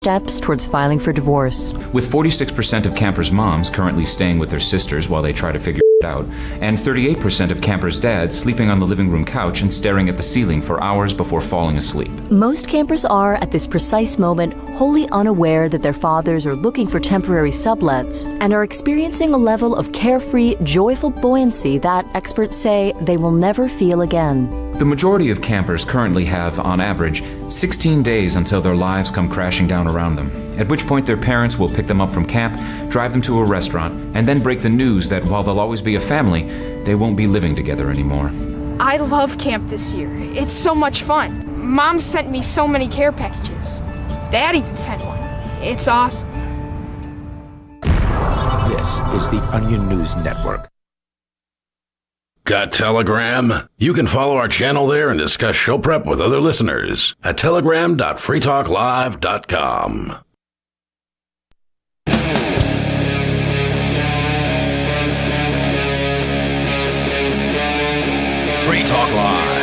steps towards filing for divorce. With 46% of campers' moms currently staying with their sisters while they try to figure it out, and 38% of campers' dads sleeping on the living room couch and staring at the ceiling for hours before falling asleep. Most campers are, at this precise moment, wholly unaware that their fathers are looking for temporary sublets and are experiencing a level of carefree, joyful buoyancy that experts say they will never feel again. The majority of campers currently have, on average, 16 days until their lives come crashing down around them, at which point their parents will pick them up from camp, drive them to a restaurant, and then break the news that while they'll always be a family, they won't be living together anymore. I love camp this year. It's so much fun. Mom sent me so many care packages. Dad even sent one. It's awesome. This is the Onion News Network. Got Telegram? You can follow our channel there and discuss show prep with other listeners at telegram.freetalklive.com. Free Talk Live.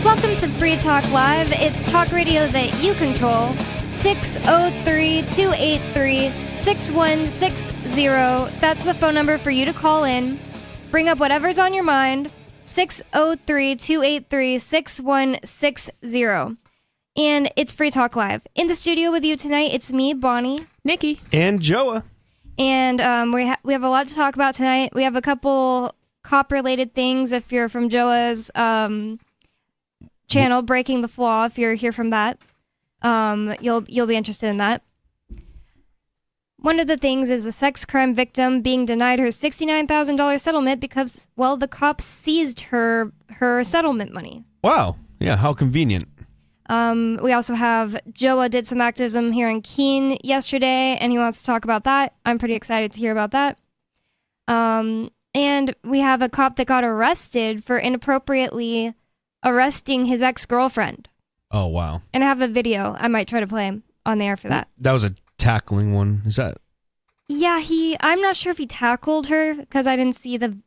Welcome to Free Talk Live. It's talk radio that you control. 603-283-6160. That's the phone number for you to call in. Bring up whatever's on your mind. 603-283-6160. And it's Free Talk Live. In the studio with you tonight, it's me, Bonnie, Nikki, and Joa. And we have a lot to talk about tonight. We have a couple cop-related things if you're from Joa's channel, Breaking the Flaw, if you're here from that. You'll be interested in that. One of the things is a sex crime victim being denied her $69,000 settlement because, well, the cops seized her settlement money. Wow. Yeah, how convenient. We also have Joa did some activism here in Keene yesterday, and he wants to talk about that. I'm pretty excited to hear about that. And we have a cop that got arrested for inappropriately arresting his ex-girlfriend. Oh, wow. And I have a video I might try to play on the air for that. That was a tackling one. Is that? Yeah, I'm not sure if he tackled her because I didn't see the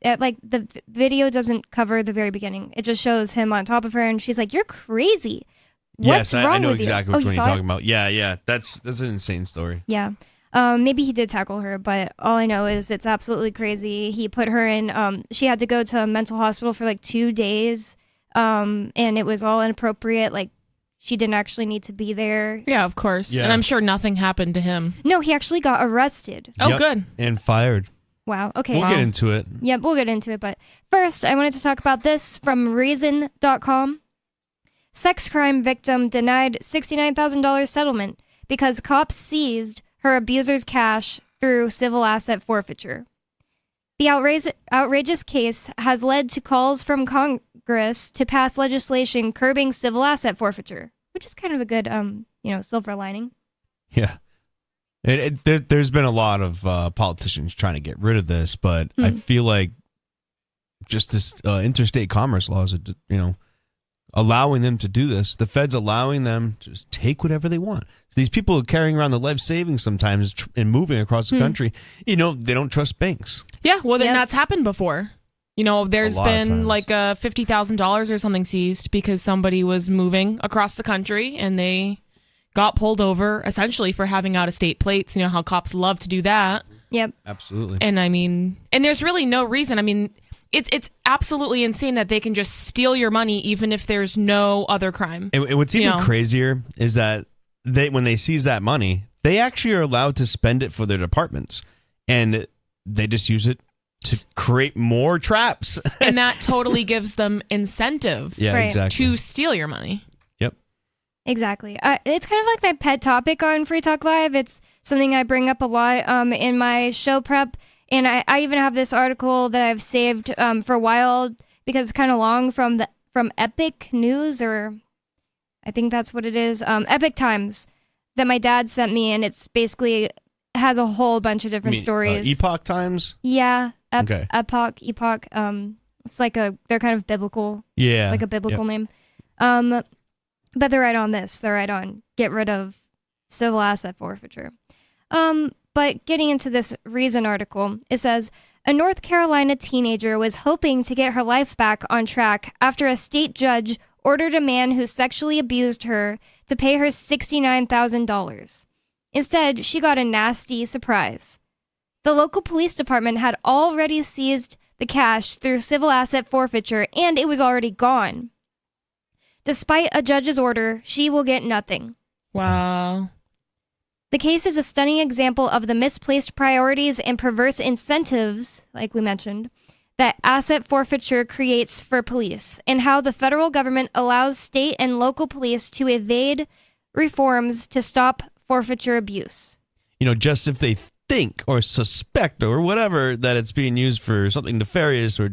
video doesn't cover the very beginning. It just shows him on top of her and she's like, "You're crazy." What's wrong I know with exactly you? which one you're talking about. Yeah. That's an insane story. Yeah. Maybe he did tackle her, but all I know is it's absolutely crazy. He put her in, she had to go to a mental hospital for like 2 days. And it was all inappropriate. Like, she didn't actually need to be there. Yeah, of course. Yeah. And I'm sure nothing happened to him. No, he actually got arrested. Oh, Yep. good. And fired. Wow. Okay. We'll get into it. Yeah, we'll get into it. But first, I wanted to talk about this from Reason.com. Sex crime victim denied $69,000 settlement because cops seized her abuser's cash through civil asset forfeiture. The outrageous case has led to calls from Congress to pass legislation curbing civil asset forfeiture, which is kind of a good, silver lining. Yeah. There's been a lot of politicians trying to get rid of this, but I feel like just this interstate commerce laws, allowing them to do this, the feds allowing them to just take whatever they want. So these people carrying around the life savings sometimes and moving across the country, they don't trust banks. Yeah, well, then that's happened before. There's been like $50,000 or something seized because somebody was moving across the country and they got pulled over essentially for having out-of-state plates. You know how cops love to do that. Yep. Absolutely. And and there's really no reason. It's absolutely insane that they can just steal your money even if there's no other crime. And what's even crazier is that when they seize that money, they actually are allowed to spend it for their departments. And they just use it to create more traps. And that totally gives them incentive exactly. to steal your money. Yep. Exactly. It's kind of like my pet topic on Free Talk Live. It's something I bring up a lot in my show prep. And I even have this article that I've saved for a while because it's kind of long from Epic News, or I think that's what it is, Epic Times, that my dad sent me, and it's basically has a whole bunch of different stories. Epoch Times? Yeah. Okay. Epoch. It's like they're kind of biblical. Yeah. Like a biblical name. But they're right on this. They're right on get rid of civil asset forfeiture. But getting into this Reason article, it says, a North Carolina teenager was hoping to get her life back on track after a state judge ordered a man who sexually abused her to pay her $69,000. Instead, she got a nasty surprise. The local police department had already seized the cash through civil asset forfeiture, and it was already gone. Despite a judge's order, she will get nothing. Wow. The case is a stunning example of the misplaced priorities and perverse incentives, like we mentioned, that asset forfeiture creates for police, and how the federal government allows state and local police to evade reforms to stop forfeiture abuse. Just if they think or suspect or whatever that it's being used for something nefarious, or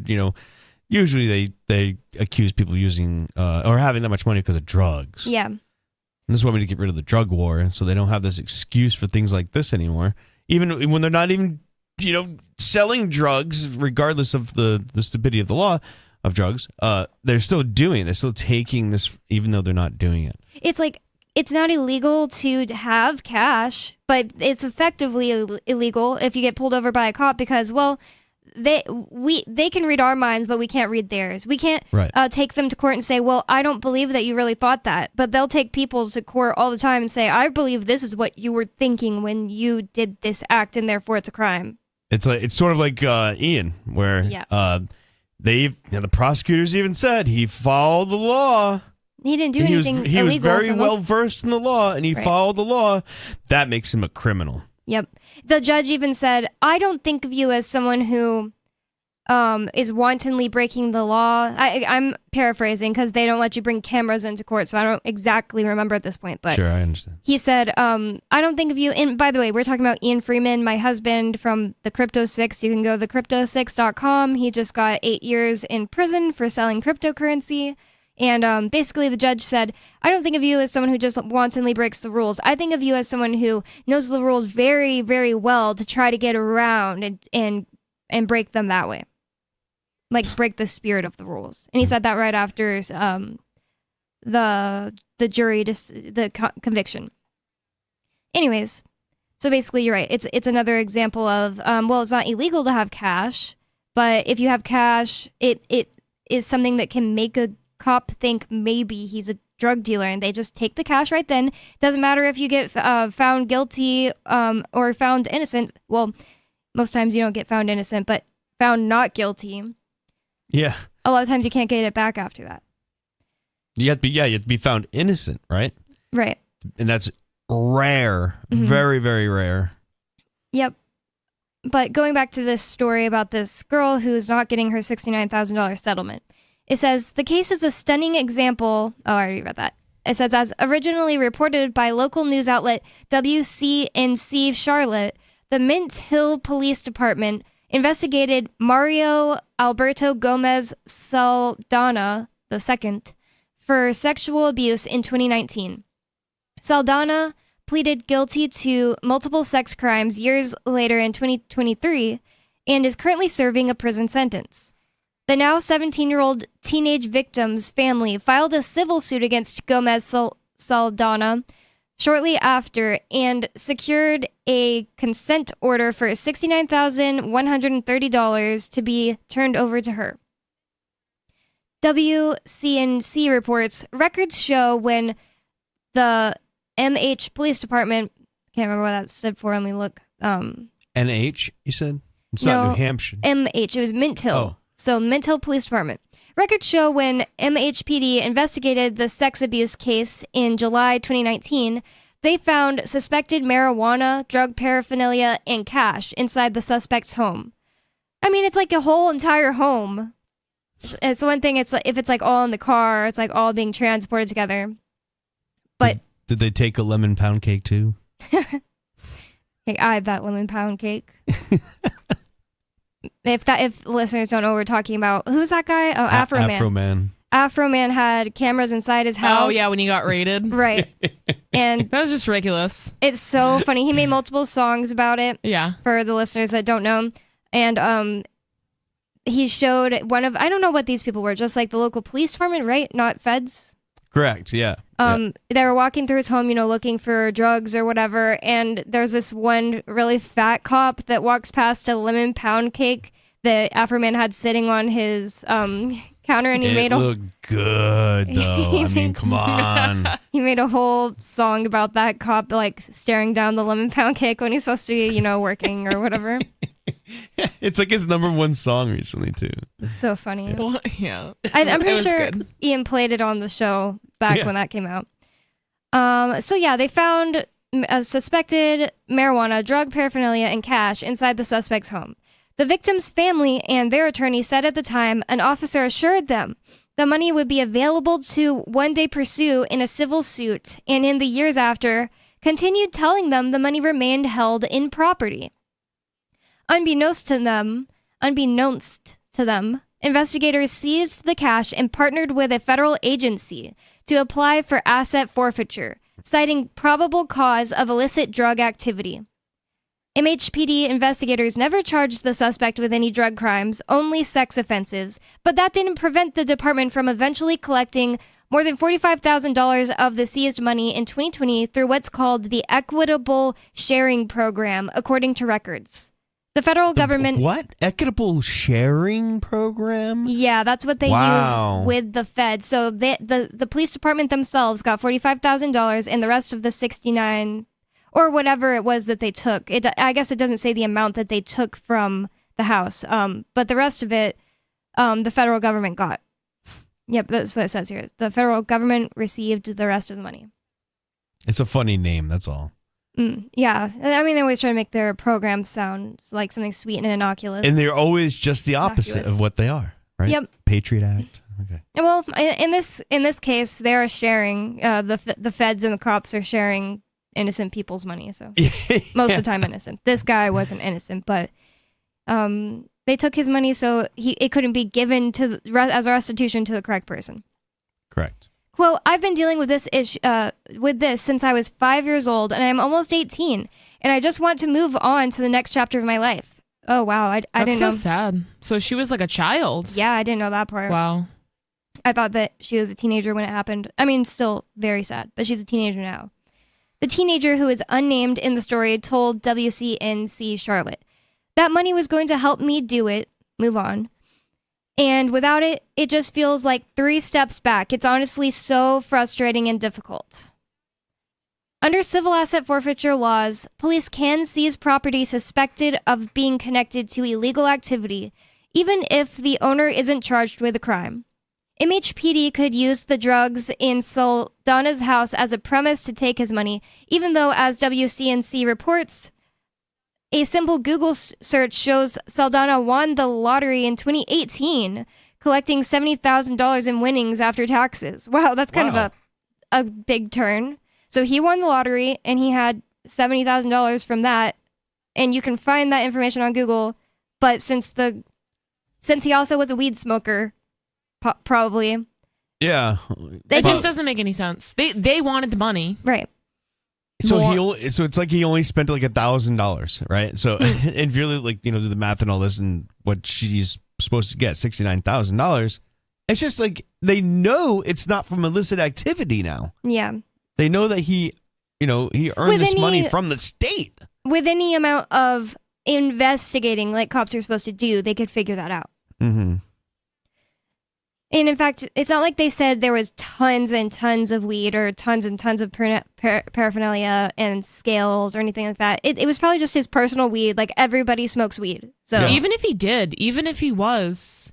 usually they accuse people using or having that much money because of drugs. Yeah. And this is why we need to get rid of the drug war, so they don't have this excuse for things like this anymore. Even when they're not even, selling drugs, regardless of the stupidity of the law of drugs, they're still taking this, even though they're not doing it. It's like, it's not illegal to have cash, but it's effectively illegal if you get pulled over by a cop because, well, they can read our minds, but we can't read theirs. We can't take them to court and say, well, I don't believe that you really thought that. But they'll take people to court all the time and say, I believe this is what you were thinking when you did this act, and therefore it's a crime. It's sort of like Ian, where the prosecutors even said he followed the law. He didn't do anything illegal. He was very well versed in the law, and he followed the law. That makes him a criminal. Yep. The judge even said, I don't think of you as someone who is wantonly breaking the law. I'm paraphrasing because they don't let you bring cameras into court, so I don't exactly remember at this point. But sure, I understand. He said, I don't think of you, and by the way, we're talking about Ian Freeman, my husband from the Crypto 6. You can go to thecrypto6.com. He just got 8 years in prison for selling cryptocurrency. And basically the judge said, I don't think of you as someone who just wantonly breaks the rules. I think of you as someone who knows the rules very, very well to try to get around and break them that way. Like break the spirit of the rules. And he said that right after the jury, conviction. Anyways, so basically you're right. It's another example of, well, it's not illegal to have cash, but if you have cash, it is something that can make a cop think maybe he's a drug dealer, and they just take the cash right then. Doesn't matter if you get found guilty or found innocent. Well, most times you don't get found innocent, but found not guilty. Yeah. A lot of times you can't get it back after that. You have to be found innocent, right? Right. And that's rare. Mm-hmm. Very, very rare. Yep. But going back to this story about this girl who's not getting her $69,000 settlement. It says, the case is a stunning example. Oh, I already read that. It says, as originally reported by local news outlet WCNC Charlotte, the Mint Hill Police Department investigated Mario Alberto Gomez Saldana II for sexual abuse in 2019. Saldana pleaded guilty to multiple sex crimes years later in 2023 and is currently serving a prison sentence. The now 17-year-old teenage victim's family filed a civil suit against Gomez Saldana shortly after and secured a consent order for $69,130 to be turned over to her. WCNC reports records show when the MH Police Department, can't remember what that stood for, let me look. NH, you said? It's not New Hampshire. MH, it was Mint Hill. Oh. So Mint Hill Police Department. Records show when MHPD investigated the sex abuse case in July 2019, they found suspected marijuana, drug paraphernalia, and cash inside the suspect's home. I mean, it's like a whole entire home. It's one thing, it's like if it's like all in the car, it's like all being transported together. But did they take a lemon pound cake too? Hey, I had that lemon pound cake. If listeners don't know what we're talking about, who's that guy? Oh, Afro Man. Afro Man had cameras inside his house. Oh yeah, when he got raided. Right. And that was just ridiculous. It's so funny. He made multiple songs about it. Yeah. For the listeners that don't know. And he showed one of, I don't know what these people were, just like the local police department, right? Not feds. Correct. Yeah. They were walking through his home, looking for drugs or whatever, and there's this one really fat cop that walks past a lemon pound cake that Afro-Man had sitting on his counter, and he it looked good though. I mean, come on. He made a whole song about that cop like staring down the lemon pound cake when he's supposed to be, working or whatever. It's like his #1 song recently too. It's so funny. Well, yeah. I'm pretty sure good. Ian played it on the show back when that came out. So yeah, they found a suspected marijuana, drug paraphernalia, and cash inside the suspect's home. The victim's family and their attorney said at the time an officer assured them the money would be available to one day pursue in a civil suit, and in the years after, continued telling them the money remained held in property. Unbeknownst to them, investigators seized the cash and partnered with a federal agency to apply for asset forfeiture, citing probable cause of illicit drug activity. MHPD investigators never charged the suspect with any drug crimes, only sex offenses, but that didn't prevent the department from eventually collecting more than $45,000 of the seized money in 2020 through what's called the Equitable Sharing Program, according to records. The federal government... What? Equitable Sharing Program? Yeah, that's what they use with the Fed. So the police department themselves got $45,000, and the rest of the $69,000 or whatever it was that they took. I guess it doesn't say the amount that they took from the house, but the rest of it, the federal government got. Yep, that's what it says here. The federal government received the rest of the money. It's a funny name, that's all. Yeah, I mean, they always try to make their programs sound like something sweet and innocuous. And they're always just the opposite of what they are, right? Yep. Patriot Act. Okay. Well, in this case, they're sharing. The feds and the cops are sharing innocent people's money. So most of the time, innocent. This guy wasn't innocent, but they took his money, so it couldn't be given to as a restitution to the correct person. Correct. Well, I've been dealing with this since I was 5 years old, and I'm almost 18, and I just want to move on to the next chapter of my life. Oh, wow. I didn't know. That's so sad. So she was like a child. Yeah, I didn't know that part. Wow. I thought that she was a teenager when it happened. I mean, still very sad, but she's a teenager now. The teenager who is unnamed in the story told WCNC Charlotte, that money was going to help me move on. And without it, it just feels like 3 steps back. It's honestly so frustrating and difficult. Under civil asset forfeiture laws, police can seize property suspected of being connected to illegal activity, even if the owner isn't charged with a crime. MHPD could use the drugs in Saldana's house as a premise to take his money, even though, as WCNC reports, a simple Google search shows Saldana won the lottery in 2018, collecting $70,000 in winnings after taxes. Wow, that's kind of a big turn. So he won the lottery, and he had $70,000 from that, and you can find that information on Google. But since he also was a weed smoker, probably. Yeah. It just doesn't make any sense. They wanted the money. Right. So it's like he only spent like $1,000, right? So if you're like, do the math and all this and what she's supposed to get, $69,000, it's just like they know it's not from illicit activity now. Yeah. They know that he earned this money from the state. With any amount of investigating like cops are supposed to do, they could figure that out. Mm-hmm. And in fact, it's not like they said there was tons and tons of weed or tons and tons of paraphernalia and scales or anything like that. It was probably just his personal weed. Like, everybody smokes weed. So yeah. Even if he was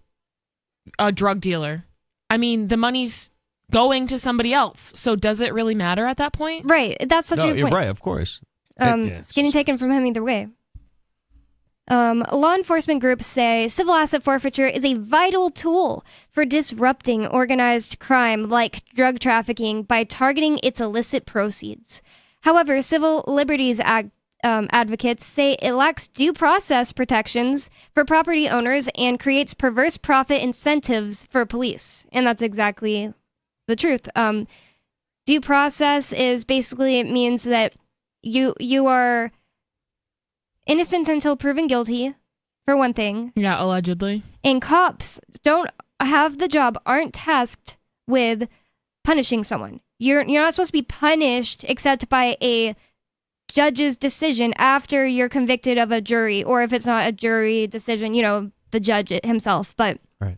a drug dealer, I mean, the money's going to somebody else. So does it really matter at that point? Right. That's such a good point. Right, of course. It's getting taken from him either way. Law enforcement groups say civil asset forfeiture is a vital tool for disrupting organized crime like drug trafficking by targeting its illicit proceeds. However, civil liberties advocates say it lacks due process protections for property owners and creates perverse profit incentives for police. And that's exactly the truth. Due process is basically, it means that you are innocent until proven guilty for one thing. Yeah, allegedly. And cops aren't tasked with punishing someone. You're not supposed to be punished except by a judge's decision after you're convicted of a jury, or if it's not a jury decision, the judge himself. But right.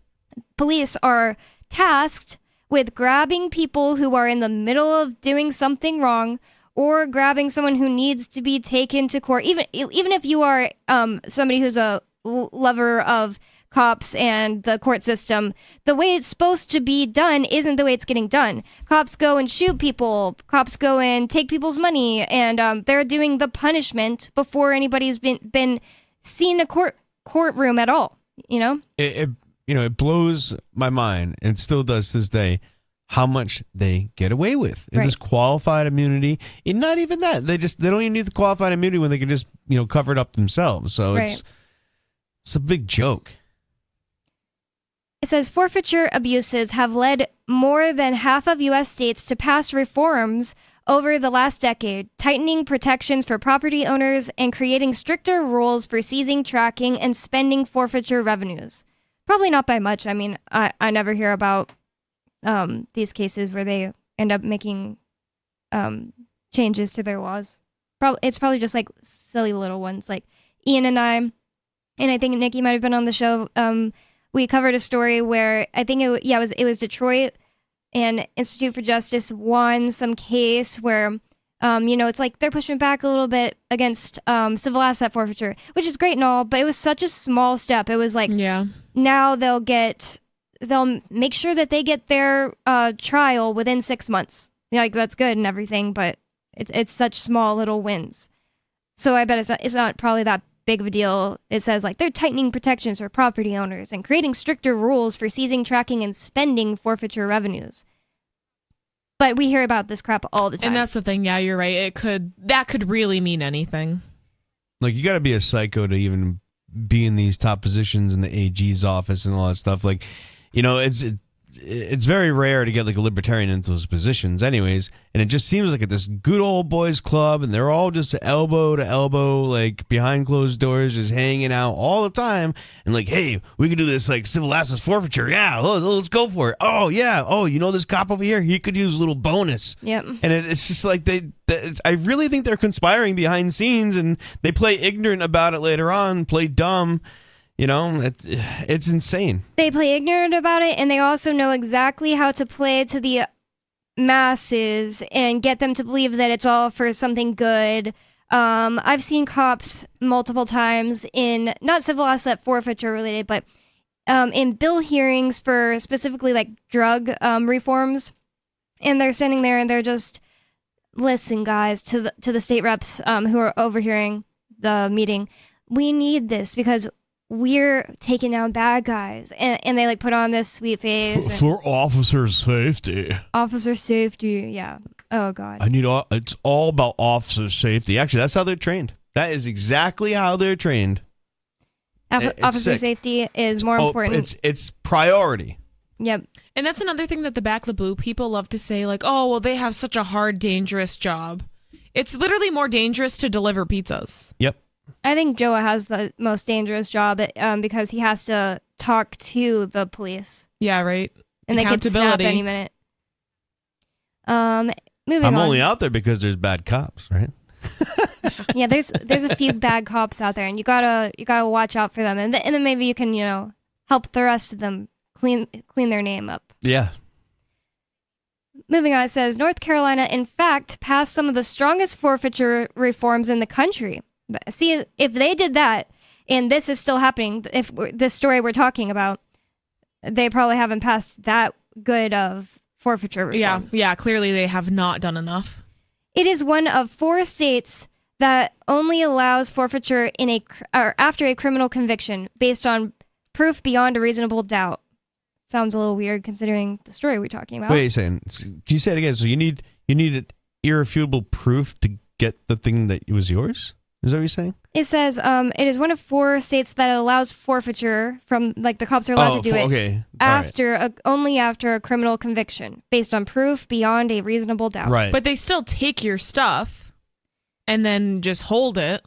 Police are tasked with grabbing people who are in the middle of doing something wrong, or grabbing someone who needs to be taken to court. Even if you are somebody who's a lover of cops and the court system, the way it's supposed to be done isn't the way it's getting done. Cops go and shoot people. Cops go and take people's money, and they're doing the punishment before anybody's been seen a courtroom at all. It blows my mind, and still does to this day, how much they get away with. And this qualified immunity, and not even that. They don't even need the qualified immunity when they can just cover it up themselves. So it's a big joke. It says forfeiture abuses have led more than half of U.S. states to pass reforms over the last decade, tightening protections for property owners and creating stricter rules for seizing, tracking, and spending forfeiture revenues. Probably not by much. I mean, I never hear about these cases where they end up making changes to their laws. It's probably just like silly little ones. Like Ian and I think Nikki might have been on the show. We covered a story where I think it was Detroit, and Institute for Justice won some case where it's like they're pushing back a little bit against civil asset forfeiture, which is great and all, but it was such a small step. It was like now they'll make sure that they get their trial within 6 months. Like that's good and everything, but it's such small little wins. So I bet it's not probably that big of a deal. It says like they're tightening protections for property owners and creating stricter rules for seizing, tracking, and spending forfeiture revenues. But we hear about this crap all the time. And that's the thing. Yeah, you're right. That could really mean anything. Like, you got to be a psycho to even be in these top positions in the AG's office and all that stuff. Like, it's very rare to get like a libertarian into those positions anyways, and it just seems like at this good old boys club, and they're all just elbow to elbow, like behind closed doors, just hanging out all the time, and like, hey, we can do this like civil assets forfeiture, let's go for it. This cop over here, he could use a little bonus. Yep. And it's just like I really think they're conspiring behind scenes, and they play ignorant about it later on, play dumb. It's insane. They play ignorant about it, and they also know exactly how to play to the masses and get them to believe that it's all for something good. I've seen cops multiple times in, not civil asset forfeiture related, but in bill hearings for specifically like drug reforms, and they're standing there and they're just, listen, guys, to the state reps who are overhearing the meeting. We need this because we're taking down bad guys, and they like put on this sweet face for officer safety. Officer safety, yeah. Oh God. It's all about officer safety. Actually, that's how they're trained. That is exactly how they're trained. Officer safety is more important. It's priority. Yep. And that's another thing that the Back the Boo people love to say, like, oh, well, they have such a hard, dangerous job. It's literally more dangerous to deliver pizzas. Yep. I think Joa has the most dangerous job because he has to talk to the police. Yeah, right. And they could snap any minute. Moving on. I'm only out there because there's bad cops, right? Yeah, there's a few bad cops out there, and you gotta watch out for them, and then maybe you can help the rest of them clean their name up. Yeah. Moving on, it says North Carolina, in fact, passed some of the strongest forfeiture reforms in the country. See, if they did that, and this is still happening, if this story we're talking about, they probably haven't passed that good of forfeiture reforms. Yeah, clearly they have not done enough. It is one of 4 states that only allows forfeiture after a criminal conviction based on proof beyond a reasonable doubt. Sounds a little weird considering the story we're talking about. Wait a second. Can you say it again? So you need irrefutable proof to get the thing that was yours? Is that what you're saying? It says it is one of 4 states that allows forfeiture from, like, the cops are allowed to do it only after a criminal conviction based on proof beyond a reasonable doubt. Right. But they still take your stuff and then just hold it.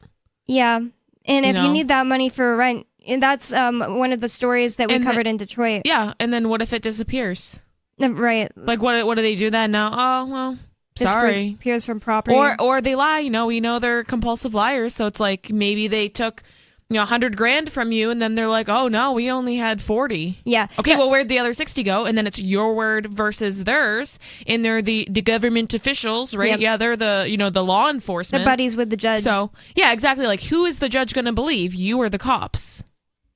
Yeah. And if you need that money for rent, that's one of the stories that we covered in Detroit. Yeah, and then what if it disappears? Right. Like, what do they do then now? Oh, well, sorry. Disappears from property. Or they lie. You know, we know they're compulsive liars, so it's like maybe they took, $100,000 from you, and then they're like, oh no, we only had 40. Yeah. Okay, well, where'd the other 60 go? And then it's your word versus theirs, and they're the government officials, right? Yep. Yeah, they're the law enforcement. They're buddies with the judge. So yeah, exactly. Like, who is the judge going to believe, you or the cops?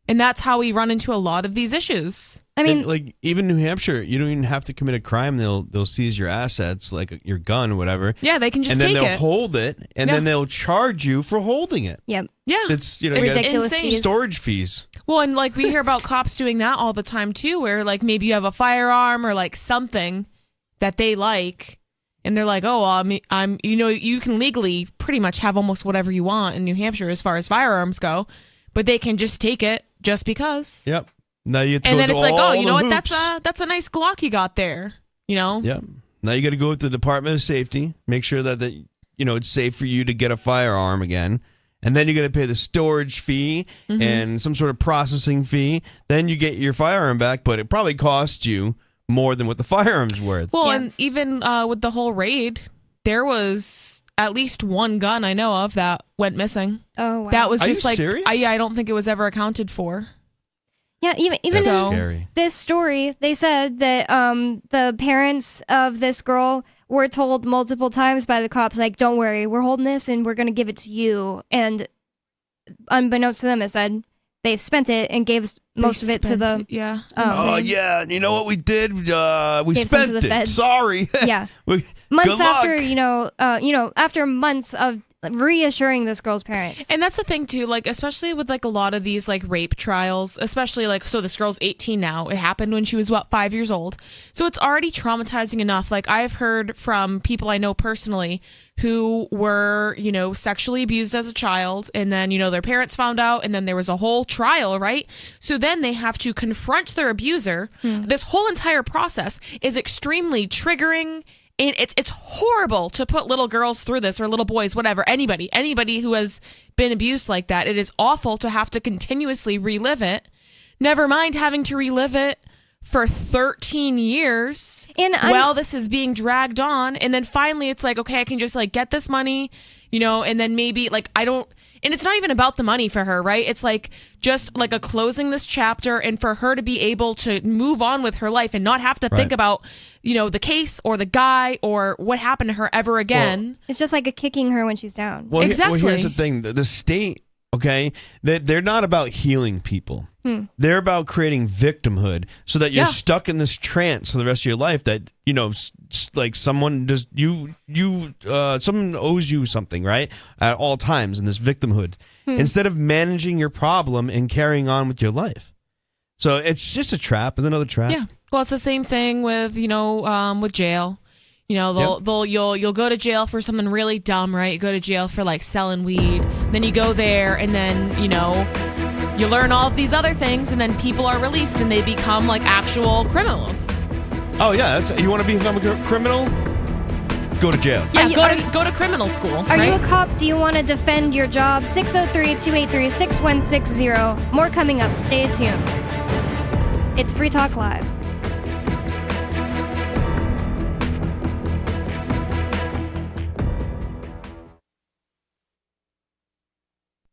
And that's how we run into a lot of these issues. I mean, like even New Hampshire, you don't even have to commit a crime. They'll seize your assets, like your gun or whatever. Yeah, they can just take it. And then they'll it. hold it, and then they'll charge you for holding it. Yep. Yeah. It's ridiculous insane. Storage fees. Well, and like we hear about cops doing that all the time too, where like maybe you have a firearm or like something that they like, and they're like, oh, I'm you can legally pretty much have almost whatever you want in New Hampshire as far as firearms go, but they can just take it just because. Yep. Now you have to and go then to it's like, oh, you know what? hoops. That's a nice Glock you got there. Yep. Now you got to go to the Department of Safety, make sure that it's safe for you to get a firearm again, and then you got to pay the storage fee and some sort of processing fee. Then you get your firearm back, but it probably costs you more than what the firearm's worth. Well, and even with the whole raid, there was at least one gun I know of that went missing. Oh, wow. That was Are just you like, serious? I don't think it was ever accounted for. Yeah, even That's in scary. this story, they said that the parents of this girl were told multiple times by the cops, like, don't worry, we're holding this and we're going to give it to you. And unbeknownst to them, it said they spent it and gave most of it to the... Yeah. Oh, yeah. You know what we did? We Gave some to spent the it. feds. Sorry. Yeah. Good Months after, luck. after months of reassuring this girl's parents. And that's the thing too, like especially with like a lot of these like rape trials, especially like, so this girl's 18 now. It happened when she was 5 years old. So it's already traumatizing enough. Like I've heard from people I know personally who were, sexually abused as a child, and then, their parents found out, and then there was a whole trial, right? So then they have to confront their abuser. This whole entire process is extremely triggering. And it's horrible to put little girls through this, or little boys, whatever, anybody who has been abused like that. It is awful to have to continuously relive it. Never mind having to relive it for 13 years while this is being dragged on. And then finally it's like, okay, I can just like get this money, and then maybe like and it's not even about the money for her, right? It's like just like a closing this chapter, and for her to be able to move on with her life and not have to think about, the case or the guy or what happened to her ever again. Well, it's just like a kicking her when she's down. Well, exactly. Well, here's the thing. The state, okay, they're not about healing people. They're about creating victimhood so that you're stuck in this trance for the rest of your life that, like someone does, someone owes you something, right? At all times in this victimhood, instead of managing your problem and carrying on with your life. So it's just a trap. It's another trap. Yeah. Well, it's the same thing with, with jail. You'll go to jail for something really dumb, right? You go to jail for like selling weed. Then you go there and then, you learn all of these other things, and then people are released and they become like actual criminals. Oh yeah, you want to become a criminal? Go to jail. Yeah, go to criminal school. Are you a cop? Do you want to defend your job? 603-283-6160. More coming up. Stay tuned. It's Free Talk Live.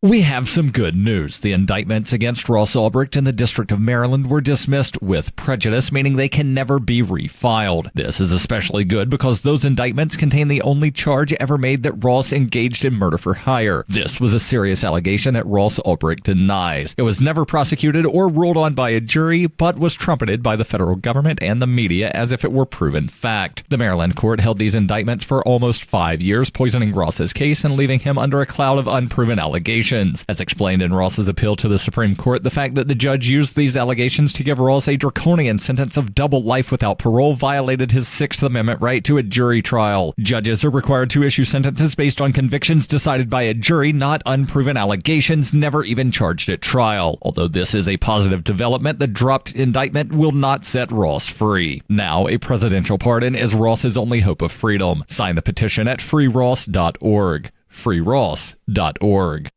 We have some good news. The indictments against Ross Ulbricht in the District of Maryland were dismissed with prejudice, meaning they can never be refiled. This is especially good because those indictments contain the only charge ever made that Ross engaged in murder for hire. This was a serious allegation that Ross Ulbricht denies. It was never prosecuted or ruled on by a jury, but was trumpeted by the federal government and the media as if it were proven fact. The Maryland court held these indictments for almost 5 years, poisoning Ross's case and leaving him under a cloud of unproven allegations. As explained in Ross's appeal to the Supreme Court, the fact that the judge used these allegations to give Ross a draconian sentence of double life without parole violated his Sixth Amendment right to a jury trial. Judges are required to issue sentences based on convictions decided by a jury, not unproven allegations never even charged at trial. Although this is a positive development, the dropped indictment will not set Ross free. Now, a presidential pardon is Ross's only hope of freedom. Sign the petition at freeross.org. freeross.org.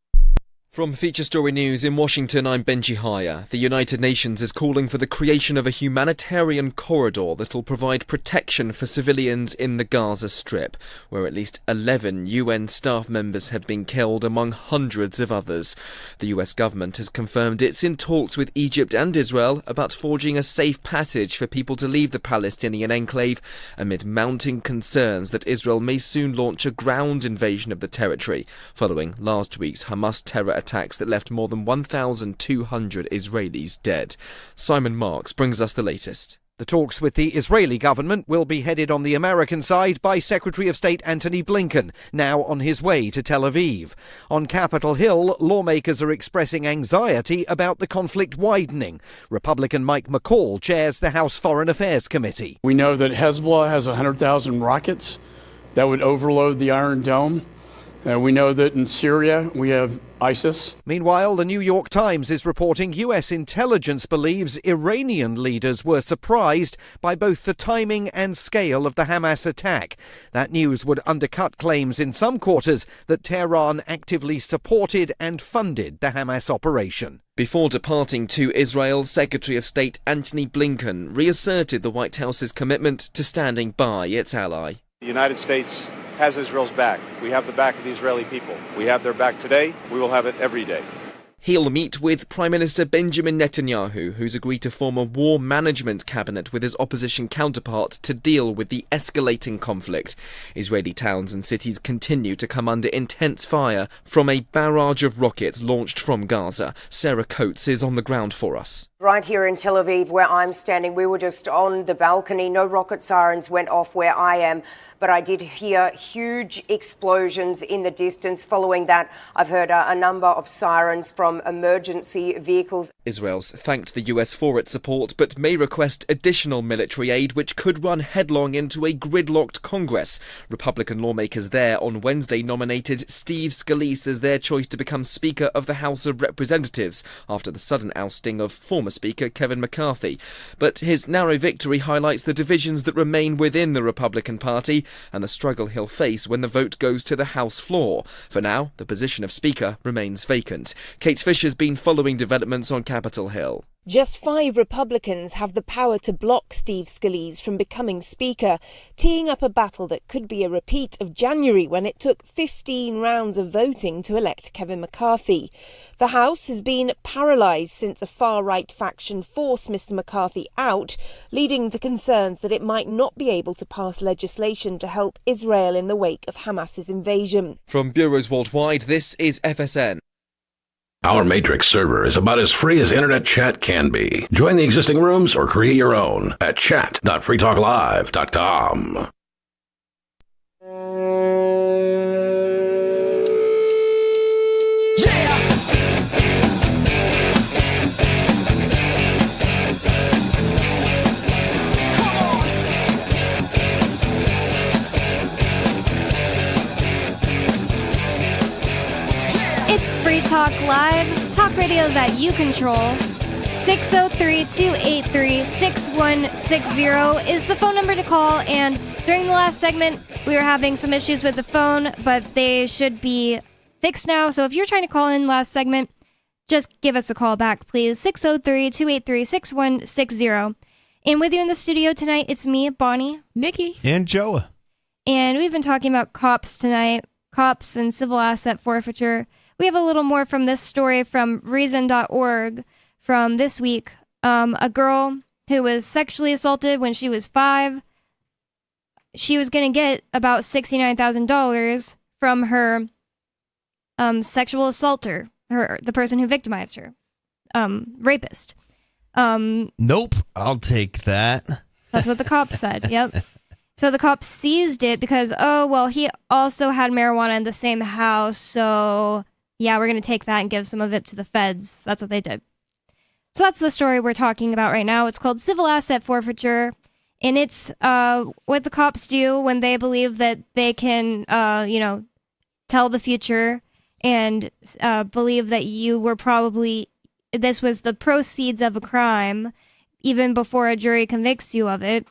From Feature Story News in Washington, I'm Benji Haya. The United Nations is calling for the creation of a humanitarian corridor that will provide protection for civilians in the Gaza Strip, where at least 11 UN staff members have been killed, among hundreds of others. The US government has confirmed it's in talks with Egypt and Israel about forging a safe passage for people to leave the Palestinian enclave, amid mounting concerns that Israel may soon launch a ground invasion of the territory, following last week's Hamas terror attacks that left more than 1,200 Israelis dead. Simon Marks brings us the latest. The talks with the Israeli government will be headed on the American side by Secretary of State Antony Blinken, now on his way to Tel Aviv. On Capitol Hill, lawmakers are expressing anxiety about the conflict widening. Republican Mike McCall chairs the House Foreign Affairs Committee. We know that Hezbollah has 100,000 rockets that would overload the Iron Dome. We know that in Syria we have ISIS. Meanwhile, the New York Times is reporting US intelligence believes Iranian leaders were surprised by both the timing and scale of the Hamas attack. That news would undercut claims in some quarters that Tehran actively supported and funded the Hamas operation. Before departing to Israel, Secretary of State Antony Blinken reasserted the White House's commitment to standing by its ally. The United States has Israel's back. We have the back of the Israeli people. We have their back today. We will have it every day. He'll meet with Prime Minister Benjamin Netanyahu, who's agreed to form a war management cabinet with his opposition counterpart to deal with the escalating conflict. Israeli towns and cities continue to come under intense fire from a barrage of rockets launched from Gaza. Sarah Coates is on the ground for us. Right here in Tel Aviv, where I'm standing, we were just on the balcony. No rocket sirens went off where I am, but I did hear huge explosions in the distance. Following that, I've heard a number of sirens from emergency vehicles. Israel's thanked the US for its support, but may request additional military aid, which could run headlong into a gridlocked Congress. Republican lawmakers there on Wednesday nominated Steve Scalise as their choice to become Speaker of the House of Representatives after the sudden ousting of former Speaker Kevin McCarthy. But his narrow victory highlights the divisions that remain within the Republican Party and the struggle he'll face when the vote goes to the House floor. For now, the position of Speaker remains vacant. Kate Fisher's been following developments on Capitol Hill. Just 5 Republicans have the power to block Steve Scalise from becoming Speaker, teeing up a battle that could be a repeat of January when it took 15 rounds of voting to elect Kevin McCarthy. The House has been paralysed since a far-right faction forced Mr McCarthy out, leading to concerns that it might not be able to pass legislation to help Israel in the wake of Hamas's invasion. From bureaus worldwide, this is FSN. Our Matrix server is about as free as internet chat can be. Join the existing rooms or create your own at chat.freetalklive.com. It's Free Talk Live, talk radio that you control. 603-283-6160 is the phone number to call, and during the last segment, we were having some issues with the phone, but they should be fixed now. So if you're trying to call in last segment, just give us a call back, please. 603-283-6160. And with you in the studio tonight, it's me, Bonnie, Nikki, and Joa. And we've been talking about cops tonight, cops and civil asset forfeiture. We have a little more from this story from Reason.org from this week. A girl who was sexually assaulted when she was 5. She was going to get about $69,000 from her sexual assaulter, the person who victimized her, rapist. Nope, I'll take that. That's what the cops said, yep. So the cops seized it because, he also had marijuana in the same house, so yeah, we're going to take that and give some of it to the feds. That's what they did. So that's the story we're talking about right now. It's called civil asset forfeiture, and it's what the cops do when they believe that they can, tell the future and believe that this was the proceeds of a crime, even before a jury convicts you of it.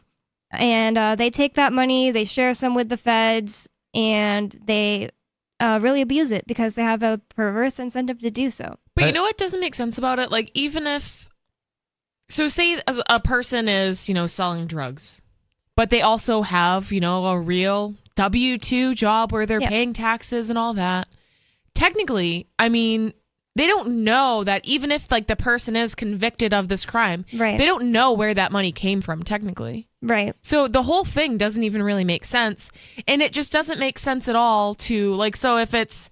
And they take that money, they share some with the feds, and they really abuse it because they have a perverse incentive to do so. But you know what doesn't make sense about it? Like, even if, so say a person is, selling drugs, but they also have, a real W-2 job where they're paying taxes and all that. Technically, I mean, they don't know that even if like the person is convicted of this crime, right, they don't know where that money came from technically. Right. So the whole thing doesn't even really make sense. And it just doesn't make sense at all to like, so if it's,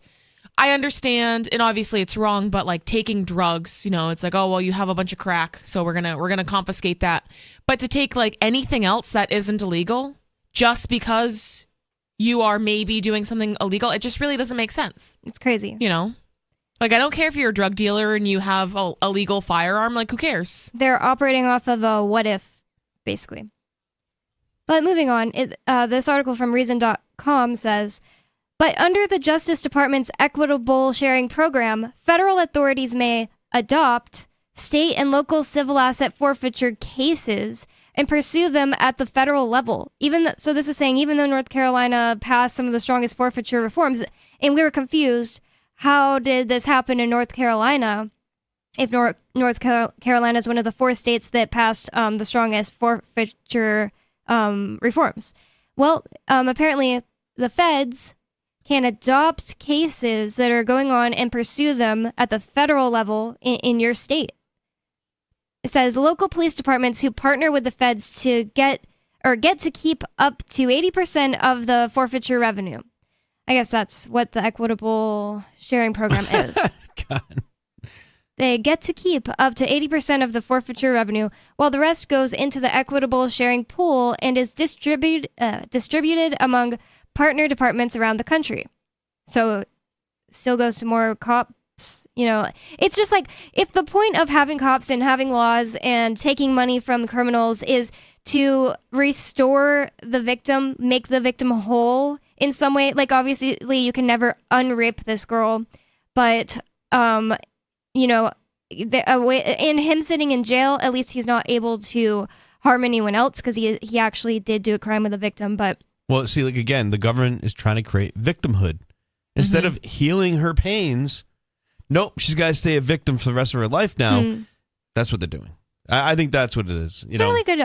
I understand, and obviously it's wrong, but like taking drugs, it's like, oh, well, you have a bunch of crack, so we're gonna confiscate that. But to take like anything else that isn't illegal just because you are maybe doing something illegal, it just really doesn't make sense. It's crazy. Like, I don't care if you're a drug dealer and you have a legal firearm. Like, who cares? They're operating off of a what if, basically. But moving on, this article from Reason.com says, but under the Justice Department's Equitable Sharing Program, federal authorities may adopt state and local civil asset forfeiture cases and pursue them at the federal level. So this is saying even though North Carolina passed some of the strongest forfeiture reforms, and we were confused, how did this happen in North Carolina if North Carolina is one of the 4 states that passed the strongest forfeiture reforms? Well, apparently the feds can adopt cases that are going on and pursue them at the federal level in your state. It says local police departments who partner with the feds to get to keep up to 80% of the forfeiture revenue. I guess that's what the Equitable Sharing Program is. God. They get to keep up to 80% of the forfeiture revenue, while the rest goes into the Equitable Sharing Pool and is distributed among partner departments around the country. So still goes to more cops. It's just like, if the point of having cops and having laws and taking money from criminals is to restore the victim, make the victim whole in some way, like obviously you can never unrip this girl, but in him sitting in jail, at least he's not able to harm anyone else because he actually did do a crime with a victim. But well, see, like again, the government is trying to create victimhood instead of healing her pains. Nope, she's got to stay a victim for the rest of her life now. That's what they're doing. I think that's what it is. It's a really good,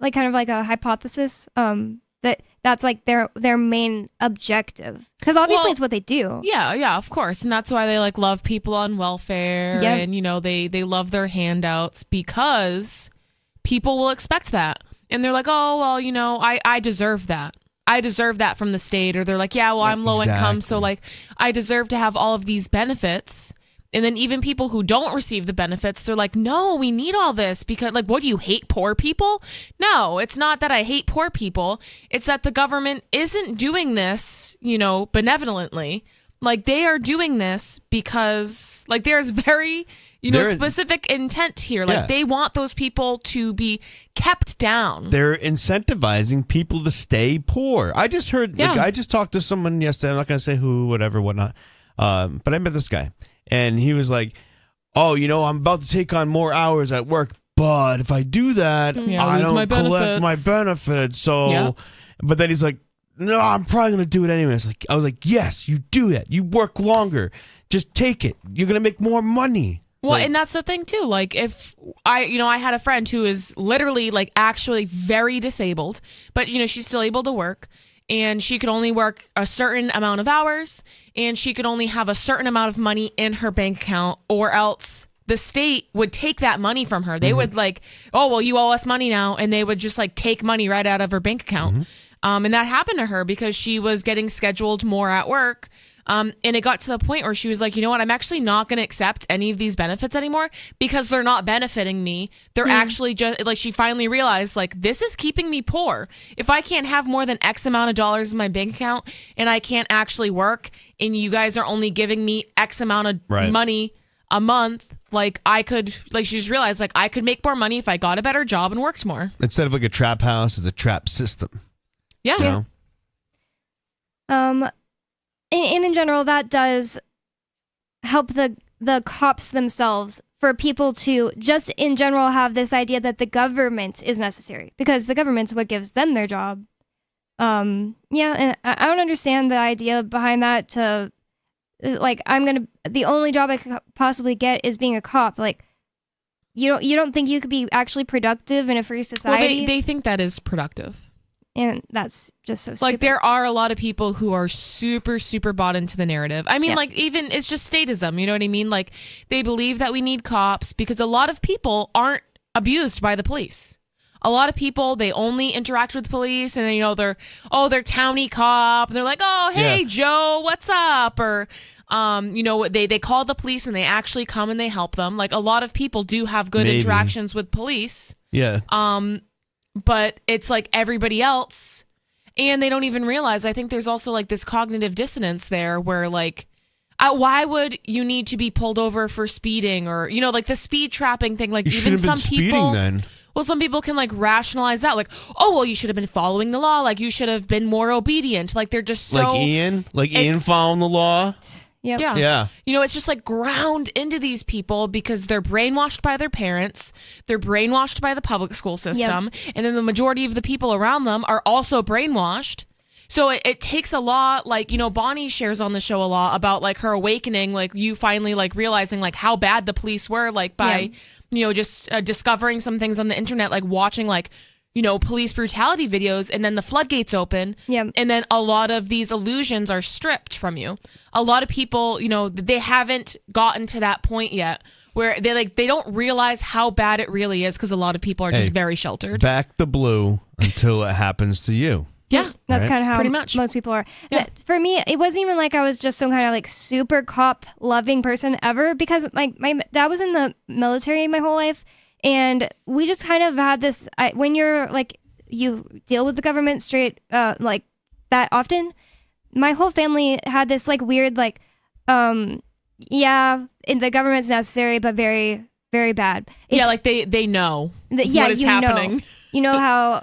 like kind of like a hypothesis. That's like their main objective, because obviously it's what they do. Yeah, of course, and that's why they like love people on welfare, and they love their handouts because people will expect that, and they're like, oh well, I deserve that. I deserve that from the state, or they're like, I'm low income, so like I deserve to have all of these benefits. And then even people who don't receive the benefits, they're like, no, we need all this because, like, what do you hate poor people? No, it's not that I hate poor people. It's that the government isn't doing this, benevolently. Like, they are doing this because, like, there's very, specific intent here. Like, they want those people to be kept down. They're incentivizing people to stay poor. I just heard, I just talked to someone yesterday. I'm not going to say who, whatever, whatnot. But I met this guy. And he was like, oh, I'm about to take on more hours at work, but if I do that, I don't collect my benefits. So, but then he's like, no, I'm probably going to do it anyways. I was like, yes, you do it. You work longer. Just take it. You're going to make more money. Well, and that's the thing too. Like, if I had a friend who is literally like actually very disabled, but she's still able to work. And she could only work a certain amount of hours, and she could only have a certain amount of money in her bank account, or else the state would take that money from her. They would like, oh, well, you owe us money now. And they would just like take money right out of her bank account. And that happened to her because she was getting scheduled more at work. And it got to the point where she was like, you know what, I'm actually not going to accept any of these benefits anymore because they're not benefiting me. They're actually just like, she finally realized like, this is keeping me poor. If I can't have more than X amount of dollars in my bank account and I can't actually work and you guys are only giving me X amount of money a month, like I could, like she just realized like I could make more money if I got a better job and worked more. Instead of like a trap house, it's a trap system. Yeah. And in general, that does help the cops themselves, for people to just in general have this idea that the government is necessary, because the government's what gives them their job. Yeah, and I don't understand the idea behind that. To like, the only job I could possibly get is being a cop. Like, you don't think you could be actually productive in a free society? Well, they think that is productive. And that's just so stupid. Like, there are a lot of people who are super, super bought into the narrative. I mean, like, even it's just statism, you know what I mean? Like, they believe that we need cops because a lot of people aren't abused by the police. A lot of people, they only interact with police and, you know, they're townie cop. And they're like, oh, hey, Joe, what's up? Or, you know, they call the police and they actually come and they help them. Like, a lot of people do have good interactions with police. Yeah. But it's like everybody else, and they don't even realize. I think there's also like this cognitive dissonance there where like, why would you need to be pulled over for speeding, or, you know, like the speed trapping thing? Like, You even shouldn't have some been speeding people, then. well, some people can like rationalize that, like, oh, well, you should have been following the law, like you should have been more obedient. Like, they're just so Like Ian following the law. Yep. Yeah. You know, it's just like ground into these people because they're brainwashed by their parents. They're brainwashed by the public school system. And then the majority of the people around them are also brainwashed. So it takes a lot, like, you know, Bonnie shares on the show a lot about like her awakening, like you finally like realizing like how bad the police were, like by, you know, just discovering some things on the internet, like watching like, you know, police brutality videos, and then the floodgates open. And then a lot of these illusions are stripped from you. A lot of people, you know, they haven't gotten to that point yet where they don't realize how bad it really is because a lot of people are just very sheltered. Back the blue until it happens to you. Yeah. That's kind of how pretty much most people are. For me, it wasn't even like I was just some kind of like super cop loving person ever, because my dad was in the military my whole life. And we just kind of had this, when you're like, you deal with the government straight, like that often, my whole family had this like weird, like, the government's necessary, but very, very bad. Like they know what is happening. You know how,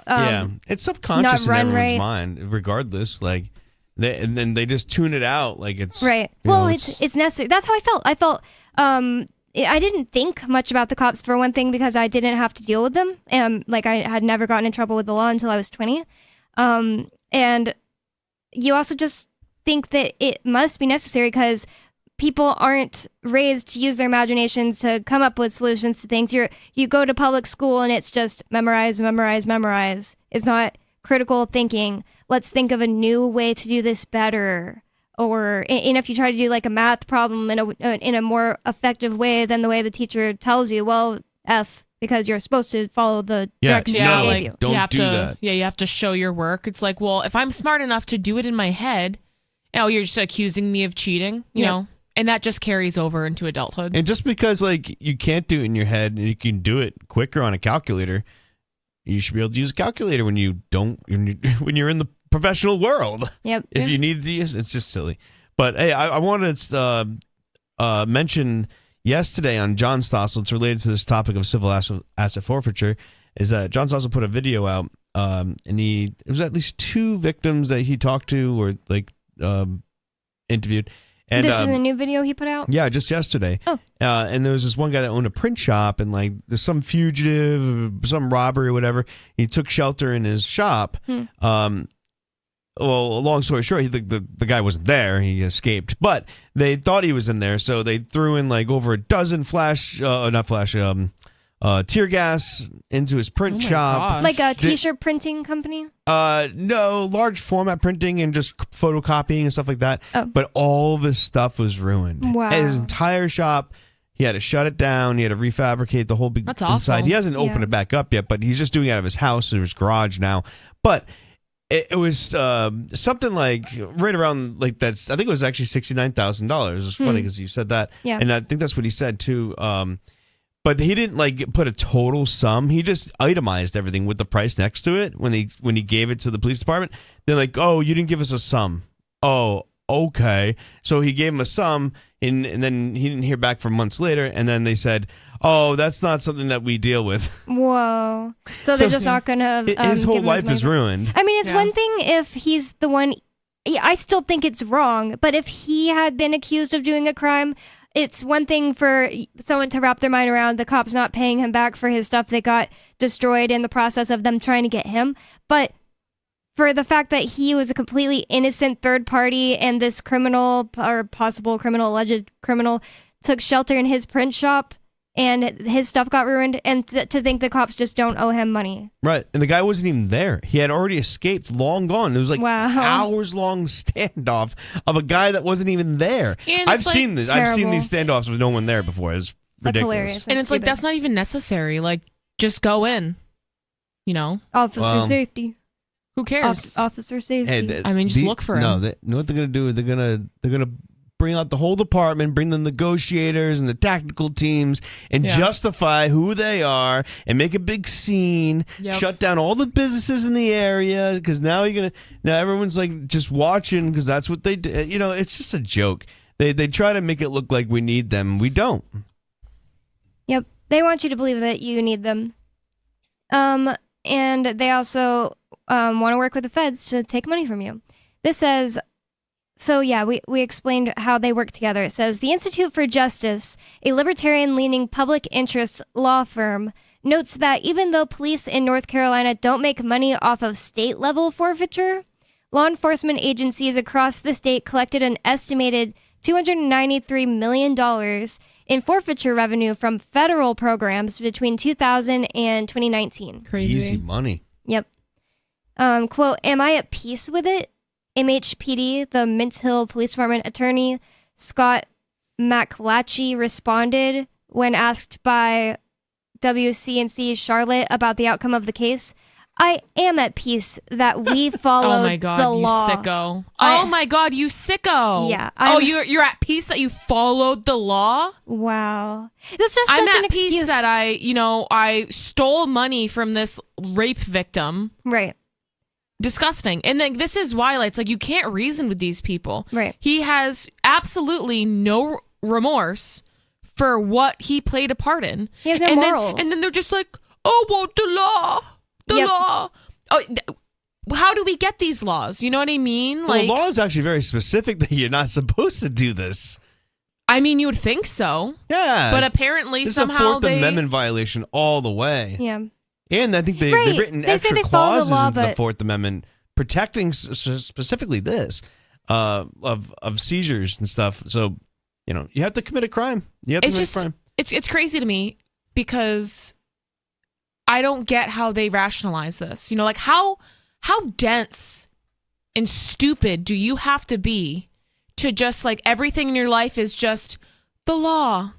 it's subconscious in everyone's mind, regardless. Like, and then they just tune it out. Like it's right. Well, it's necessary. That's how I felt. I felt, I didn't think much about the cops, for one thing, because I didn't have to deal with them. And like, I had never gotten in trouble with the law until I was 20. And you also just think that it must be necessary because people aren't raised to use their imaginations to come up with solutions to things. You go to public school and it's just memorize, memorize, memorize. It's not critical thinking. Let's think of a new way to do this better. Or if you try to do like a math problem in a more effective way than the way the teacher tells you, well, F, because you're supposed to follow the directions she gave you. Don't do that. Yeah, you have to show your work. It's like, well, if I'm smart enough to do it in my head, you're just accusing me of cheating, you know? And that just carries over into adulthood. And just because like you can't do it in your head and you can do it quicker on a calculator, you should be able to use a calculator when you're in the professional world. If you need to use it's just silly. But hey, I wanted to mention yesterday on John Stossel, it's related to this topic of civil asset forfeiture, is that John Stossel put a video out, and it was at least 2 victims that he talked to or like interviewed. And this is a new video he put out? Yeah, just yesterday. Oh. And there was this one guy that owned a print shop, and like there's some fugitive, some robbery or whatever. He took shelter in his shop. Well, long story short, the guy wasn't there. He escaped. But they thought he was in there, so they threw in like over a dozen tear gas into his print shop. Like a t-shirt printing company? No, large format printing and just photocopying and stuff like that. Oh. But all of his stuff was ruined. Wow. And his entire shop, he had to shut it down. He had to refabricate the whole That's inside. awful. He hasn't opened it back up yet, but he's just doing it out of his house or his garage now. But it was something like right around like that's. I think it was actually $69,000. It's funny because you said that, and I think that's what he said too. But he didn't like put a total sum. He just itemized everything with the price next to it when he gave it to the police department. They're like, "Oh, you didn't give us a sum." Oh, okay. So he gave him a sum, and then he didn't hear back for months later. And then they said, "Oh, that's not something that we deal with." Whoa. So they're just not going to his whole life is ruined. I mean, it's one thing if he's the one. I still think it's wrong. But if he had been accused of doing a crime, it's one thing for someone to wrap their mind around the cops not paying him back for his stuff that got destroyed in the process of them trying to get him. But for the fact that he was a completely innocent third party and this criminal or possible criminal, alleged criminal, took shelter in his print shop and his stuff got ruined, and to think the cops just don't owe him money. Right. And the guy wasn't even there. He had already escaped, long gone. It was like hours-long standoff of a guy that wasn't even there. And I've seen this. terrible. I've seen these standoffs with no one there before. It's ridiculous. That's hilarious. And it's like, that's not even necessary. Like, just go in, you know? Officer safety. Who cares? Officer safety. I mean, just look for him. No, you know what they're going to do? They're going to bring out the whole department, bring the negotiators and the tactical teams, and justify who they are, and make a big scene. Shut down all the businesses in the area because now everyone's like just watching because that's what they do. You know, it's just a joke. They try to make it look like we need them. We don't. Yep, they want you to believe that you need them. And they also want to work with the feds to take money from you. This says. So yeah, we explained how they work together. It says, the Institute for Justice, a libertarian-leaning public interest law firm, notes that even though police in North Carolina don't make money off of state-level forfeiture, law enforcement agencies across the state collected an estimated $293 million in forfeiture revenue from federal programs between 2000 and 2019. Crazy. Easy money. Yep. Quote, am I at peace with it? MHPD, the Mint Hill Police Department attorney, Scott McLatchie, responded when asked by WCNC Charlotte about the outcome of the case. I am at peace that we followed oh my God, the law. You sicko. Oh my God, you sicko. Yeah. You're at peace that you followed the law? Wow. That's just I'm such at an peace excuse. that I stole money from this rape victim. Right. Disgusting. And then this is why it's like you can't reason with these people. Right. He has absolutely no remorse for what he played a part in. He has no morals. And then they're just like, oh, well, the law. Oh, how do we get these laws? You know what I mean? Well, the law is actually very specific that you're not supposed to do this. I mean, you would think so. Yeah. But apparently this somehow is a Fourth Amendment violation all the way. Yeah. And I think they've written extra clauses into the Fourth Amendment protecting specifically this of seizures and stuff. So, you know, you have to commit a crime. You have to commit a crime. It's crazy to me because I don't get how they rationalize this. You know, like how dense and stupid do you have to be to just like everything in your life is just the law?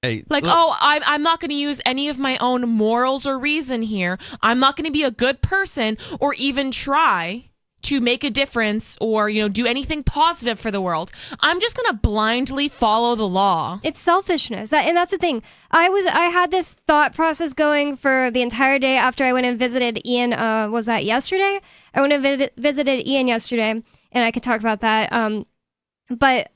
Hey, I'm not going to use any of my own morals or reason here. I'm not going to be a good person or even try to make a difference or, you know, do anything positive for the world. I'm just going to blindly follow the law. It's selfishness. And that's the thing. I had this thought process going for the entire day after I went and visited Ian. Was that yesterday? I went and visited Ian yesterday, and I could talk about that. But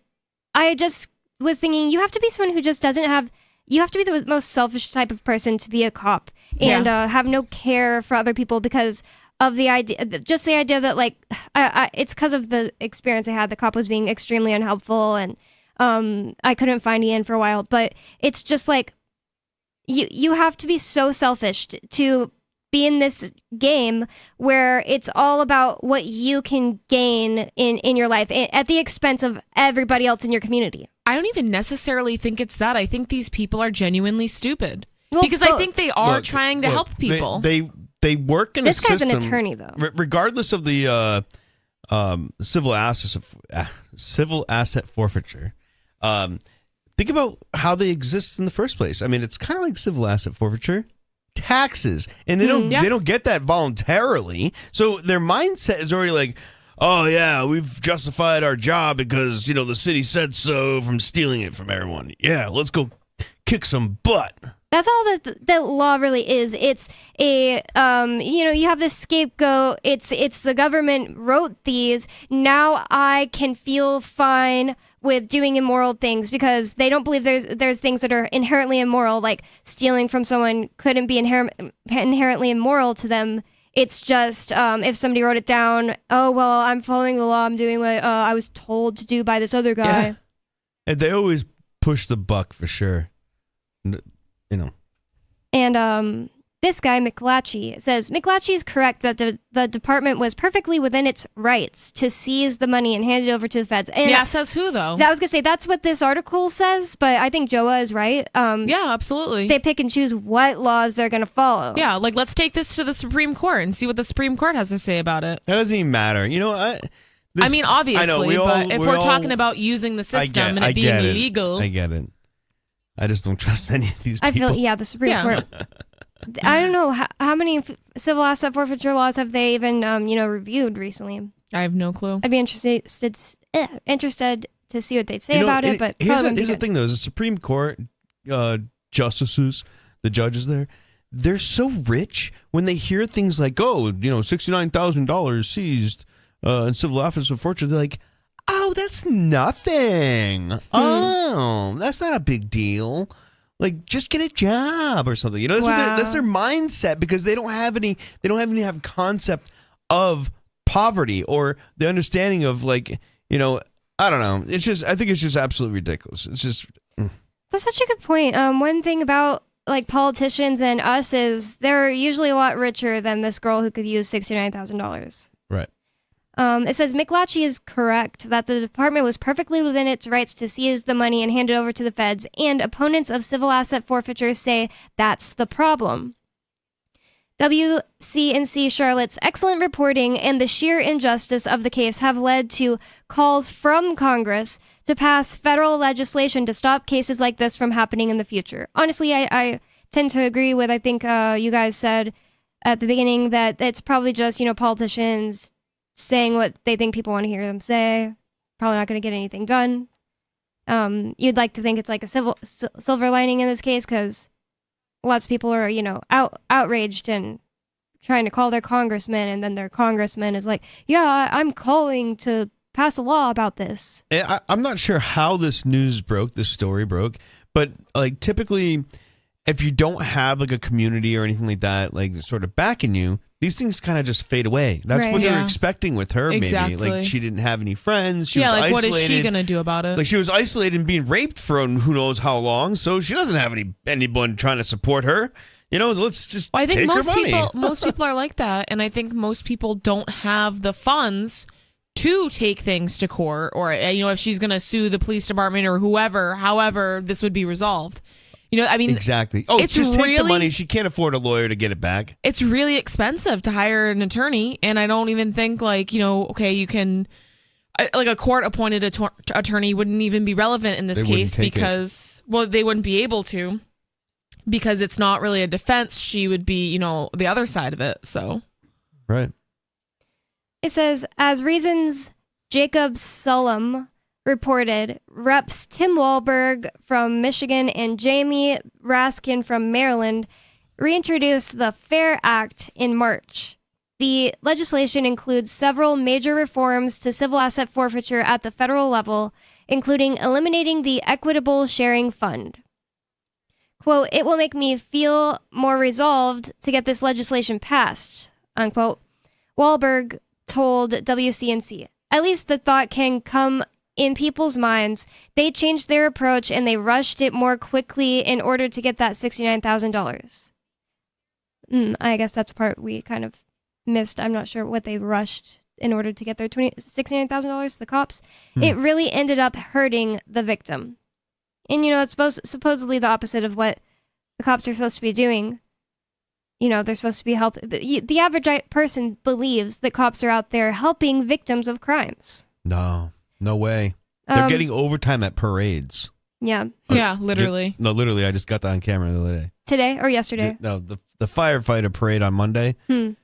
I just was thinking, you have to be someone who just doesn't have. You have to be the most selfish type of person to be a cop and have no care for other people because of the idea, just the idea that like, it's because of the experience I had. The cop was being extremely unhelpful, and I couldn't find Ian for a while. But it's just like, you have to be so selfish to be in this game where it's all about what you can gain in your life at the expense of everybody else in your community. I don't even necessarily think it's that. I think these people are genuinely stupid. Well, because I think they are trying to help people. They work in a system. This guy's an attorney, though. Regardless of the civil asset forfeiture, think about how they exist in the first place. I mean, it's kind of like civil asset forfeiture. Taxes, and they don't get that voluntarily. So their mindset is already like, oh yeah, we've justified our job because, you know, the city said so from stealing it from everyone. Yeah, let's go kick some butt. That's all that the law really is. It's a, you have this scapegoat. It's the government wrote these. Now I can feel fine with doing immoral things because they don't believe there's things that are inherently immoral, like stealing from someone couldn't be inherently immoral to them. It's just if somebody wrote it down, oh, well, I'm following the law. I'm doing what I was told to do by this other guy. Yeah. And they always push the buck for sure. You know. And This guy, McLatchie, says McLatchie is correct that the department was perfectly within its rights to seize the money and hand it over to the feds. And yeah, says who, though? I was going to say, that's what this article says, but I think Joa is right. Yeah, absolutely. They pick and choose what laws they're going to follow. Yeah, like, let's take this to the Supreme Court and see what the Supreme Court has to say about it. That doesn't even matter. You know, I mean, obviously, but if we're talking about using the system and it being legal. I get it. I just don't trust any of these people. I feel, the Supreme Court. I don't know how many civil asset forfeiture laws have they even, reviewed recently. I have no clue. I'd be interested to see what they'd say about it. But here's the thing, though: is the Supreme Court justices, the judges there, they're so rich when they hear things like, $69,000 seized in civil asset forfeiture. They're like, oh, that's nothing. Oh, that's not a big deal. Like, just get a job or something. That's their mindset, because they don't have any concept of poverty or the understanding of, I don't know. I think it's just absolutely ridiculous. It's just. That's such a good point. One thing about politicians and us is they're usually a lot richer than this girl who could use $69,000. Right. It says McLatchie is correct that the department was perfectly within its rights to seize the money and hand it over to the feds, and opponents of civil asset forfeiture say that's the problem. WCNC Charlotte's excellent reporting and the sheer injustice of the case have led to calls from Congress to pass federal legislation to stop cases like this from happening in the future. Honestly, I tend to agree with, I think you guys said at the beginning, that it's probably just, politicians saying what they think people want to hear them say. Probably not going to get anything done. You'd like to think it's like a silver lining in this case, because lots of people are, outraged and trying to call their congressman, and then their congressman is like, yeah, I'm calling to pass a law about this. I'm not sure how this story broke, but typically, if you don't have a community or anything like that, sort of backing you, these things kind of just fade away. That's what they're expecting with her. Exactly. Maybe she didn't have any friends. She was isolated. What is she gonna do about it? She was isolated and being raped for who knows how long, so she doesn't have anyone trying to support her. Let's just I think take her money. most people are like that, and I think most people don't have the funds to take things to court, or if she's gonna sue the police department or however this would be resolved. Exactly. Oh, just take the money. She can't afford a lawyer to get it back. It's really expensive to hire an attorney, and I don't even think you can, a court-appointed attorney wouldn't even be relevant in this case because, they wouldn't be able to, because it's not really a defense. She would be, the other side of it. So, right. It says, as Reason's Jacob Sullum reported, Reps Tim Walberg from Michigan and Jamie Raskin from Maryland reintroduced the FAIR Act in March. The legislation includes several major reforms to civil asset forfeiture at the federal level, including eliminating the Equitable Sharing Fund. Quote, it will make me feel more resolved to get this legislation passed, unquote. Walberg told WCNC, at least the thought can come in people's minds. They changed their approach and they rushed it more quickly in order to get that $69,000. I guess that's the part we kind of missed. I'm not sure what they rushed in order to get their $69,000, the cops. It really ended up hurting the victim. And, it's supposedly the opposite of what the cops are supposed to be doing. They're supposed to be helping. The average person believes that cops are out there helping victims of crimes. No way. They're getting overtime at parades. Yeah. Yeah, literally. Literally. I just got that on camera the other day. Today or yesterday? The firefighter parade on Monday. I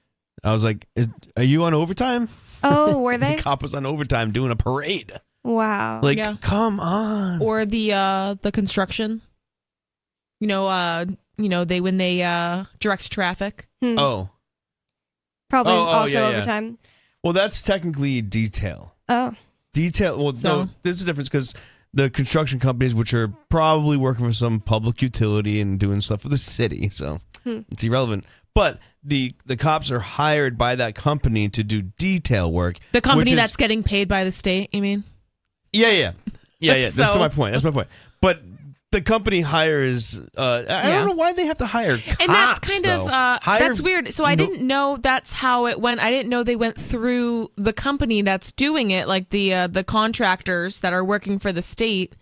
was like, are you on overtime? Oh, were they? The cop was on overtime doing a parade. Wow. Come on. Or the construction. When they direct traffic. Oh. Probably also overtime. Well, that's technically detail. Oh. Detail. Well, no, there's a difference because the construction companies, which are probably working for some public utility and doing stuff for the city, so it's irrelevant. But the cops are hired by that company to do detail work. The company that's getting paid by the state, you mean? Yeah. That's my point. But the company hires. I don't know why they have to hire cops, and that's kind though. of that's weird. So I didn't know that's how it went. I didn't know they went through the company that's doing it, like the contractors that are working for the state.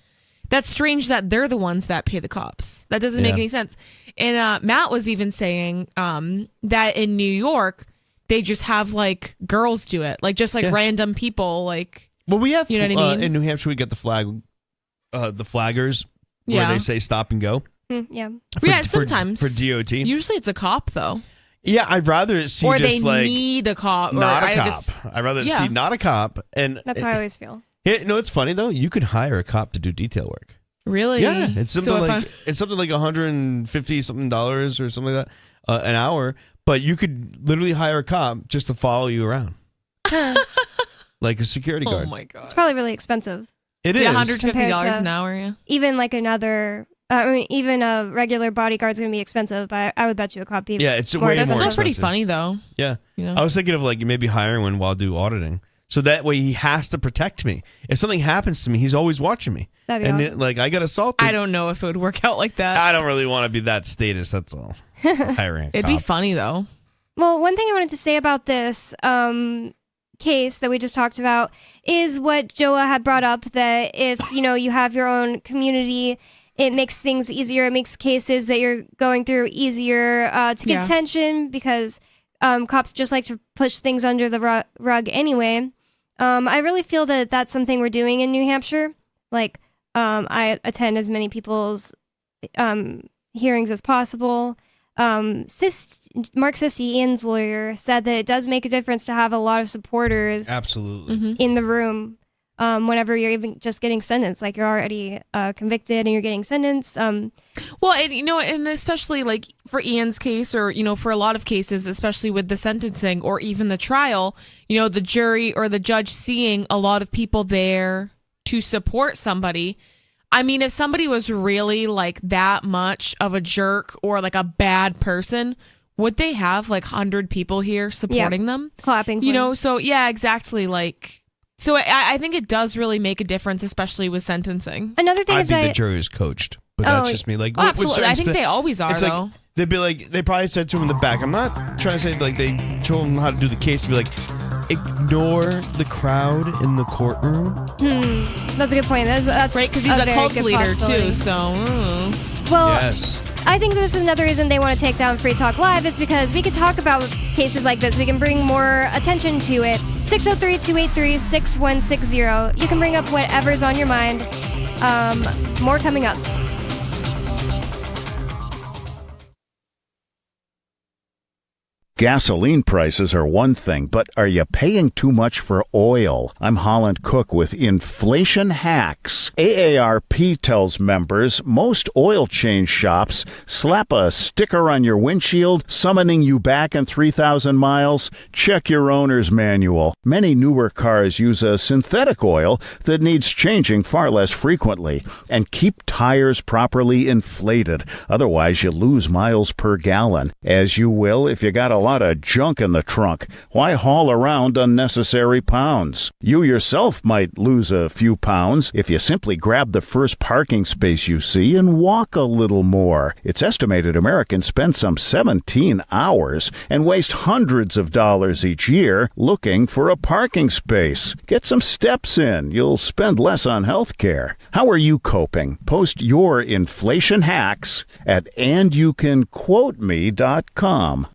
That's strange that they're the ones that pay the cops. That doesn't make any sense. And Matt was even saying that in New York, they just have like girls do it, like just like random people. Like, well, we have, you know what I mean? In New Hampshire, we get the flaggers where they say stop and go. Sometimes for DOT. Usually it's a cop though. Yeah, I'd rather see or just they like need a cop. Not a cop. I'd rather see not a cop. And that's how I always feel. It's funny though. You could hire a cop to do detail work. Really? Yeah, it's something it's something like $150 something or something like that an hour. But you could literally hire a cop just to follow you around, like a security guard. Oh my god, it's probably really expensive. It is $150 an hour. Yeah, even like another. Even a regular bodyguard's gonna be expensive, but I would bet you a cop. It's way more That's still expensive. pretty funny though. Yeah, you know? I was thinking of like maybe hiring one while I do auditing, so that way he has to protect me. If something happens to me, he's always watching me. That'd be awesome. Like I got assaulted. I don't know if it would work out like that. I don't really want to be that status. That's all. Hiring a It'd cop. be funny though. Well, one thing I wanted to say about this case that we just talked about is what Joa had brought up, that if you have your own community, it makes things easier. It makes cases that you're going through easier to get attention, because cops just like to push things under the rug anyway. I really feel that that's something we're doing in New Hampshire. Like, I attend as many people's hearings as possible. Mark Sisti, Ian's lawyer, said that it does make a difference to have a lot of supporters absolutely in the room whenever you're even just getting sentenced. Like, you're already convicted and you're getting sentenced. Well, and especially like for Ian's case, or for a lot of cases, especially with the sentencing or even the trial, the jury or the judge seeing a lot of people there to support somebody. I mean, if somebody was really like that much of a jerk or like a bad person, would they have like 100 people here supporting them? Clapping. So yeah, exactly. Like, so I think it does really make a difference, especially with sentencing. Another thing I think the jury is coached, but that's just me. Like, absolutely. I think they always are, though. Like, they'd be like, they probably said to him in the back, I'm not trying to say like they told him how to do the case, to be like, ignore the crowd in the courtroom. That's a good point. That's right, because he's a cult leader too. So, well, yes. I think this is another reason they want to take down Free Talk Live, is because we can talk about cases like this. We can bring more attention to it. 603-283-6160. You can bring up whatever's on your mind. More coming up. Gasoline prices are one thing, but are you paying too much for oil? I'm Holland Cook with Inflation Hacks. AARP tells members most oil change shops slap a sticker on your windshield summoning you back in 3,000 miles. Check your owner's manual. Many newer cars use a synthetic oil that needs changing far less frequently. And keep tires properly inflated. Otherwise, you lose miles per gallon, as you will if you got a lot of junk in the trunk. Why haul around unnecessary pounds? You yourself might lose a few pounds if you simply grab the first parking space you see and walk a little more. It's estimated Americans spend some 17 hours and waste hundreds of dollars each year looking for a parking space. Get some steps in. You'll spend less on health care. How are you coping? Post your inflation hacks at andyoucanquoteme.com.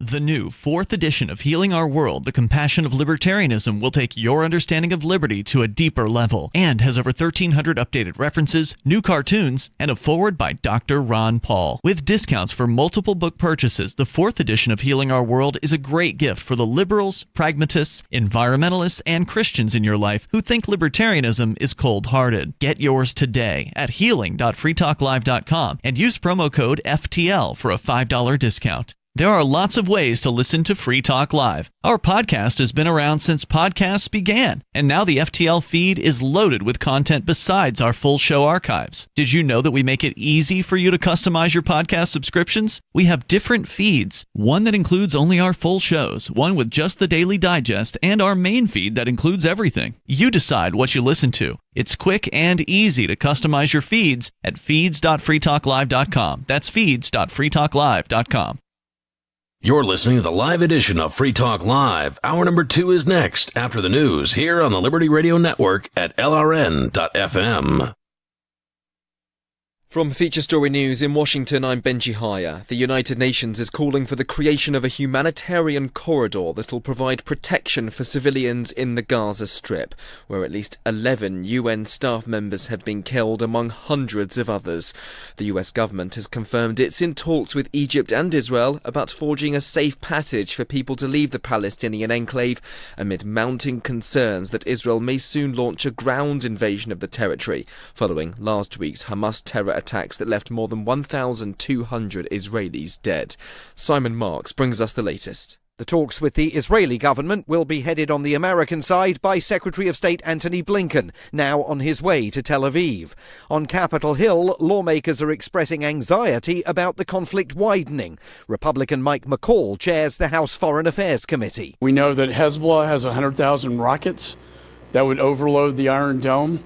The new 4th edition of Healing Our World, The Compassion of Libertarianism, will take your understanding of liberty to a deeper level and has over 1,300 updated references, new cartoons, and a foreword by Dr. Ron Paul. With discounts for multiple book purchases, the 4th edition of Healing Our World is a great gift for the liberals, pragmatists, environmentalists, and Christians in your life who think libertarianism is cold-hearted. Get yours today at healing.freetalklive.com and use promo code FTL for a $5 discount. There are lots of ways to listen to Free Talk Live. Our podcast has been around since podcasts began, and now the FTL feed is loaded with content besides our full show archives. Did you know that we make it easy for you to customize your podcast subscriptions? We have different feeds, one that includes only our full shows, one with just the Daily Digest, and our main feed that includes everything. You decide what you listen to. It's quick and easy to customize your feeds at feeds.freetalklive.com. That's feeds.freetalklive.com. You're listening to the live edition of Free Talk Live. Hour number 2 is next after the news here on the Liberty Radio Network at LRN.FM. From Feature Story News in Washington, I'm Benji Haya. The United Nations is calling for the creation of a humanitarian corridor that will provide protection for civilians in the Gaza Strip, where at least 11 UN staff members have been killed, among hundreds of others. The US government has confirmed it's in talks with Egypt and Israel about forging a safe passage for people to leave the Palestinian enclave, amid mounting concerns that Israel may soon launch a ground invasion of the territory, following last week's Hamas terror attacks that left more than 1,200 Israelis dead. Simon Marks brings us the latest. The talks with the Israeli government will be headed on the American side by Secretary of State Antony Blinken, now on his way to Tel Aviv. On Capitol Hill, lawmakers are expressing anxiety about the conflict widening. Republican Mike McCall chairs the House Foreign Affairs Committee. We know that Hezbollah has 100,000 rockets that would overload the Iron Dome.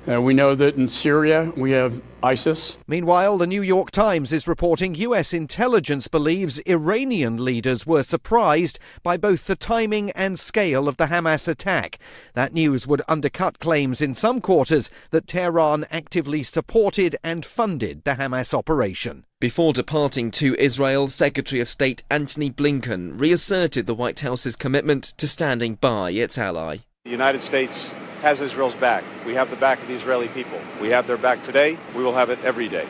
We know that in Syria we have ISIS. Meanwhile, the New York Times is reporting U.S. intelligence believes Iranian leaders were surprised by both the timing and scale of the Hamas attack. That news would undercut claims in some quarters that Tehran actively supported and funded the Hamas operation. Before departing to Israel, Secretary of State Antony Blinken reasserted the White House's commitment to standing by its ally. The United States has Israel's back. We have the back of the Israeli people. We have their back today. We will have it every day.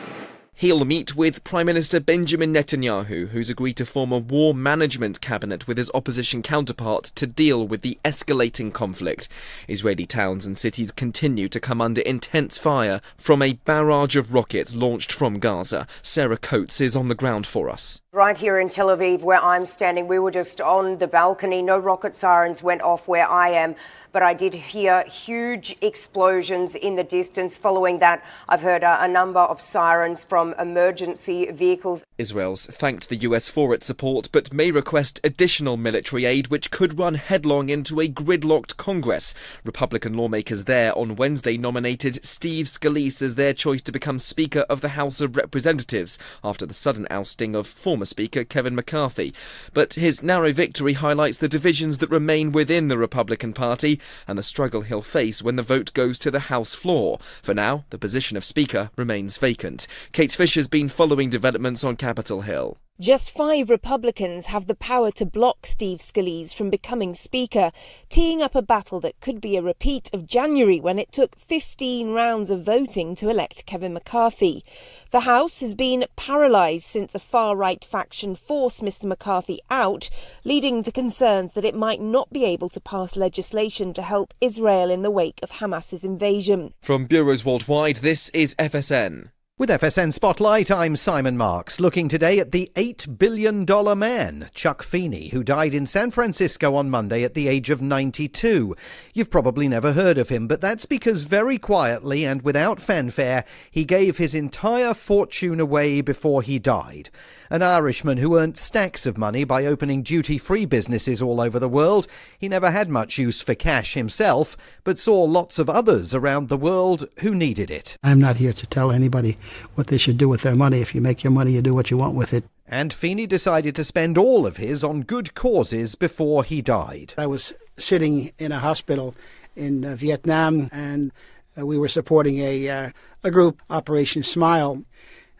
He'll meet with Prime Minister Benjamin Netanyahu, who's agreed to form a war management cabinet with his opposition counterpart to deal with the escalating conflict. Israeli towns and cities continue to come under intense fire from a barrage of rockets launched from Gaza. Sarah Coates is on the ground for us. Right here in Tel Aviv, where I'm standing, we were just on the balcony. No rocket sirens went off where I am, but I did hear huge explosions in the distance. Following that, I've heard a number of sirens from emergency vehicles. Israel's thanked the US for its support, but may request additional military aid, which could run headlong into a gridlocked Congress. Republican lawmakers there on Wednesday nominated Steve Scalise as their choice to become Speaker of the House of Representatives after the sudden ousting of former Speaker Kevin McCarthy. But his narrow victory highlights the divisions that remain within the Republican Party and the struggle he'll face when the vote goes to the House floor. For now, the position of Speaker remains vacant. Kate Fisher's been following developments on Capitol Hill. Just 5 Republicans have the power to block Steve Scalise from becoming Speaker, teeing up a battle that could be a repeat of January when it took 15 rounds of voting to elect Kevin McCarthy. The House has been paralysed since a far-right faction forced Mr McCarthy out, leading to concerns that it might not be able to pass legislation to help Israel in the wake of Hamas's invasion. From bureaus worldwide, this is FSN. With FSN Spotlight, I'm Simon Marks, looking today at the $8 billion man, Chuck Feeney, who died in San Francisco on Monday at the age of 92. You've probably never heard of him, but that's because very quietly and without fanfare, he gave his entire fortune away before he died. An Irishman who earned stacks of money by opening duty-free businesses all over the world, he never had much use for cash himself, but saw lots of others around the world who needed it. I'm not here to tell anybody what they should do with their money. If you make your money, you do what you want with it. And Feeney decided to spend all of his on good causes before he died. I was sitting in a hospital in Vietnam, and we were supporting a group, Operation Smile,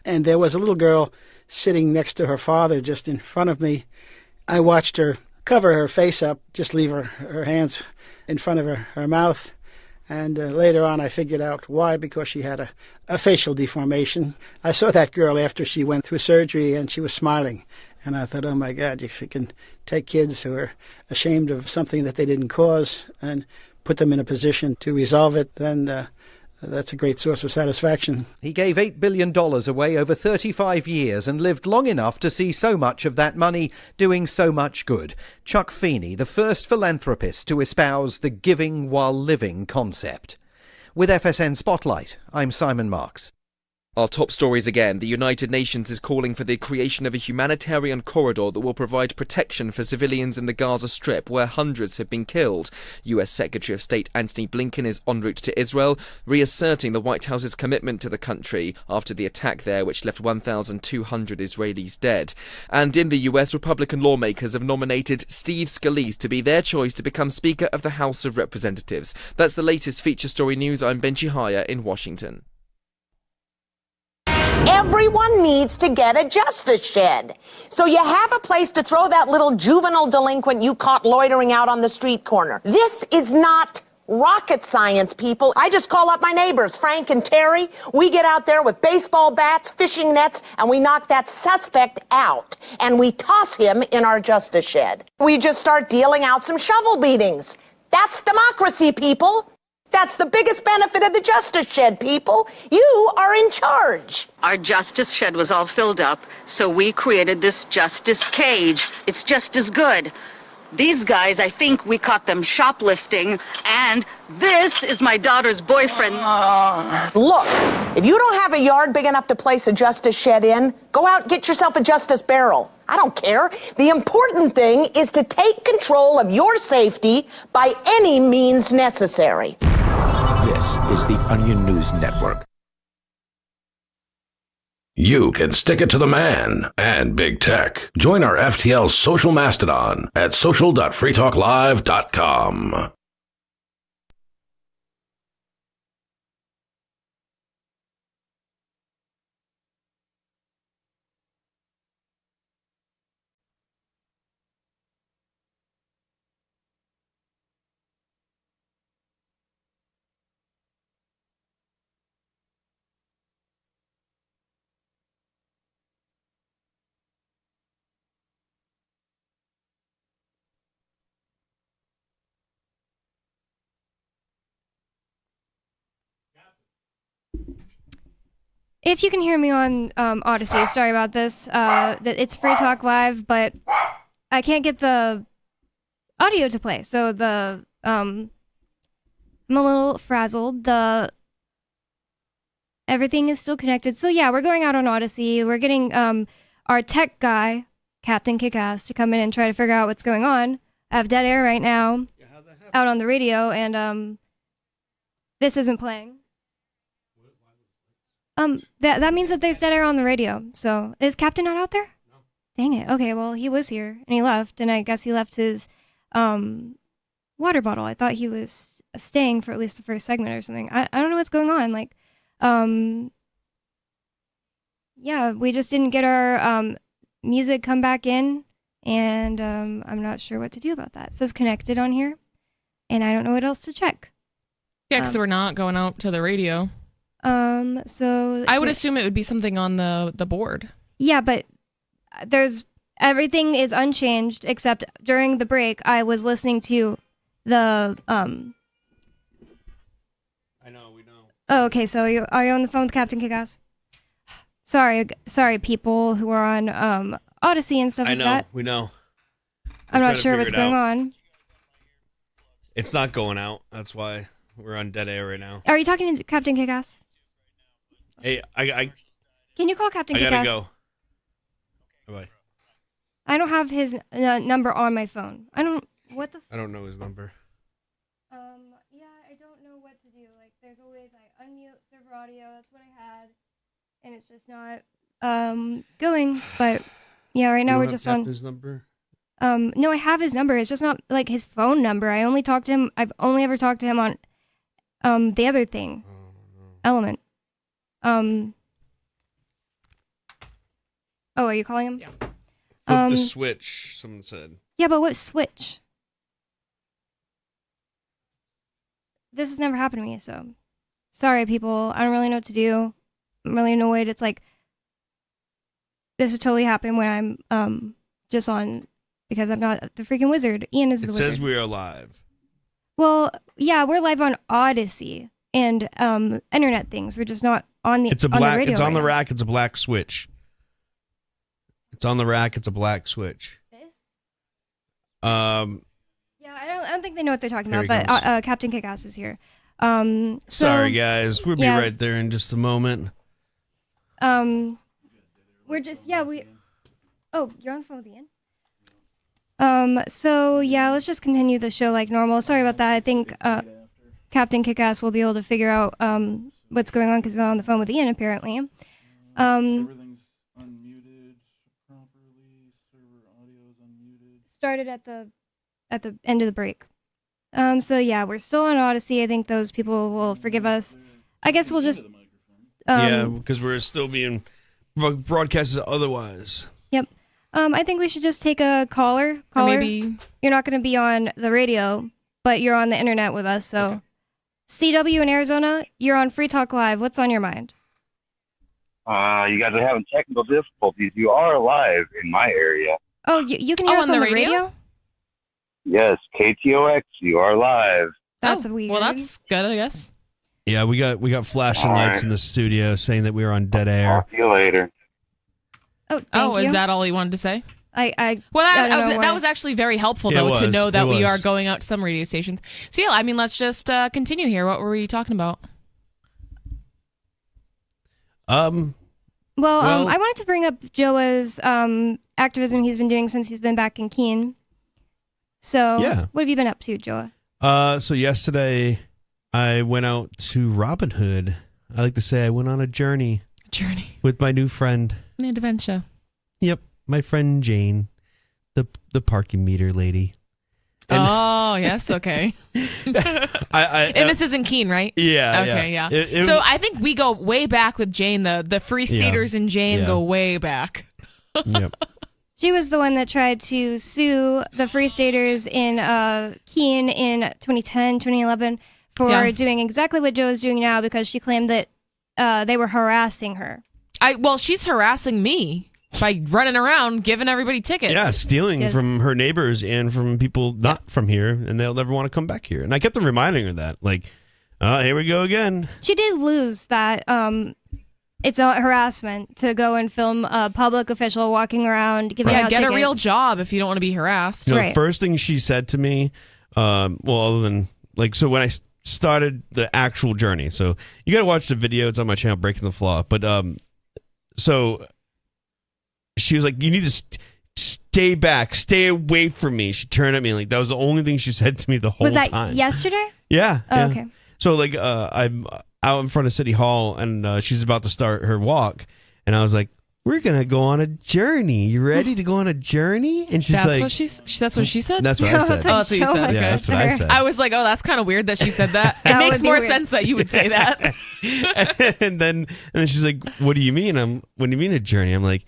and there was a little girl sitting next to her father just in front of me. I watched her cover her face up, just leave her hands in front of her mouth. And later on I figured out why, because she had a facial deformation. I saw that girl after she went through surgery and she was smiling. And I thought, oh my God, if you can take kids who are ashamed of something that they didn't cause and put them in a position to resolve it, then that's a great source of satisfaction. He gave $8 billion away over 35 years and lived long enough to see so much of that money doing so much good. Chuck Feeney, the first philanthropist to espouse the giving while living concept. With FSN Spotlight, I'm Simon Marks. Our top stories again. The United Nations is calling for the creation of a humanitarian corridor that will provide protection for civilians in the Gaza Strip, where hundreds have been killed. US Secretary of State Antony Blinken is en route to Israel, reasserting the White House's commitment to the country after the attack there, which left 1,200 Israelis dead. And in the US, Republican lawmakers have nominated Steve Scalise to be their choice to become Speaker of the House of Representatives. That's the latest feature story news. I'm Benji Haya in Washington. Everyone needs to get a justice shed. So you have a place to throw that little juvenile delinquent you caught loitering out on the street corner. This is not rocket science, people. I just call up my neighbors, Frank and Terry. We get out there with baseball bats, fishing nets, and we knock that suspect out. And we toss him in our justice shed. We just start dealing out some shovel beatings. That's democracy, people. That's the biggest benefit of the Justice Shed, people. You are in charge. Our Justice Shed was all filled up, so we created this Justice Cage. It's just as good. These guys, I think we caught them shoplifting, and this is my daughter's boyfriend. Look, if you don't have a yard big enough to place a Justice Shed in, go out and get yourself a Justice Barrel. I don't care. The important thing is to take control of your safety by any means necessary. This is the Onion News Network. You can stick it to the man and big tech. Join our FTL social mastodon at social.freetalklive.com. If you can hear me on Odyssey, sorry about this. It's Free Talk Live, but I can't get the audio to play. So I'm a little frazzled. Everything is still connected. So yeah, we're going out on Odyssey. We're getting our tech guy, Captain Kickass, to come in and try to figure out what's going on. I have dead air right now out on the radio, and this isn't playing. That means that there's dead air on the radio. So, is Captain not out there? No. Dang it. Okay, well, he was here, and he left, and I guess he left his water bottle. I thought he was staying for at least the first segment or something. I don't know what's going on. Like, yeah, we just didn't get our music come back in, and I'm not sure what to do about that. It says connected on here, and I don't know what else to check. Yeah, because we're not going out to the radio. So I would assume it would be something on the board. Yeah, but everything is unchanged except during the break I was listening to the I know, we know. Oh, okay, so are you on the phone with Captain Kickass? Sorry people who are on Odyssey and stuff like that. We know. I'm not sure what's going on. It's not going out. That's why we're on dead air right now. Are you talking to Captain Kickass? Hey, I Can you call Captain Kickass? I gotta go. Bye. I don't have his number on my phone. I don't know his number. Yeah, I don't know what to do. Like, there's always unmute server audio. That's what I had, and it's just not going. But yeah, right now we're just on his number. No, I have his number. It's just not like his phone number. I only talked to him. I've only ever talked to him on the other thing, Element. Oh, are you calling him? Yeah. Flip the switch, someone said. Yeah, but what switch? This has never happened to me, so sorry, people. I don't really know what to do. I'm really annoyed. It's like this would totally happen when I'm just on, because I'm not the freaking wizard. Ian is the wizard. It says we are live. Well, yeah, we're live on Odyssey. and internet things. We're just not on the. It's a black. On the radio It's on the right rack. It's a black switch. It's on the rack. It's a black switch. Yeah, I don't think they know what they're talking Here about. he But Captain Kickass is here. Sorry, guys. We'll be yeah. right there in just a moment. We're just we. Oh, you're on the phone with Ian. So yeah, let's just continue the show like normal. Sorry about that. I think Captain Kickass will be able to figure out what's going on because he's on the phone with Ian apparently. Everything's unmuted properly. Server audio is unmuted. Started at the end of the break. So yeah, we're still on Odyssey. I think those people will forgive us. I guess we'll just. Yeah, because we're still being broadcasted otherwise. Yep. I think we should just take a caller. Or maybe You're not going to be on the radio, but you're on the internet with us. So, CW in Arizona, you're on Free Talk Live. What's on your mind? You guys are having technical difficulties. You are live in my area. Oh, you can hear us on the radio? Yes, KTOX, you are live. That's weird. Well, that's good, I guess. Yeah, we got flashing lights in the studio saying that we were on dead air. See you later. Oh, thank you. Is that all you wanted to say? I Well, don't know that was actually very helpful, though, to know that we are going out to some radio stations. So, yeah, I mean, let's just continue here. What were we talking about? Well, I wanted to bring up Joa's activism he's been doing since he's been back in Keene. So, what have you been up to, Joa? So yesterday, I went out to Robin Hood. I like to say I went on a journey. With my new friend. An adventure. Yep, my friend Jane, the parking meter lady. And oh, yes, okay. And this is in Keene, right? Yeah. Okay, yeah. It- So I think we go way back with Jane. The Free Staters and Jane go way back. Yep. She was the one that tried to sue the Free Staters in Keene in 2010, 2011 for doing exactly what Joe is doing now because she claimed that they were harassing her. Well, she's harassing me by running around giving everybody tickets. Yeah, stealing Yes. from her neighbors and from people not from here, and they'll never want to come back here. And I kept reminding her that, like, here we go again. She did lose that. It's not harassment to go and film a public official walking around giving out get tickets. a real job if you don't want to be harassed. You know, the first thing she said to me, other than, like, so when I started the actual journey, so you got to watch the video. It's on my channel, Breaking the Flaw. But, so she was like, you need to stay back, stay away from me. She turned at me, like, that was the only thing she said to me the whole time. Was that yesterday? Yeah. Oh, yeah. okay. So, like, I'm out in front of City Hall, and she's about to start her walk, and I was like, we're going to go on a journey. You ready to go on a journey? And she's That's like... what she said? That's what I said. Oh, that's what you said. Yeah, that's what I said. I was like, oh, that's kind of weird that she said that. It makes more sense that you would say that. and then she's like, what do you mean? What do you mean a journey? I'm like,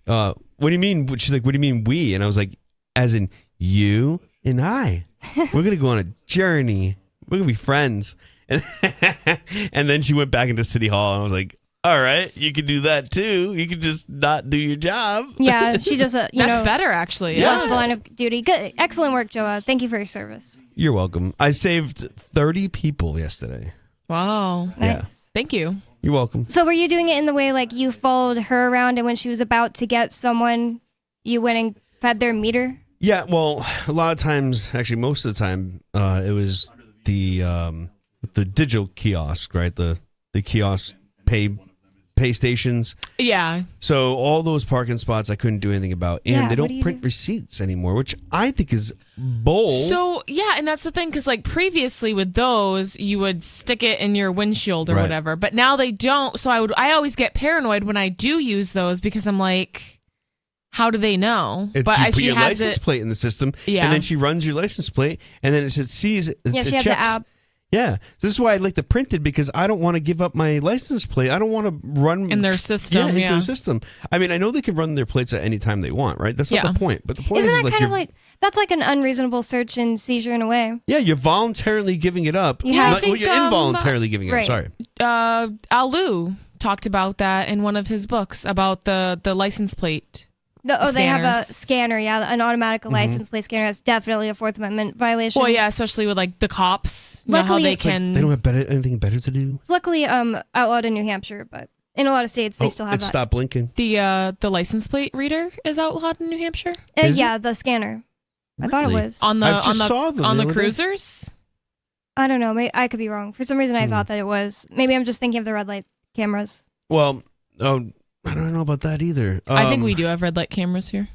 what do you mean? She's like, what do you mean we? And I was like, as in you and I. We're going to go on a journey. We're going to be friends. And then she went back into City Hall, and I was like, all right, you can do that too. You can just not do your job. Yeah, she does a, That's better, actually. Yeah. The line of duty. Good. Excellent work, Joa. Thank you for your service. You're welcome. I saved 30 people yesterday. Wow. Nice. Thank you. You're welcome. So were you doing it in the way like you followed her around and when she was about to get someone, you went and fed their meter? Yeah, well, a lot of times, actually most of the time, it was the digital kiosk, right? The kiosk pay stations. Yeah. So all those parking spots I couldn't do anything about. And they don't print receipts anymore, which I think is bold. So, yeah, and that's the thing, because, like, previously with those, you would stick it in your windshield or whatever, but now they don't. So I always get paranoid when I do use those because I'm like, how do they know? But you put she your has license plate in the system, Yeah. and then she runs your license plate, and then it sees it. Yeah, she has an app. Yeah, this is why I like to print it, because I don't want to give up my license plate. I don't want to run in their system. into the system. I mean, I know they can run their plates at any time they want, right? That's not the point. But the point Isn't is that like kind of like that's like an unreasonable search and seizure in a way? yeah, you're voluntarily giving it up. Yeah, I think, you're involuntarily giving it up. right. Sorry. Alu talked about that in one of his books about the license plate They have a scanners. scanner, an automatic license plate scanner. That's definitely a Fourth Amendment violation. Well, yeah, especially with like the cops. You know, how Luckily, they it's like can. They don't have anything better to do. It's luckily outlawed in New Hampshire, but in a lot of states they still have that. Stop blinking. The license plate reader is outlawed in New Hampshire. Yeah, the scanner. I thought it was on the I just saw them on the the other day. cruisers. I don't know. I could be wrong. For some reason, I thought that it was. Maybe I'm just thinking of the red light cameras. Well, I don't know about that either. I think we do have red light cameras here.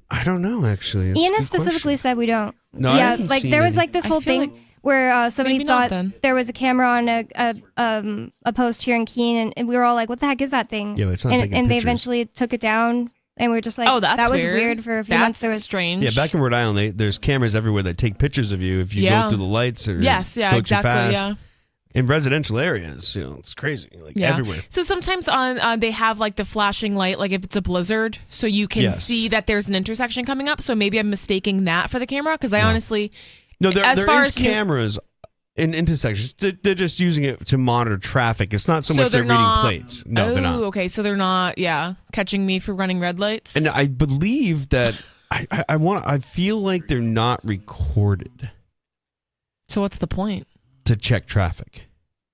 I don't know, actually. It's a Ian good has specifically said we don't. No, I yeah, haven't like seen there was any. like this I whole feel thing like where somebody maybe not thought then. there was a camera on a post here in Keene, and we were all like, "What the heck is that thing?" Yeah, but it's not and taking they pictures. eventually took it down, and we were just like, Oh, that's that was weird. weird for a few months. There was strange. Yeah, back in Rhode Island, there's cameras everywhere that take pictures of you if you Yeah. go through the lights or Yes, yeah, go too exactly, fast. yeah. In residential areas, it's crazy, like Yeah. everywhere. So sometimes on they have like the flashing light, like if it's a blizzard, so you can Yes. see that there's an intersection coming up. So maybe I'm mistaking that for the camera because I honestly, No, there as far is as cameras in intersections. They're just using it to monitor traffic. It's not so much they're they're reading not- plates. No, oh, they're not. okay, so they're not, catching me for running red lights. And I believe that I feel like they're not recorded So what's the point? to check traffic.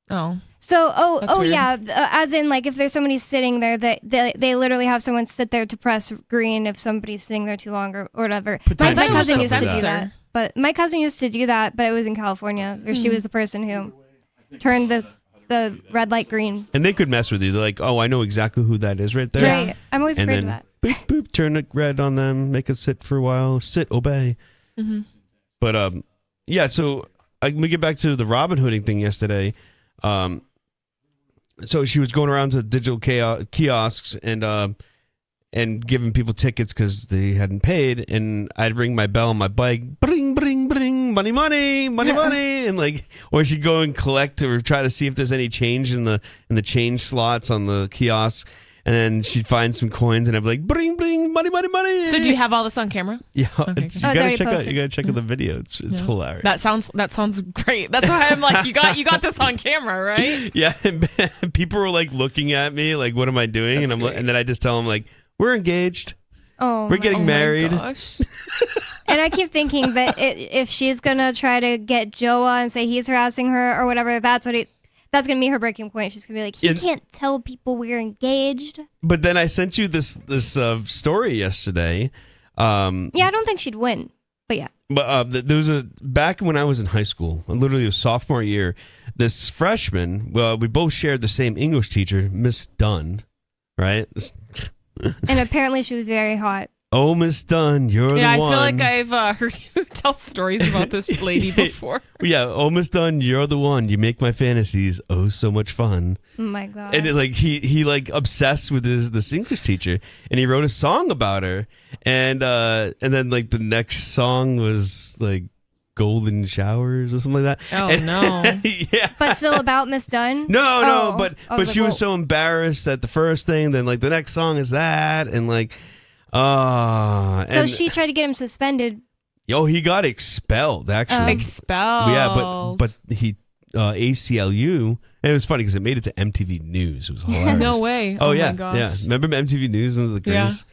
Oh. So, That's weird. yeah, as in, like, if there's somebody sitting there, they literally have someone sit there to press green if somebody's sitting there too long or whatever. My Potentially cousin used to something do like that. But my cousin used to do that, but it was in California, where she was the person who turned the red light green. And they could mess with you. They're like, oh, I know exactly who that is right there. Right. I'm always And afraid of then that. boop, boop, turn it red on them, make it sit for a while, sit, obey. Mm-hmm. But yeah. So we get back to the Robin Hooding thing yesterday. So she was going around to digital kiosks and giving people tickets because they hadn't paid, and I'd ring my bell on my bike, bring, bring, bring, money, money, money, money, and like, or she'd go and collect or try to see if there's any change in the change slots on the kiosks. And then she'd find some coins, and I'd be like, "Bring, bring, money, money, money." So do you have all this on camera? Yeah, Okay, you good. gotta check out. You gotta check out the video. It's hilarious. That sounds great. That's why I'm like, you got this on camera, right? Yeah, and people were like looking at me, like, "What am I doing?" That's and great. and then I just tell them like, "We're engaged. Oh, We're getting married." Gosh. And I keep thinking that if she's gonna try to get Joa and say he's harassing her or whatever, that's gonna be her breaking point. She's gonna be like, he can't tell people we're engaged. But then I sent you this story yesterday. Yeah, I don't think she'd win, but yeah. But there was back when I was in high school, literally a sophomore year, this freshman. Well, we both shared the same English teacher, Miss Dunn, right? And apparently she was very hot. Oh, Miss Dunn, you're the Yeah, one. I feel like I've heard you tell stories about this lady before. Yeah, oh, Miss Dunn, you're the one. You make my fantasies oh so much fun. Oh my god. And like he like obsessed with this English teacher, and he wrote a song about her, and then like the next song was like Golden Showers or something like that. Oh, And- no. Yeah. But still about Miss Dunn? No, Oh, but I was she like, was whoa. so embarrassed at the first thing. Then like the next song is that, and like So and she tried to get him suspended. he got expelled actually. Expelled. Yeah, but he ACLU, and it was funny because it made it to MTV News. It was hilarious. No way. Oh, Oh, yeah, my gosh. yeah. Remember MTV News, one of the greatest.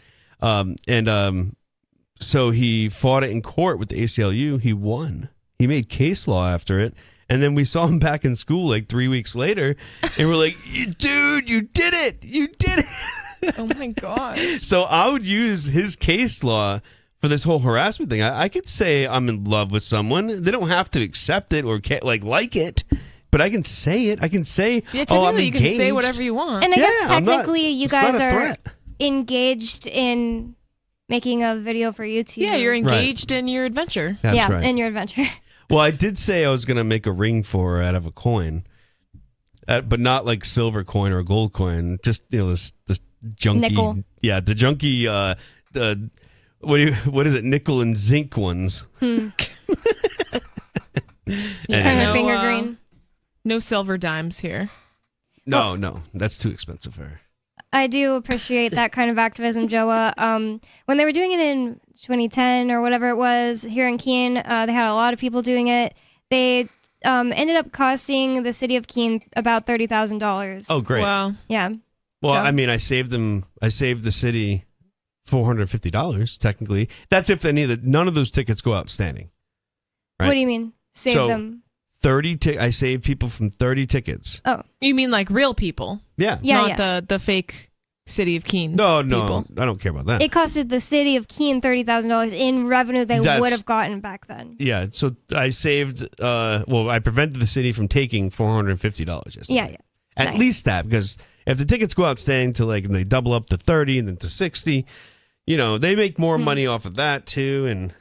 So he fought it in court with the ACLU. He won. He made case law after it. And then we saw him back in school like 3 weeks later, and we're like, dude, you did it! You did it! Oh my gosh. So I would use his case law for this whole harassment thing. I could say I'm in love with someone. They don't have to accept it or like it, but I can say it. I can say, Yeah, oh, I'm technically you can say engaged. whatever you want. And I guess Yeah, I'm not- technically you it's not guys a are threat. engaged in making a video for YouTube. Yeah, you're engaged in your adventure. That's yeah, right. in your adventure. Well, I did say I was going to make a ring for her out of a coin, but not like silver coin or gold coin. Just this junky, Nickel. yeah, the junky. What is it? Nickel and zinc ones. Turn Anyway. her finger green. No silver dimes here. No, that's too expensive for her. I do appreciate that kind of activism, Joa. When they were doing it in 2010 or whatever it was here in Keene, they had a lot of people doing it. They ended up costing the city of Keene about $30,000. Oh, great. Wow. Yeah. Well, So- I mean, I saved the city $450 technically. That's if none of those tickets go outstanding. Right? What do you mean? Save them? 30 I saved people from 30 tickets. Oh. You mean like real people? Yeah. Not the fake City of Keene people. I don't care about that. It costed the city of Keene $30,000 in revenue they would have gotten back then. Yeah, so I saved, I prevented the city from taking $450 yesterday. Yeah. At least that, because if the tickets go outstanding to and they double up to 30 and then to 60, they make more money off of that too, and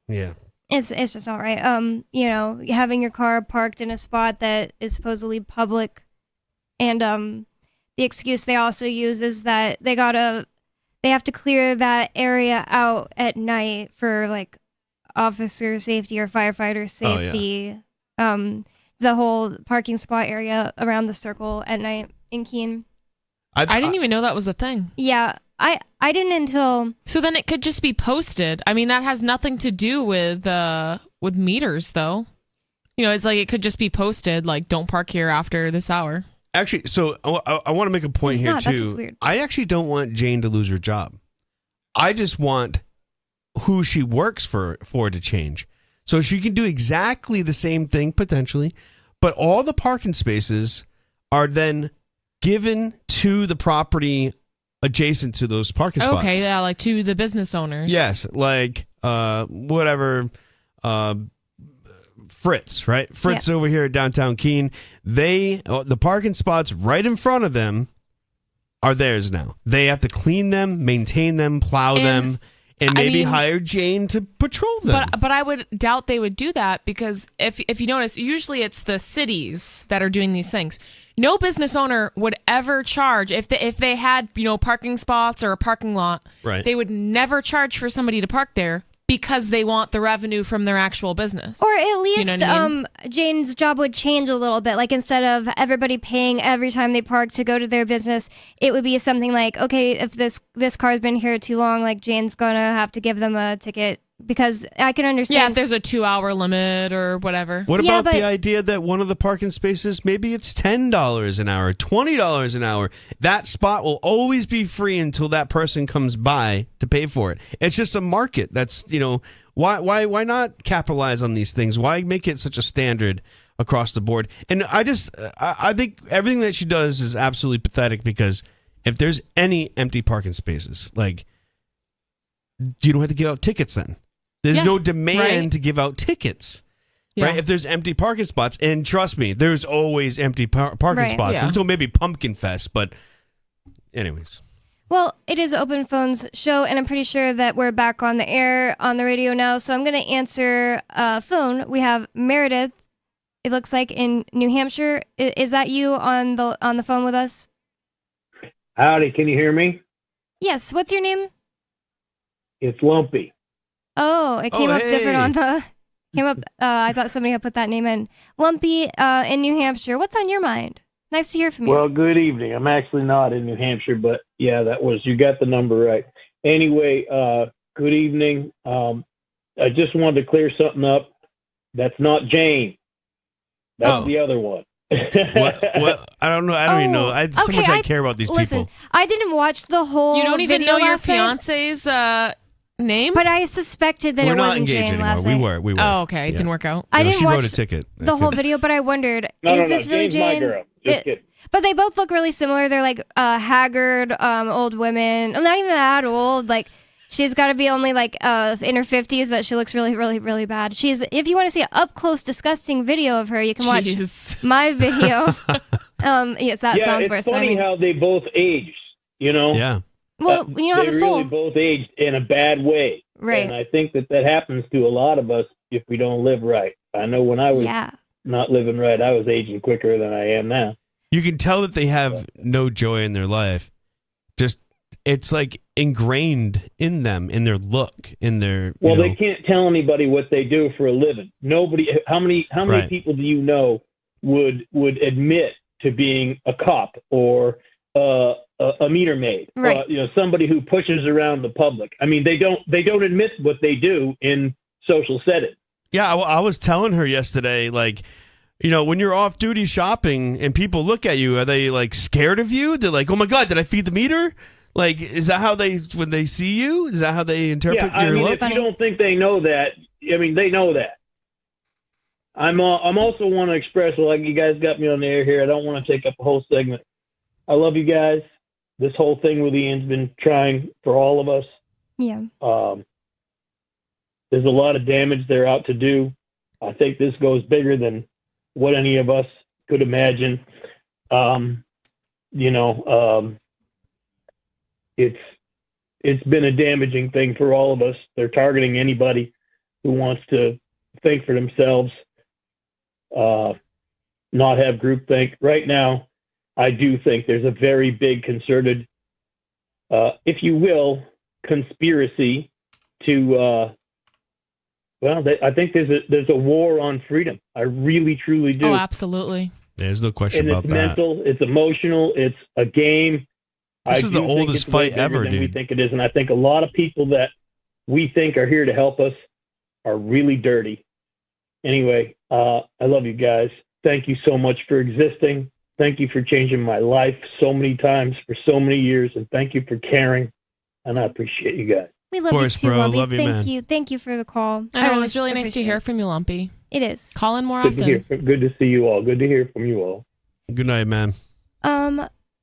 yeah. It's just not right. Having your car parked in a spot that is supposedly public, and the excuse they also use is that they have to clear that area out at night for like officer safety or firefighter safety. The whole parking spot area around the circle at night in Keene. I didn't even know that was a thing. Yeah. I didn't until... So then it could just be posted. I mean, that has nothing to do with meters, though. It's like it could just be posted, like, don't park here after this hour. Actually, so I want to make a point here, too. That's what's weird. I actually don't want Jane to lose her job. I just want who she works for to change. So she can do exactly the same thing, potentially, but all the parking spaces are then given to the property adjacent to those parking spots. Okay, yeah, like to the business owners. Yes, like whatever, Fritz, right? Fritz over here at downtown Keene. The parking spots right in front of them are theirs now. They have to clean them, maintain them, plow them, and maybe hire Jane to patrol them. But I would doubt they would do that, because if you notice, usually it's the cities that are doing these things. No business owner would ever charge if they had parking spots or a parking lot. Right. They would never charge for somebody to park there because they want the revenue from their actual business. Or at least You know what I mean? Jane's job would change a little bit. Like, instead of everybody paying every time they park to go to their business, it would be something like, okay, if this car's been here too long, like, Jane's gonna have to give them a ticket. Because I can understand. Yeah, if there's a 2-hour limit or whatever. What about the idea that one of the parking spaces, maybe it's $10 an hour, $20 an hour. That spot will always be free until that person comes by to pay for it. It's just a market. That's, why not capitalize on these things? Why make it such a standard across the board? And I think everything that she does is absolutely pathetic, because if there's any empty parking spaces, like, you don't have to give out tickets then. There's no demand to give out tickets, right? If there's empty parking spots, and trust me, there's always empty parking spots until maybe Pumpkin Fest. But anyways. Well, it is Open Phones show, and I'm pretty sure that we're back on the air on the radio now. So I'm going to answer phone. We have Meredith, it looks like, in New Hampshire. Is that you on the phone with us? Howdy, can you hear me? Yes. What's your name? It's Lumpy. Oh, it came up different on the... I thought somebody had put that name in. Lumpy in New Hampshire. What's on your mind? Nice to hear from you. Well, good evening. I'm actually not in New Hampshire, but yeah, you got the number right. Anyway, good evening. I just wanted to clear something up. That's not Jane. That's the other one. What? I don't know. I don't even know. So much I care about these people. I didn't watch the whole. You don't even video know your last night, fiance's name? but I suspected that We're it not wasn't engaged Jane anymore. last night. We were. Oh, okay. It didn't work out. I didn't she watch wrote a ticket. the whole video, but I wondered, is this really Jane's Jane? my girl. Just kidding. But they both look really similar. They're like haggard old women. I'm not even that old. Like, she's got to be only like in her 50s, but she looks really, really, really bad. If you want to see an up close, disgusting video of her, you can watch my video. Yes, that sounds worse. It's funny how they both aged. Yeah. Well, you don't have a soul. They really both aged in a bad way. Right. And I think that happens to a lot of us if we don't live right. I know when I was not living right, I was aging quicker than I am now. You can tell that they have no joy in their life. Just, it's like ingrained in them, in their look, in their... They can't tell anybody what they do for a living. Nobody, how many people do you know would admit to being a cop or a meter maid, right? Somebody who pushes around the public. I mean, they don't admit what they do in social settings. Yeah, I was telling her yesterday, like, when you're off duty shopping and people look at you, are they like scared of you? They're like, oh my God, did I feed the meter? Like, is that how when they see you? Is that how they interpret your look? If you don't think they know that, I mean, they know that. I'm also want to express, like, you guys got me on the air here. I don't want to take up a whole segment. I love you guys. This whole thing with Ian's been trying for all of us. Yeah. There's a lot of damage they're out to do. I think this goes bigger than what any of us could imagine. It's been a damaging thing for all of us. They're targeting anybody who wants to think for themselves, not have groupthink. Right now, I do think there's a very big concerted, if you will, conspiracy to. I think there's a war on freedom. I really, truly do. Oh, absolutely. There's no question about that. that. It's mental. It's emotional. It's a game. This is the oldest fight ever, dude. We think it is, and I think a lot of people that we think are here to help us are really dirty. Anyway, I love you guys. Thank you so much for existing. Thank you for changing my life so many times for so many years, and thank you for caring. And I appreciate you guys. We love you too, bro. Lumpy. Love you, Thank man. you. Thank you for the call. I know, it's really nice to hear from you, Lumpy. It is. Call in more Good often. Good to see you all. Good to hear from you all. Good night, man.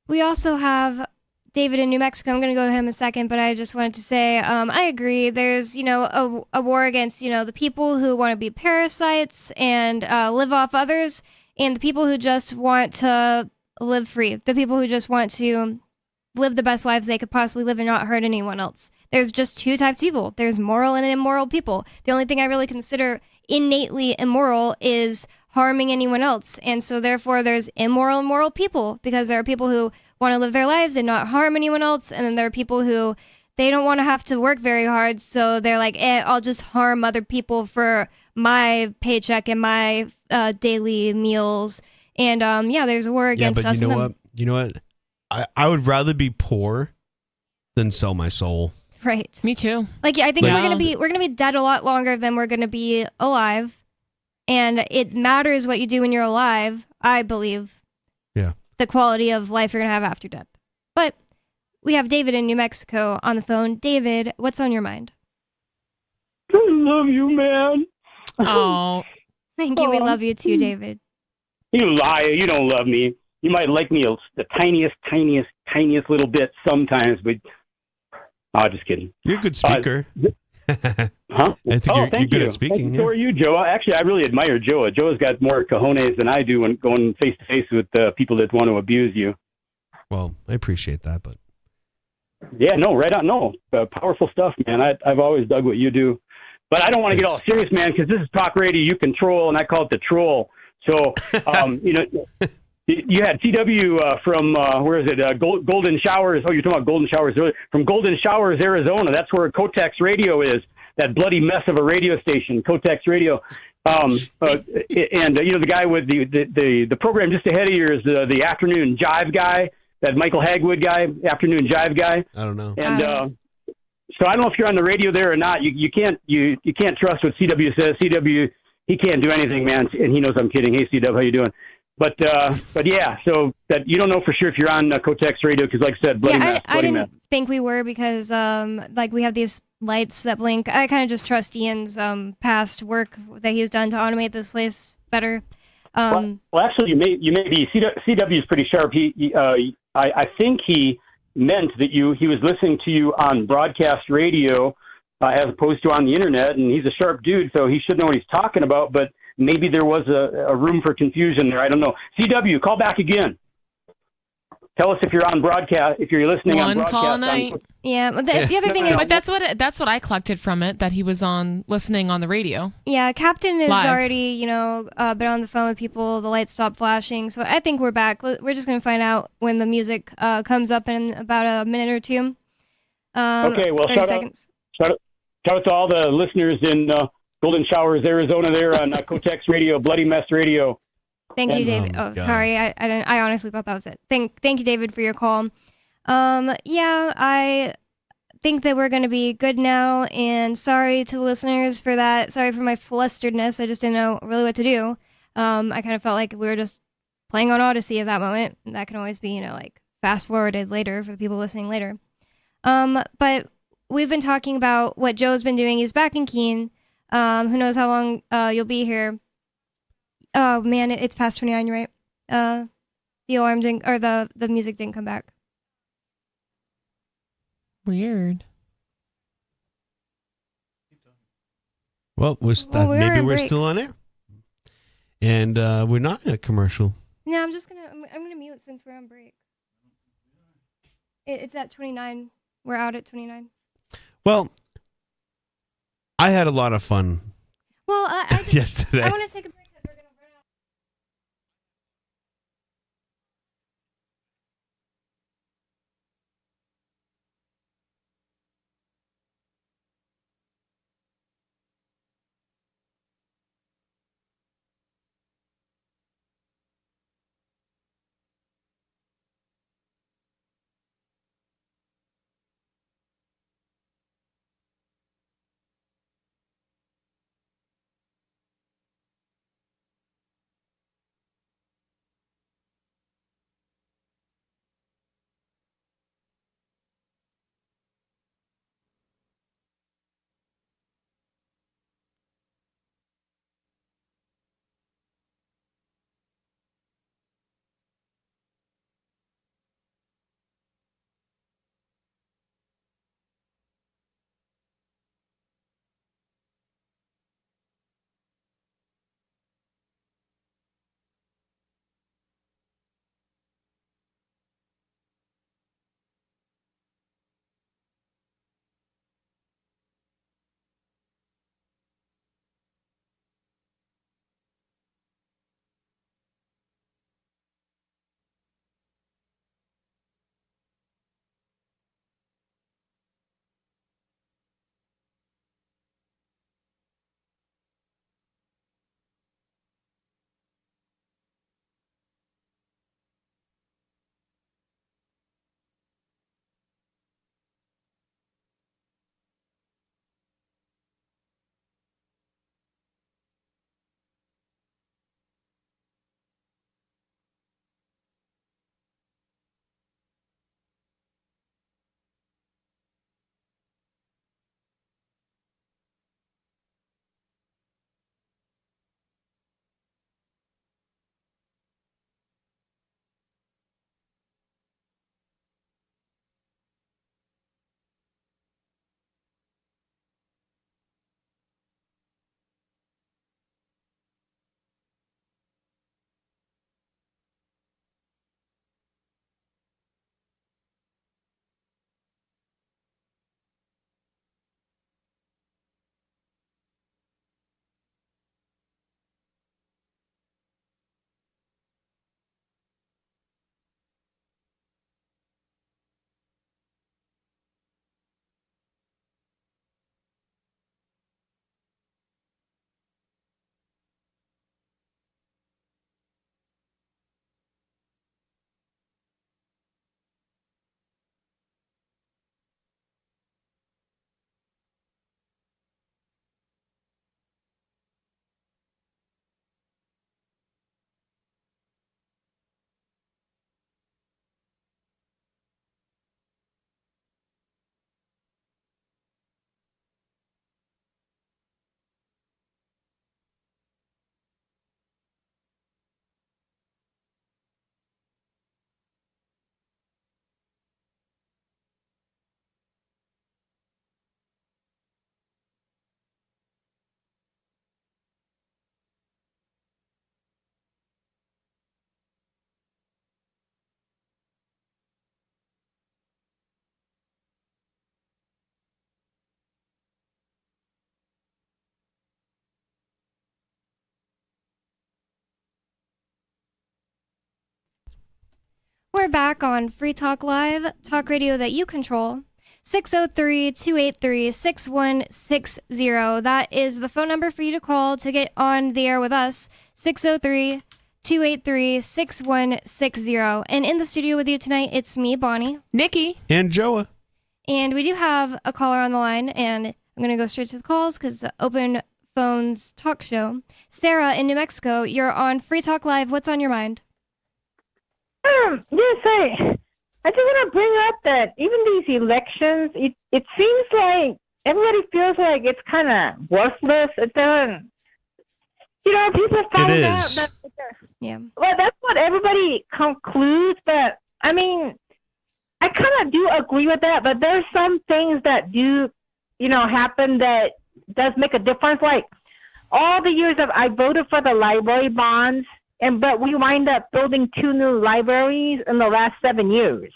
We also have David in New Mexico. I'm going to go to him in a second, but I just wanted to say I agree. There's, a war against, the people who want to be parasites and live off others, and the people who just want to live free. The people who just want to live the best lives they could possibly live and not hurt anyone else. There's just two types of people. There's moral and immoral people. The only thing I really consider innately immoral is harming anyone else. And so therefore there's immoral and moral people, because there are people who want to live their lives and not harm anyone else. And then there are people who they don't want to have to work very hard. So they're like, I'll just harm other people for my paycheck and my daily meals. And there's a war against us. You know what? I would rather be poor than sell my soul. Right. Me too. Like, I think we're gonna be dead a lot longer than we're gonna be alive, and it matters what you do when you're alive. I believe. Yeah. The quality of life you're gonna have after death. But we have David in New Mexico on the phone. David, what's on your mind? I love you, man. Oh. Thank you. We love you too, David. You liar. You don't love me. You might like me the tiniest little bit sometimes, but just kidding. You're a good speaker. Huh? I think you're thank good you. at speaking. So are you, Joe. Actually, I really admire Joe. Joe's got more cojones than I do when going face to face with people that want to abuse you. Well, I appreciate that, but yeah, no, right on. No, powerful stuff, man. I've always dug what you do, but I don't want to get all serious, man, because this is talk radio you control, and I call it the troll. So, you had CW from, where is it, Golden Showers. Oh, you're talking about Golden Showers. From Golden Showers, Arizona. That's where Kotex Radio is, that bloody mess of a radio station, Kotex Radio. And, the guy with the program just ahead of yours, the Afternoon Jive guy, that Michael Hagwood guy, Afternoon Jive guy. I don't know. And so I don't know if you're on the radio there or not. You can't trust what CW says. CW, he can't do anything, man. And he knows I'm kidding. Hey, CW, how you doing? But yeah, so that you don't know for sure if you're on Kotex Radio, because like I said, bloody mess. I didn't think we were, because we have these lights that blink. I kind of just trust Ian's past work that he's done to automate this place better. Well, actually, you may be. CW is pretty sharp. I think he meant that he was listening to you on broadcast radio as opposed to on the internet, and he's a sharp dude, so he should know what he's talking about. But maybe there was a room for confusion there. I don't know. CW, call back again. Tell us if you're on broadcast, if you're listening on broadcast. One call a night. Yeah, but the other thing is... But that's what I collected from it, that he was listening on the radio. Yeah, Captain has Live. already, been on the phone with people. The lights stopped flashing. So I think we're back. We're just going to find out when the music comes up in about a minute or two. Okay, well, shout out to all the listeners in Golden Showers, Arizona there on Kotex Radio, Bloody Mess Radio. Thank you, David. Sorry. I honestly thought that was it. Thank you, David, for your call. I think that we're going to be good now, and sorry to the listeners for that. Sorry for my flusteredness. I just didn't know really what to do. I kind of felt like we were just playing on Odyssey at that moment. That can always be, fast forwarded later for the people listening later. But we've been talking about what Joe's been doing. He's back in Keene. Who knows how long you'll be here. Oh, man, it's past 29, right? The alarm didn't, or the music didn't come back. Weird. Well, maybe we're still on air. And we're not in a commercial. No, I'm gonna mute since we're on break. It's at 29. We're out at 29. Well, I had a lot of fun. Well, I yesterday. I want to take a break. We're back on Free Talk Live, talk radio that you control. 603-283-6160. That is the phone number for you to call to get on the air with us. 603-283-6160. And in the studio with you tonight, it's me, Bonnie. Nikki. And Joa. And we do have a caller on the line, and I'm going to go straight to the calls because it's Open Phones Talk Show. Sarah in New Mexico, you're on Free Talk Live. What's on your mind? Yes, I just want to bring up that even these elections, it seems like everybody feels like it's kind of worthless. It doesn't, people find out that. Yeah. Well, that's what everybody concludes, but I mean, I kind of do agree with that, but there's some things that do, happen that does make a difference. Like all the years I voted for the library bonds, but we wind up building 2 new libraries in the last 7 years.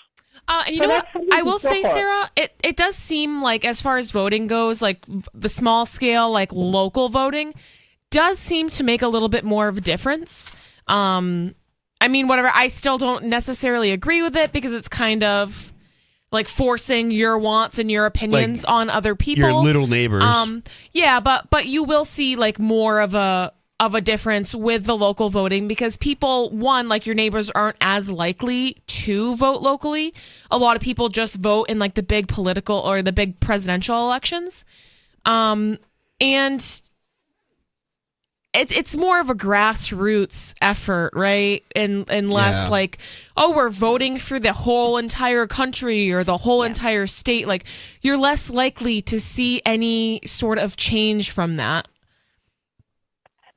And you know what? I will say, Sarah, it does seem like as far as voting goes, like the small scale, like local voting does seem to make a little bit more of a difference. I mean, whatever. I still don't necessarily agree with it because it's kind of like forcing your wants and your opinions on other people. Your little neighbors. Yeah, but you will see like more of a difference with the local voting because people, one, like your neighbors aren't as likely to vote locally. A lot of people just vote in like the big political or the big presidential elections. And it's more of a grassroots effort, right? And less like, oh, we're voting for the whole entire country or the whole entire state. Like you're less likely to see any sort of change from that.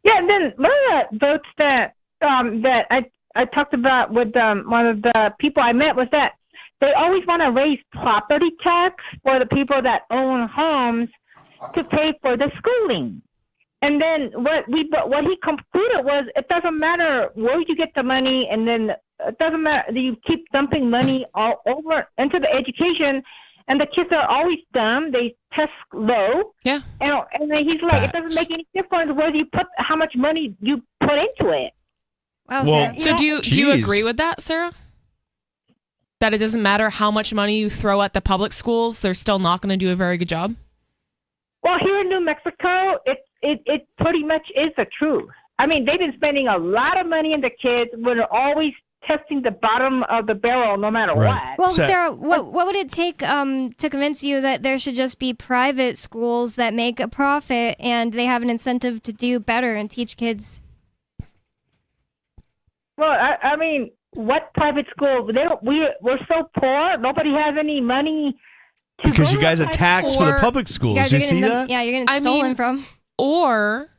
Yeah, and then one of the votes that I talked about with one of the people I met was that they always want to raise property tax for the people that own homes to pay for the schooling. And then what he concluded was it doesn't matter where you get the money, and then it doesn't matter, you keep dumping money all over into the education, and the kids are always dumb. They test low. Yeah. And then he's like, it doesn't make any difference whether you put how much money you put into it. Wow, well, so do you agree with that, Sarah? That it doesn't matter how much money you throw at the public schools, they're still not going to do a very good job? Well, here in New Mexico, it pretty much is the truth. I mean, they've been spending a lot of money on the kids when they're always testing the bottom of the barrel no matter what. Well, Sarah, what would it take to convince you that there should just be private schools that make a profit and they have an incentive to do better and teach kids? Well, I mean, what private school? We're so poor. Nobody has any money. Because you guys are taxed for the public schools. You see that? Yeah, you're getting stolen from. Or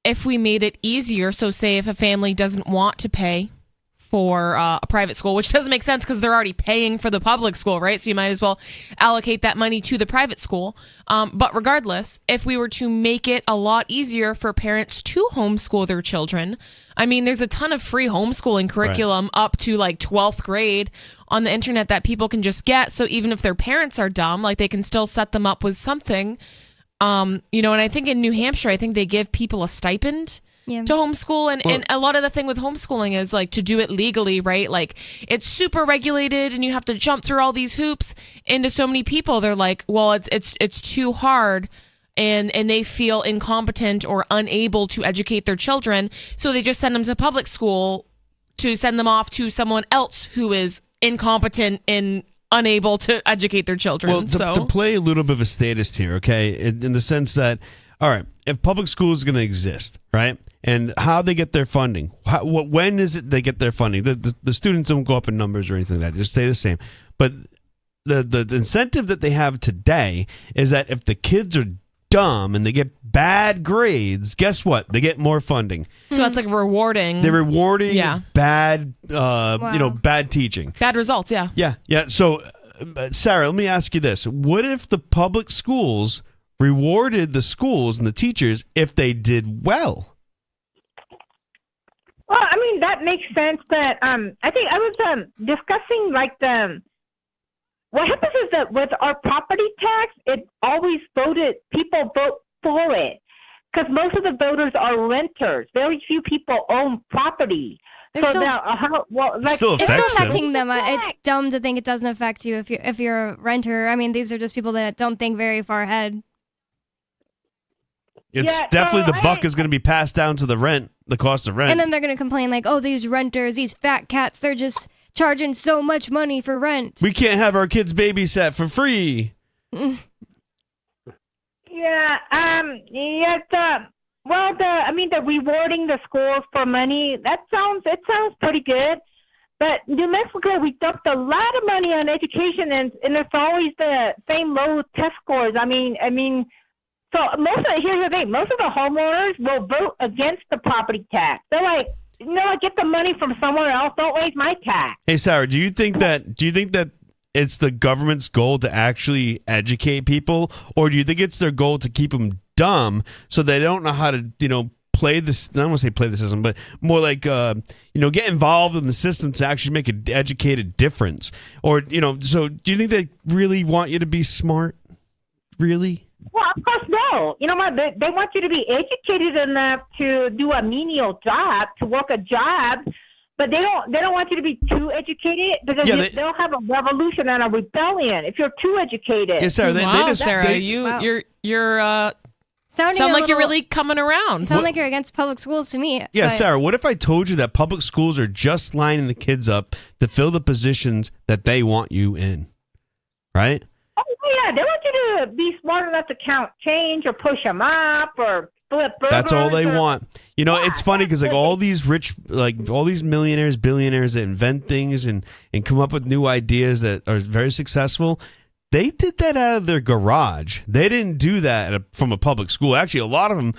if we made it easier, so say if a family doesn't want to pay for a private school, which doesn't make sense because they're already paying for the public school, right? So you might as well allocate that money to the private school. But regardless, if we were to make it a lot easier for parents to homeschool their children, I mean, there's a ton of free homeschooling curriculum up to like 12th grade on the internet that people can just get. So even if their parents are dumb, like they can still set them up with something. And I think in New Hampshire, I think they give people a stipend to homeschool. And a lot of the thing with homeschooling is like to do it legally, right? Like it's super regulated and you have to jump through all these hoops. And to so many people, they're like, well, it's too hard. And they feel incompetent or unable to educate their children. So they just send them to public school to send them off to someone else who is incompetent and unable to educate their children. Well, to play a little bit of a statist here, okay, in the sense that, all right, if public school is going to exist, right, and how they get their funding, when is it they get their funding? The students don't go up in numbers or anything like that, just stay the same. But the incentive that they have today is that if the kids are dumb and they get bad grades, guess what? They get more funding. So that's like rewarding. They're rewarding bad, bad teaching. Bad results, yeah. Yeah. So, Sarah, let me ask you this. What if the public schools rewarded the schools and the teachers if they did well? Well, I mean, that makes sense, but I think I was discussing like what happens is that with our property tax, it always people vote for it because most of the voters are renters. Very few people own property. It's still affecting them. It's dumb to think it doesn't affect you if you're a renter. I mean, these are just people that don't think very far ahead. It's definitely the buck is going to be passed down to the cost of rent. And then they're going to complain like, oh, these renters, these fat cats, they're just charging so much money for rent. We can't have our kids babysat for free. The rewarding the schools for money, it sounds pretty good. But New Mexico, we dumped a lot of money on education, and it's always the same low test scores. I mean, so here's the thing: most of the homeowners will vote against the property tax. They're like, no, I get the money from somewhere else. Don't raise my tax. Hey, Sarah, do you think that it's the government's goal to actually educate people, or do you think it's their goal to keep them dumb so they don't know how to, play this? I don't want to say play the system, but more like, get involved in the system to actually make an educated difference? Or, so do you think they really want you to be smart? Really? Well, of course, no. You know what? They want you to be educated enough to do a menial job, to work a job, but they don't want you to be too educated, because they'll have a revolution and a rebellion if you're too educated. Yes, Sarah. You're sound like you're really coming around. Sound like you're against public schools to me. Yeah, Sarah, what if I told you that public schools are just lining the kids up to fill the positions that they want you in? Right? Oh, yeah, they want you to be smart enough to count change or push them up or flip burgers. That's all they want. It's funny because all these rich, all these millionaires, billionaires that invent things and come up with new ideas that are very successful, they did that out of their garage. They didn't do that from a public school. Actually, a lot of them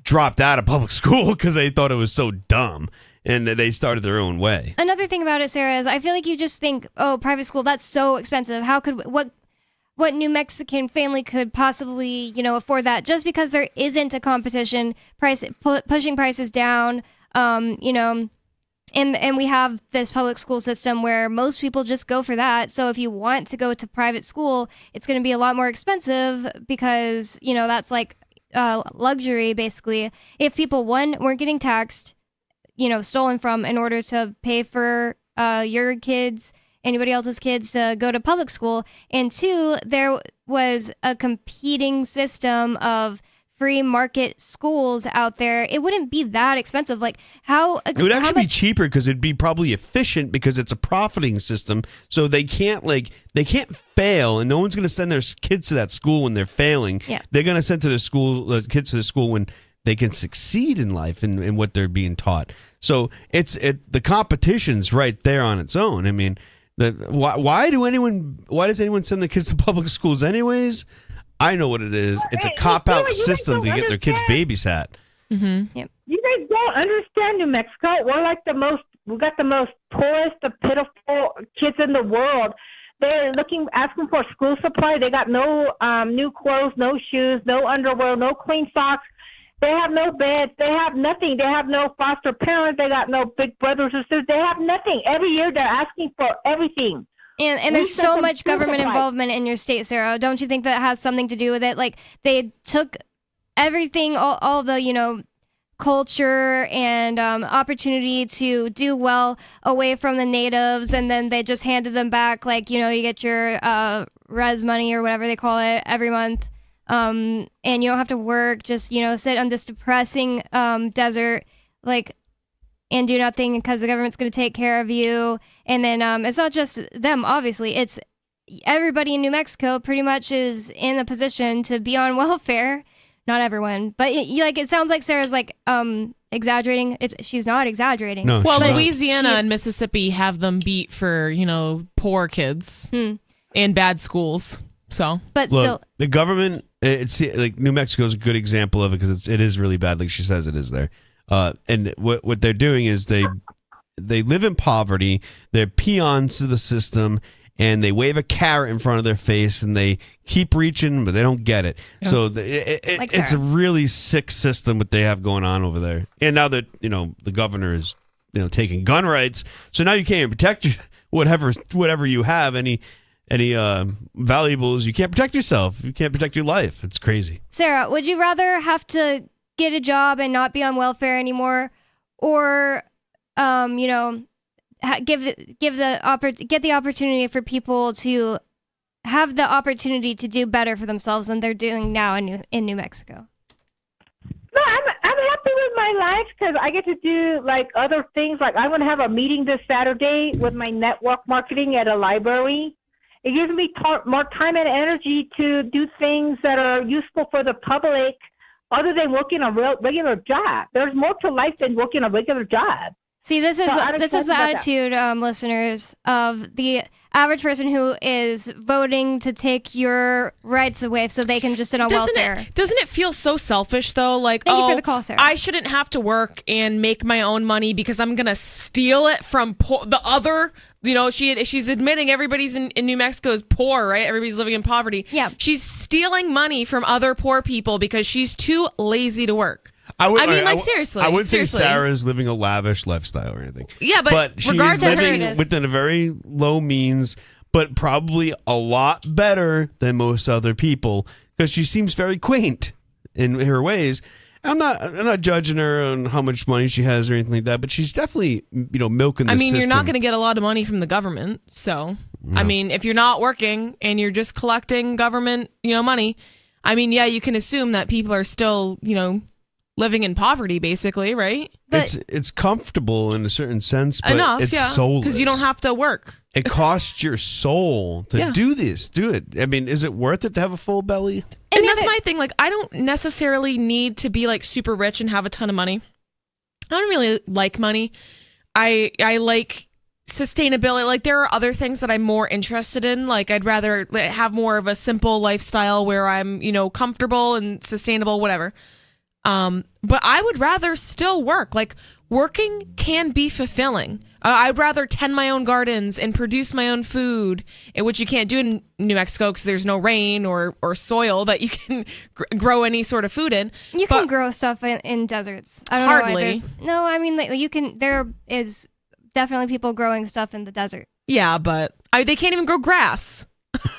dropped out of public school because they thought it was so dumb, and they started their own way. Another thing about it, Sarah, is I feel like you just think, oh, private school, that's so expensive. How could what New Mexican family could possibly, afford that? Just because there isn't a competition, pushing prices down, and we have this public school system where most people just go for that. So if you want to go to private school, it's going to be a lot more expensive because, that's like luxury, basically. If people, one, weren't getting taxed, stolen from in order to pay for your kids, anybody else's kids to go to public school, and two, there was a competing system of free market schools out there, it wouldn't be that expensive. Like it would actually be cheaper because it'd be probably efficient because it's a profiting system. So they can't fail, and no one's going to send their kids to that school when they're failing. Yeah. They're going to send kids to the school when they can succeed in life and what they're being taught. So the competition's right there on its own. I mean, why does anyone send their kids to public schools anyways? I know what it is. It's a cop-out system to get their kids babysat. Mm-hmm. Yep. You guys don't understand New Mexico. We got the most poorest, the pitiful kids in the world. They're asking for school supply. They got no new clothes, no shoes, no underwear, no clean socks. They have no beds. They have nothing. They have no foster parents. They got no big brothers or sisters. They have nothing. Every year they're asking for everything. And there's so much government involvement in your state, Sarah. Don't you think that has something to do with it? Like, they took everything, all the, culture and opportunity to do well away from the natives, and then they just handed them back, like, you get your res money or whatever they call it every month, and you don't have to work, just, sit on this depressing desert, like, and do nothing because the government's going to take care of you. And then it's not just them, obviously. It's everybody in New Mexico pretty much is in a position to be on welfare. Not everyone. But it sounds like Sarah's exaggerating. She's not exaggerating. No, well, Louisiana and Mississippi have them beat for, poor kids and bad schools. So, but still, the government, it's like New Mexico is a good example of it because it is really bad. Like she says, it is there. And what they're doing is they live in poverty. They're peons to the system, and they wave a carrot in front of their face, and they keep reaching, but they don't get it. Yeah. So it's a really sick system what they have going on over there. And now that the governor is taking gun rights, so now you can't even protect whatever you have, any valuables. You can't protect yourself. You can't protect your life. It's crazy. Sarah, would you rather have to get a job and not be on welfare anymore, or get the opportunity for people to have the opportunity to do better for themselves than they're doing now in New Mexico? No, I'm happy with my life because I get to do other things. Like I'm going to have a meeting this Saturday with my network marketing at a library. It gives me more time and energy to do things that are useful for the public, other than working a regular job. There's more to life than working a regular job. See, this is the attitude, listeners, of the average person who is voting to take your rights away so they can just sit on welfare. Doesn't it feel so selfish, though? Like, Thank you for the call, Sarah. I shouldn't have to work and make my own money because I'm going to steal it from the other... You know, she's admitting everybody's in New Mexico is poor, right? Everybody's living in poverty. Yeah. She's stealing money from other poor people because she's too lazy to work. Seriously. I wouldn't say Sarah's living a lavish lifestyle or anything. Yeah, but she's living within a very low means, but probably a lot better than most other people because she seems very quaint in her ways. I'm not judging her on how much money she has or anything like that, but she's definitely, milking the system. You're not going to get a lot of money from the government. So, no. If you're not working and you're just collecting government, money, you can assume that people are still, living in poverty, basically, right? But it's comfortable in a certain sense, but it's soulless. Because you don't have to work. It costs your soul to do this. Do it. Is it worth it to have a full belly? And that's my thing. Like, I don't necessarily need to be like super rich and have a ton of money. I don't really like money. I like sustainability. Like, there are other things that I'm more interested in. Like, I'd rather have more of a simple lifestyle where I'm, comfortable and sustainable, whatever. But I would rather still work. Like, working can be fulfilling. I'd rather tend my own gardens and produce my own food, which you can't do in New Mexico because there's no rain or soil that you can grow any sort of food in. You can grow stuff in deserts. I don't hardly. know why. You can. There is definitely people growing stuff in the desert. Yeah, but they can't even grow grass.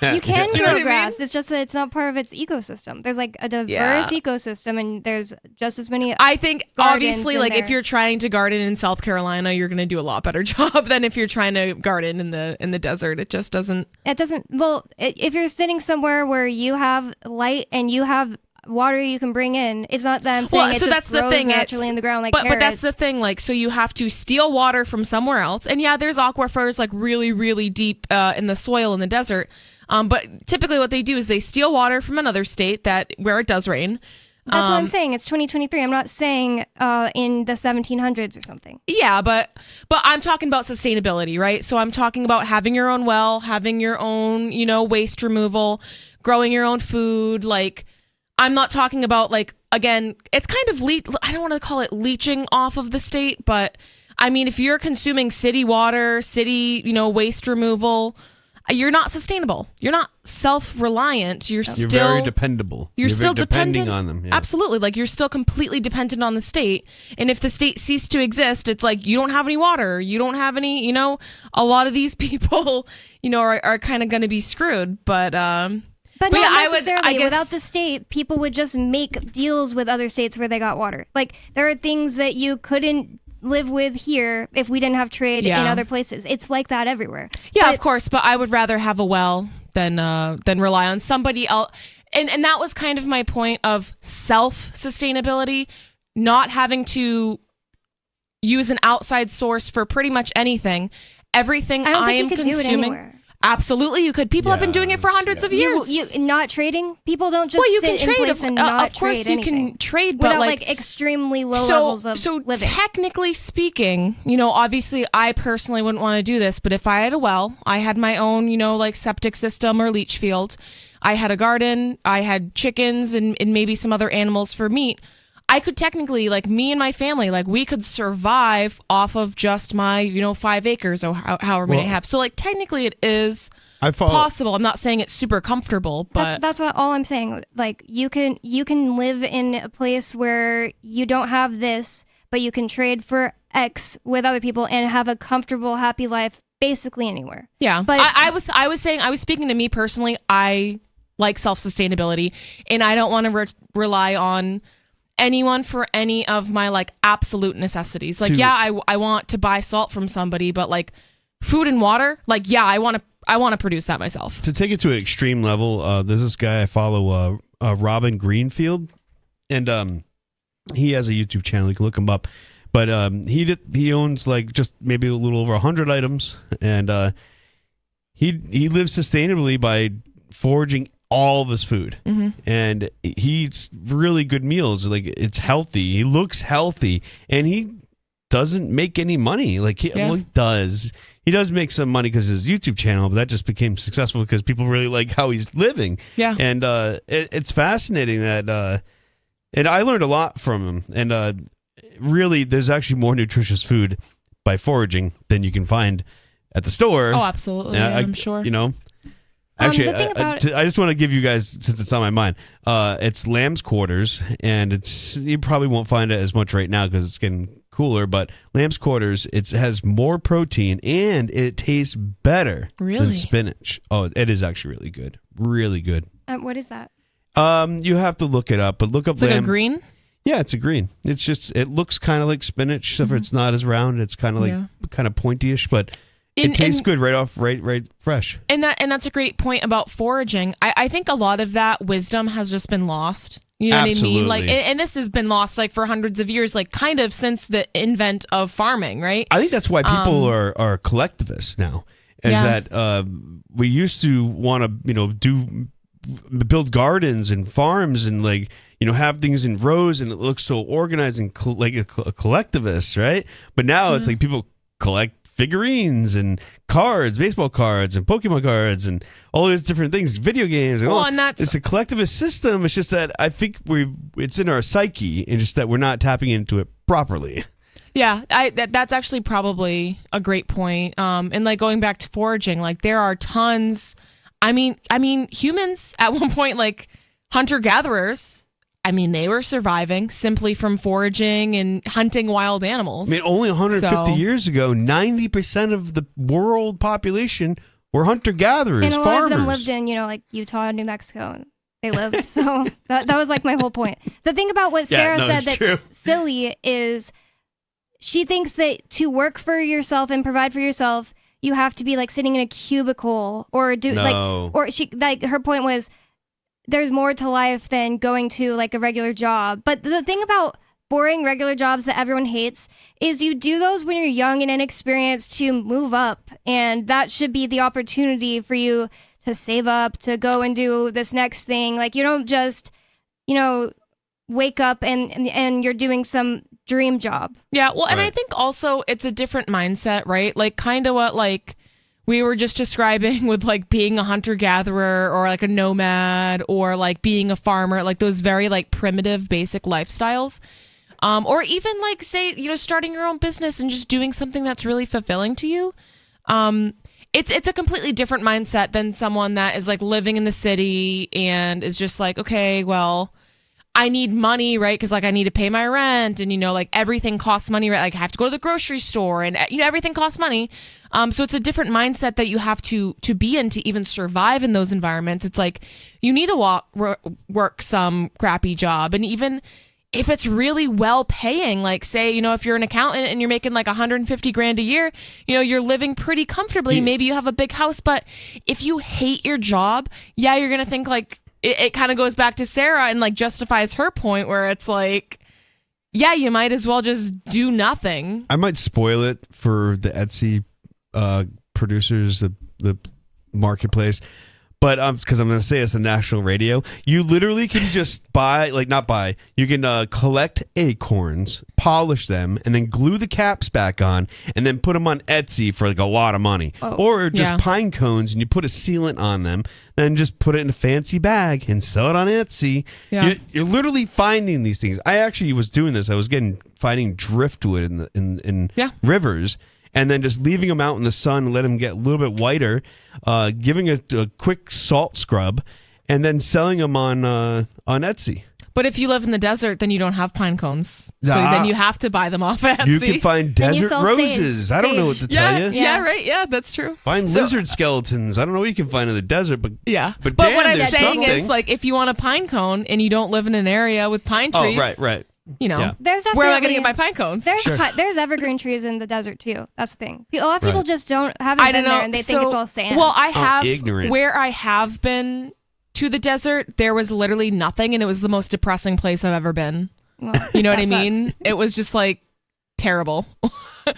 You can grow grass. It's just that it's not part of its ecosystem. There's like a diverse ecosystem, and there's just as many. I think obviously, like if you're trying to garden in South Carolina, you're going to do a lot better job than if you're trying to garden in the desert. It just doesn't. It doesn't. Well, if you're sitting somewhere where you have light and you have water you can bring in, it's not that I'm saying that's grows the thing. Naturally in the ground like but carrots. But that's the thing. Like, so you have to steal water from somewhere else, and there's aquifers like really, really deep in the soil in the desert. But typically what they do is they steal water from another state where it does rain. That's what I'm saying. It's 2023. I'm not saying in the 1700s or something. Yeah, but I'm talking about sustainability, right? So I'm talking about having your own well, having your own, waste removal, growing your own food. Like, I'm not talking about, like, again, it's kind of I don't want to call it leeching off of the state, but if you're consuming city water, city, waste removal, you're not sustainable. You're not self-reliant. You're very dependable. You're still depending on them. Yeah. Absolutely. Like, you're still completely dependent on the state. And if the state ceased to exist, it's like you don't have any water. You don't have any, a lot of these people, are kind of going to be screwed. But not necessarily. I guess, without the state, people would just make deals with other states where they got water. Like, there are things that you couldn't live with here if we didn't have trade in other places. It's like that everywhere. Yeah, of course, but I would rather have a well than rely on somebody else. And that was kind of my point of self-sustainability, not having to use an outside source for pretty much anything. Everything I am consuming. Absolutely, you could. People have been doing it for hundreds of years. You not trading? People don't just sit in place and not of course, trade anything. You can trade, but without like extremely low levels of living. So technically speaking, obviously, I personally wouldn't want to do this, but if I had a well, I had my own, like septic system or leach field, I had a garden, I had chickens and maybe some other animals for meat. I could technically, like, me and my family, like, we could survive off of just my, 5 acres or however many I have. So, like, technically it is possible. I'm not saying it's super comfortable, but that's what all I'm saying. Like, you can live in a place where you don't have this, but you can trade for X with other people and have a comfortable, happy life basically anywhere. Yeah. But I was speaking to me personally. I like self-sustainability, and I don't want to rely on anyone for any of my like absolute necessities. Like, I want to buy salt from somebody, but like food and water, like, I want to produce that myself. To take it to an extreme level, there's this guy I follow, Robin Greenfield, and he has a YouTube channel. You can look him up, but he owns like just maybe a little over 100 items, and he lives sustainably by foraging all of his food, and he eats really good meals. Like, it's healthy. He looks healthy, and he doesn't make any money. Like, well, he does. He does make some money because his YouTube channel, but that just became successful because people really like how he's living. Yeah. And it's fascinating that, and I learned a lot from him. And really, there's actually more nutritious food by foraging than you can find at the store. Oh, absolutely. I'm sure. You know, actually, the thing about I just want to give you guys, since it's on my mind, it's lamb's quarters, and you probably won't find it as much right now because it's getting cooler, but lamb's quarters, it has more protein and it tastes better than spinach. Oh, it is actually really good. Really good. What is that? You have to look it up, but look up It's like a green? Yeah, it's a green. It's just, it looks kind of like spinach, except for it's not as round. It's kind of like kind of pointy-ish, but it tastes good right fresh. And that's a great point about foraging. I think a lot of that wisdom has just been lost. You know what I mean? Like, and this has been lost like for hundreds of years, like kind of since the invent of farming, right? I think that's why people are collectivists now. Is that we used to want to build gardens and farms and like have things in rows and it looks so organized and like a collectivist, right? But now it's like people collect figurines and cards, baseball cards and Pokemon cards and all these different things, video games and it's a collectivist system. It's just that I think it's in our psyche and just that we're not tapping into it properly. Yeah, that's actually probably a great point. And like going back to foraging, like there are tons. I mean, humans at one point, like hunter-gatherers, I mean, they were surviving simply from foraging and hunting wild animals. I mean, only 150 years ago, 90% of the world population were hunter-gatherers, and a lot farmers. of them lived in, like Utah and New Mexico. And they lived. So that was like my whole point. The thing about what Sarah said that's silly is she thinks that to work for yourself and provide for yourself, you have to be like sitting in a cubicle or her point was, there's more to life than going to like a regular job. But the thing about boring regular jobs that everyone hates is you do those when you're young and inexperienced to move up. And that should be the opportunity for you to save up, to go and do this next thing. Like you don't just, wake up and you're doing some dream job. Yeah. Well, and I think also it's a different mindset, right? Like kind of what like we were just describing with like being a hunter-gatherer or like a nomad or like being a farmer, like those very like primitive basic lifestyles. Or even like say, starting your own business and just doing something that's really fulfilling to you. It's a completely different mindset than someone that is like living in the city and is just like, okay, well, I need money, right? Because like I need to pay my rent and, like everything costs money, right? Like I have to go to the grocery store and, everything costs money. So it's a different mindset that you have to be in to even survive in those environments. It's like you need to work some crappy job. And even if it's really well paying, like say, if you're an accountant and you're making like 150 grand a year, you're living pretty comfortably. Maybe you have a big house, but if you hate your job, you're going to think like, it kind of goes back to Sarah and like justifies her point where it's like, you might as well just do nothing. I might spoil it for the Etsy producers, the marketplace, but because I'm going to say it's a national radio. You literally can just you can collect acorns, polish them, and then glue the caps back on, and then put them on Etsy for like a lot of money. Or just pine cones, and you put a sealant on them, then just put it in a fancy bag and sell it on Etsy. Yeah. You're literally finding these things. I actually was doing this. I was finding driftwood in rivers. And then just leaving them out in the sun, let them get a little bit whiter, giving a quick salt scrub, and then selling them on Etsy. But if you live in the desert, then you don't have pine cones. So then you have to buy them off Etsy. You can find desert roses. I don't know what to tell you. Yeah, right. Yeah, that's true. Find lizard skeletons. I don't know what you can find in the desert, but But what damn, I'm there's saying something. is, like, if you want a pine cone and you don't live in an area with pine trees, right. There's where am I going to get my pine cones? There's evergreen trees in the desert too. That's the thing. A lot of people just haven't been there and they think it's all sand. Well, I have ignorant. Where I have been to the desert, there was literally nothing, and it was the most depressing place I've ever been. Well, you know what I mean? It was just like terrible.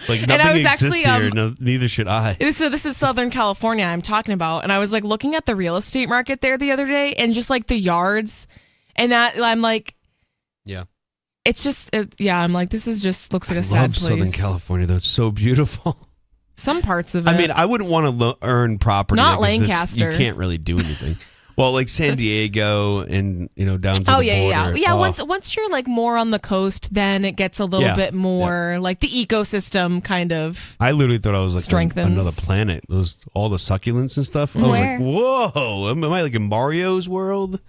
Like nothing exists here. Neither should I. So this is Southern California I'm talking about, and I was like looking at the real estate market there the other day, and just like the yards, and that I'm like, it's just, I'm like, this is just looks like a sad love place. Southern California, though. It's so beautiful. Some parts of it. I mean, I wouldn't want to earn property. Not there 'cause Lancaster. You can't really do anything. Well, like San Diego and, down to the border. Yeah. Once you're like more on the coast, then it gets a little bit more like the ecosystem kind of. I literally thought I was like strengthens. another planet. All the succulents and stuff. I was Where? like, whoa, am I like in Mario's world?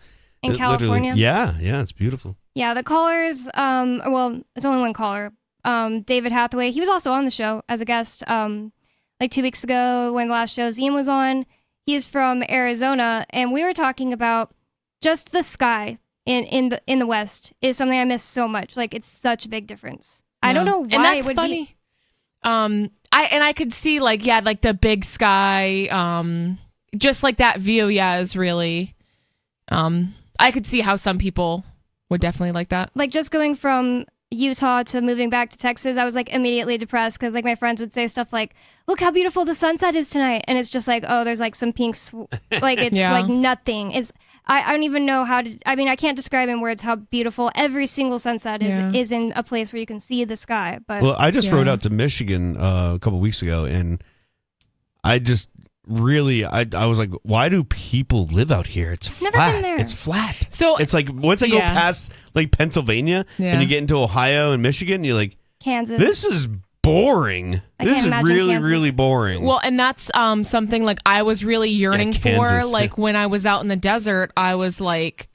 In California? Yeah, it's beautiful. Yeah, the callers, well, it's only one caller. David Hathaway, he was also on the show as a guest like 2 weeks ago when the last show Ian was on. He's from Arizona, and we were talking about just the sky in the West is something I miss so much. Like, it's such a big difference. I don't know why and that's it would funny. I could see like the big sky, just like that view. Yeah, is really. I could see how some people would definitely like that. Like, just going from Utah to moving back to Texas, I was like immediately depressed because like my friends would say stuff like, look how beautiful the sunset is tonight, and it's just like, oh, there's like some pink like it's like nothing. I don't even know how to, I mean, I can't describe in words how beautiful every single sunset is in a place where you can see the sky. But well, I just rode out to Michigan a couple weeks ago, and I just really, I was like, why do people live out here? It's flat. Never been there. It's flat. So it's like once I go past like Pennsylvania and you get into Ohio and Michigan, you're like, Kansas. This is boring. This is really, really boring. Well, and that's something like I was really yearning for. Like when I was out in the desert, I was like,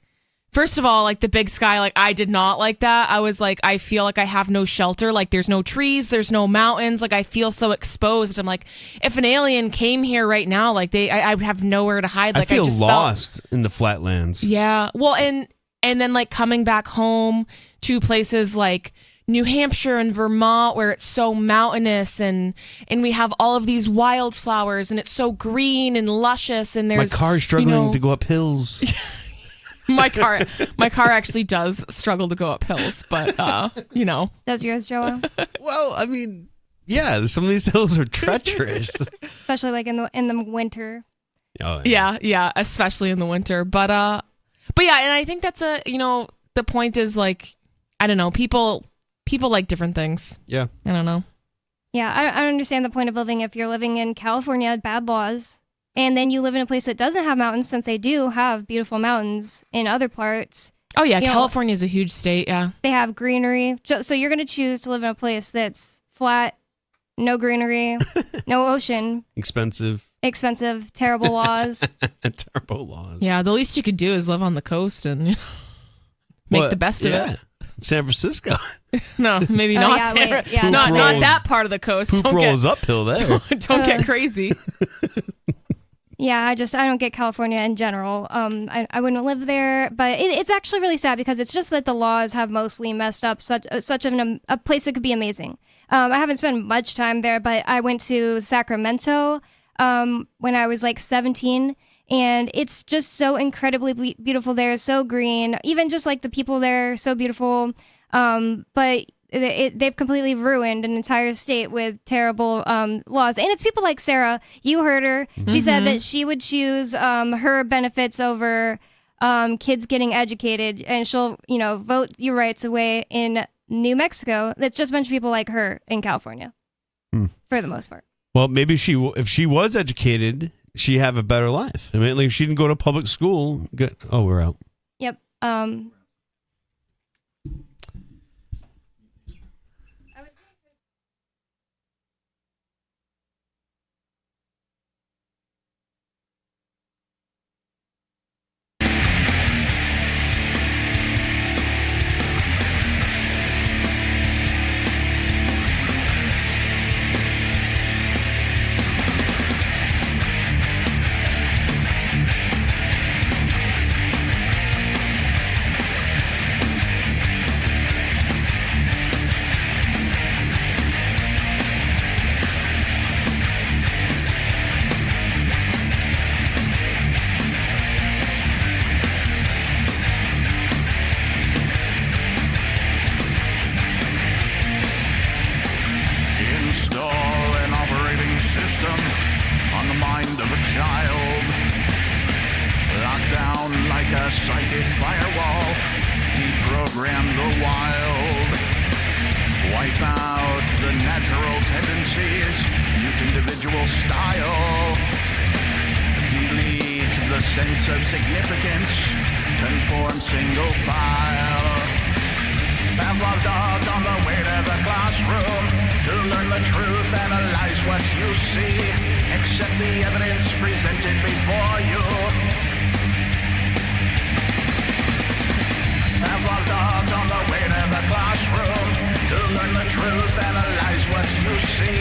first of all, like the big sky, like I did not like that. I was like, I feel like I have no shelter. Like there's no trees, there's no mountains. Like I feel so exposed. I'm like, if an alien came here right now, like I would have nowhere to hide. Like I feel just lost in the flatlands. Yeah. Well, and then like coming back home to places like New Hampshire and Vermont where it's so mountainous and we have all of these wildflowers and it's so green and luscious and there's my car's struggling to go up hills. my car actually does struggle to go up hills, but Does yours, Joel? Well, I mean, yeah, some of these hills are treacherous. Especially like in the winter. Oh, yeah, especially in the winter. But yeah, and I think that's the point is like, I don't know, people like different things. Yeah. I don't know. Yeah, I understand the point of living if you're living in California, bad laws, and then you live in a place that doesn't have mountains, since they do have beautiful mountains in other parts. Oh yeah, California is a huge state, yeah. They have greenery. So you're going to choose to live in a place that's flat, no greenery, no ocean. Expensive, terrible laws. Terrible laws. Yeah, the least you could do is live on the coast and make the best of it. San Francisco. No, maybe not. Not that part of the coast. Poop rolls uphill there. Don't get crazy. Yeah, I don't get California in general. I wouldn't live there, but it's actually really sad because it's just that the laws have mostly messed up such a place that could be amazing. I haven't spent much time there, but I went to Sacramento when I was like 17. And it's just so incredibly beautiful there, so green. Even just like the people there are so beautiful. But they've completely ruined an entire state with terrible laws. And it's people like Sarah. You heard her. She said that she would choose her benefits over kids getting educated, and she'll vote your rights away in New Mexico. That's just a bunch of people like her in California, for the most part. Well, maybe if she was educated, she'd have a better life. I mean, like if she didn't go to public school. We're out. Yep. knock down like a psychic firewall, deprogram the wild, wipe out the natural tendencies, mute individual style, delete the sense of significance, conform single file. Pavlov dogs on the way to the classroom to learn the truth, analyze what you see, accept the evidence presented before you. Pavlov dogs on the way to the classroom to learn the truth, analyze what you see,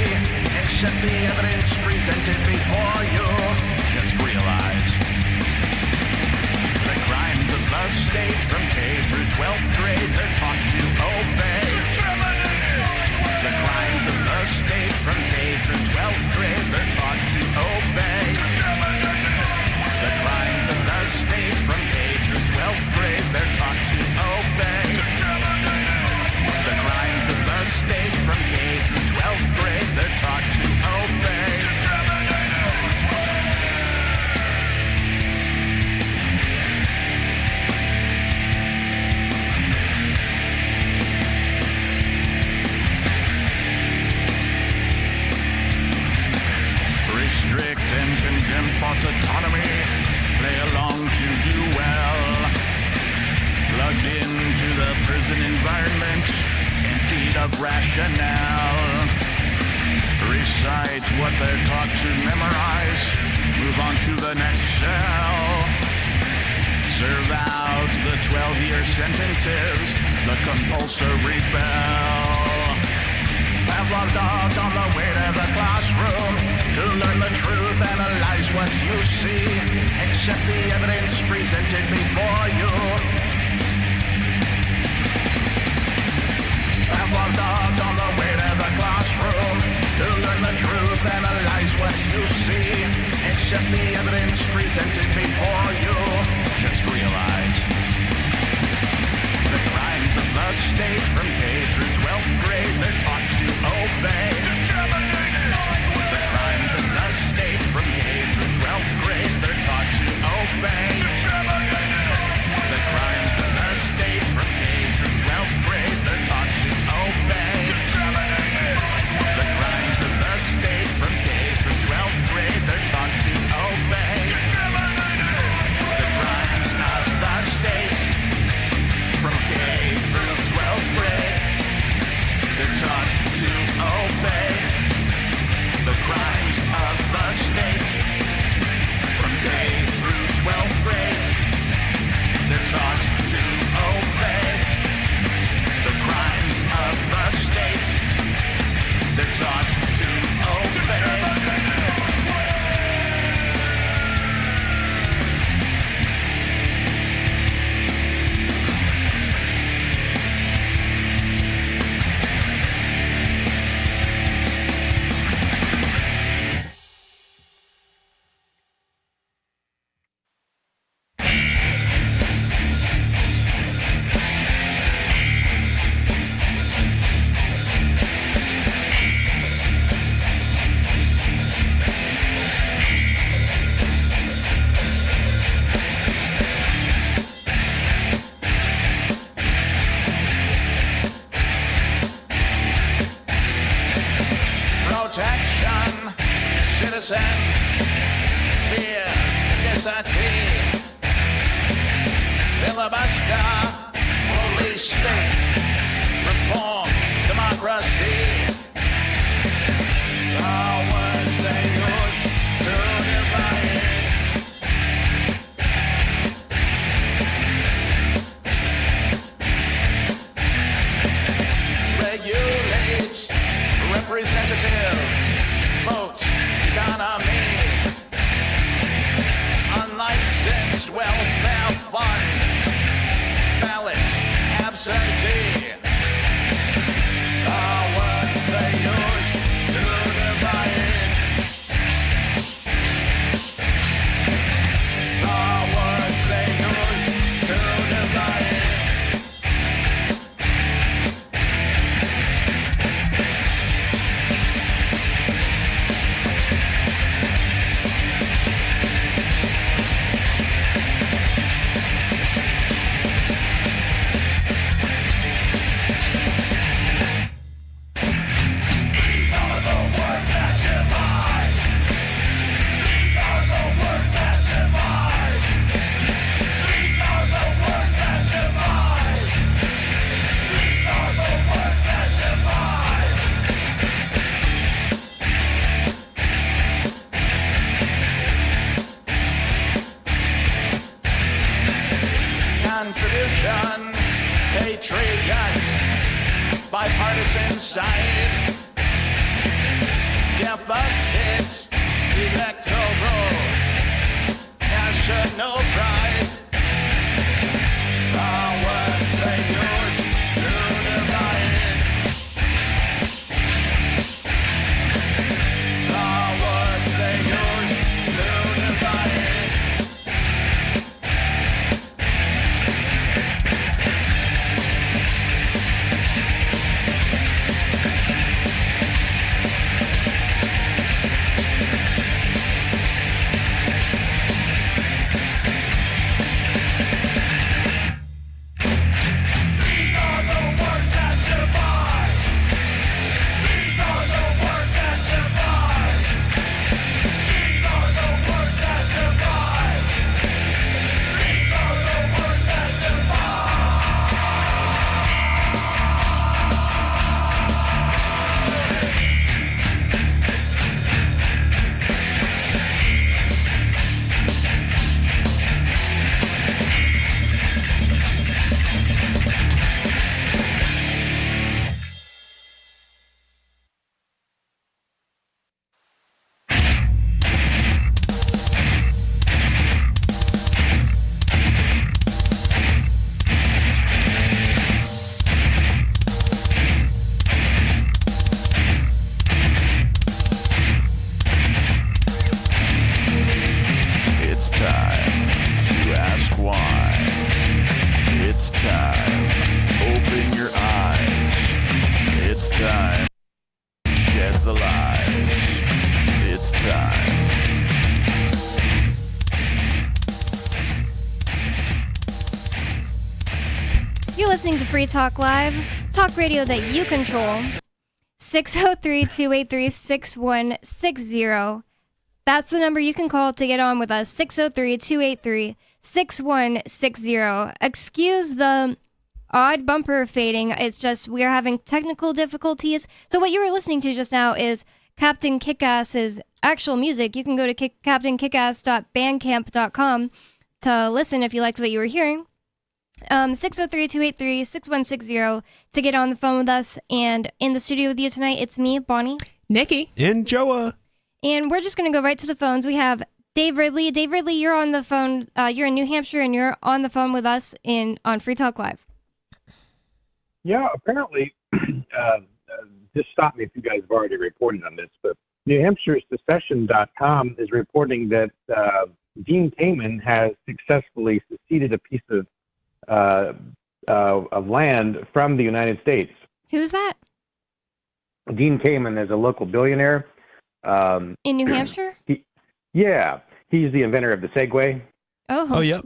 accept the evidence presented before you. Just realize the crimes of the state from K through 12th grade, they're taught to obey. The crimes of the state from K through 12th grade, they're taught to obey. The crimes of the state from K through 12th grade, they're taught to obey. The crimes of the state from K through 12th grade, they're taught to obey. Restrict and condemn thought autonomy, play along to do well. Plugged into the prison environment, emptied of rationale. Recite what they're taught to memorize, move on to the next cell. Serve out the 12-year sentences, the compulsory bell. Pavlov dogs on the way to the classroom to learn the truth, analyze what you see, accept the evidence presented before you. Pavlov dogs on the way to the classroom to learn the truth, analyze what you see, accept the evidence presented before you. Just realize the crimes of the state from K through 12th grade, they're taught to obey. The crimes of the state from K through 12th grade, they're taught to obey. The crimes of the state from K through 12th grade, they're taught to obey. The crimes of the state from K through 12th grade, they're taught to obey. The crimes of the state from K through 12th grade, they're taught to obey. The crimes of the state from K through 12th grade, they're taught to obey. The crimes of the state, they're taught to obey. Unlicensed welfare fund, ballots, absentee. listening to Free Talk Live, talk radio that you control. 603-283-6160. That's the number you can call to get on with us. 603-283-6160. Excuse the odd bumper fading. It's just we are having technical difficulties. So what you were listening to just now is Captain Kickass's actual music. You can go to captainkickass.bandcamp.com to listen if you liked what you were hearing. 603-283-6160 to get on the phone with us. And in the studio with you tonight, it's me, Bonnie, Nikki, and Joa. And we're just going to go right to the phones. We have Dave Ridley. Dave Ridley, you're on the phone. You're in New Hampshire, and you're on the phone with us on Free Talk Live. Yeah, apparently, just stop me if you guys have already reported on this, but New Hampshire Secession.com is reporting that Dean Kamen has successfully seceded a piece of land from the United States. Who's that? Dean Kamen is a local billionaire. In New Hampshire? He's the inventor of the Segway. Oh, yep.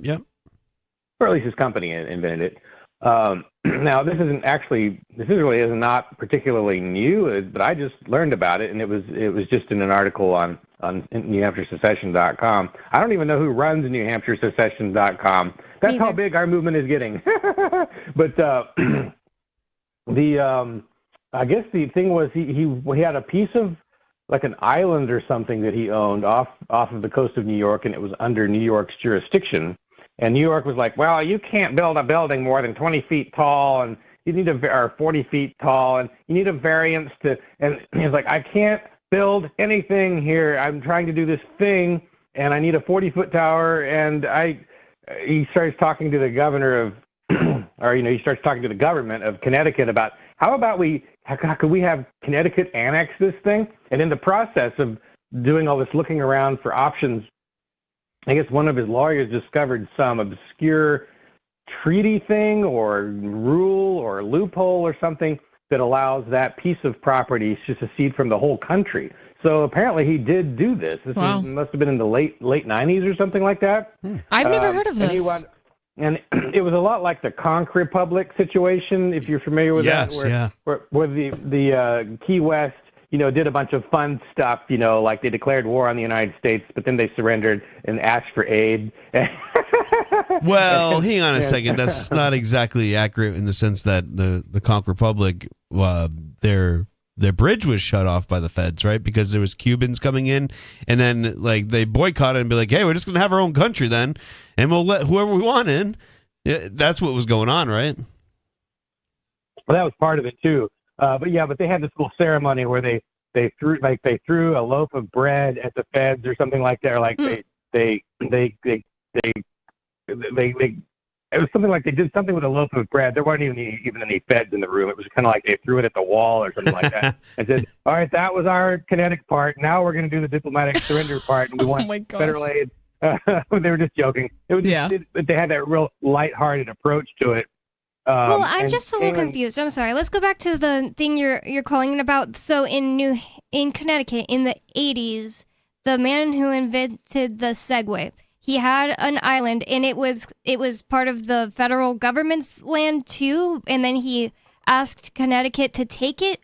Or at least his company invented it. Now, this really is not particularly new, but I just learned about it, and it was just in an article on New Hampshire Secession.com. I don't even know who runs New Hampshire Secession.com. That's how big our movement is getting. But I guess the thing was he had a piece of like an island or something that he owned off of the coast of New York, and it was under New York's jurisdiction. And New York was like, well, you can't build a building more than 20 feet tall, and you need or 40 feet tall, and you need a variance to. And he's like, I can't build anything here. I'm trying to do this thing, and I need a 40-foot tower. And he starts talking to the governor of, he starts talking to the government of Connecticut about how could we have Connecticut annex this thing? And in the process of doing all this looking around for options, I guess one of his lawyers discovered some obscure treaty thing or rule or loophole or something that allows that piece of property to secede from the whole country. So apparently he did do this. This must have been in the late 90s or something like that. I've never heard of this. And it was a lot like the Conch Republic situation, if you're familiar with that, where the Key West, did a bunch of fun stuff, like they declared war on the United States, but then they surrendered and asked for aid. Well, hang on a second. That's not exactly accurate in the sense that the Conch Republic, their bridge was shut off by the feds, right? Because there was Cubans coming in, and then like they boycotted and be like, hey, we're just going to have our own country then, and we'll let whoever we want in. Yeah, that's what was going on, right? Well, that was part of it too. But they had this little ceremony where they threw a loaf of bread at the feds or something like that. Or like it was something like they did something with a loaf of bread. There weren't even any feds in the room. It was kind of like they threw it at the wall or something like that. And said, all right, that was our kinetic part. Now we're going to do the diplomatic surrender part, and we want federal aid. They were just joking. They had that real lighthearted approach to it. Well, I'm just a little confused. I'm sorry. Let's go back to the thing you're calling it about. So in Connecticut in the 80s, the man who invented the Segway, he had an island, and it was part of the federal government's land too. And then he asked Connecticut to take it.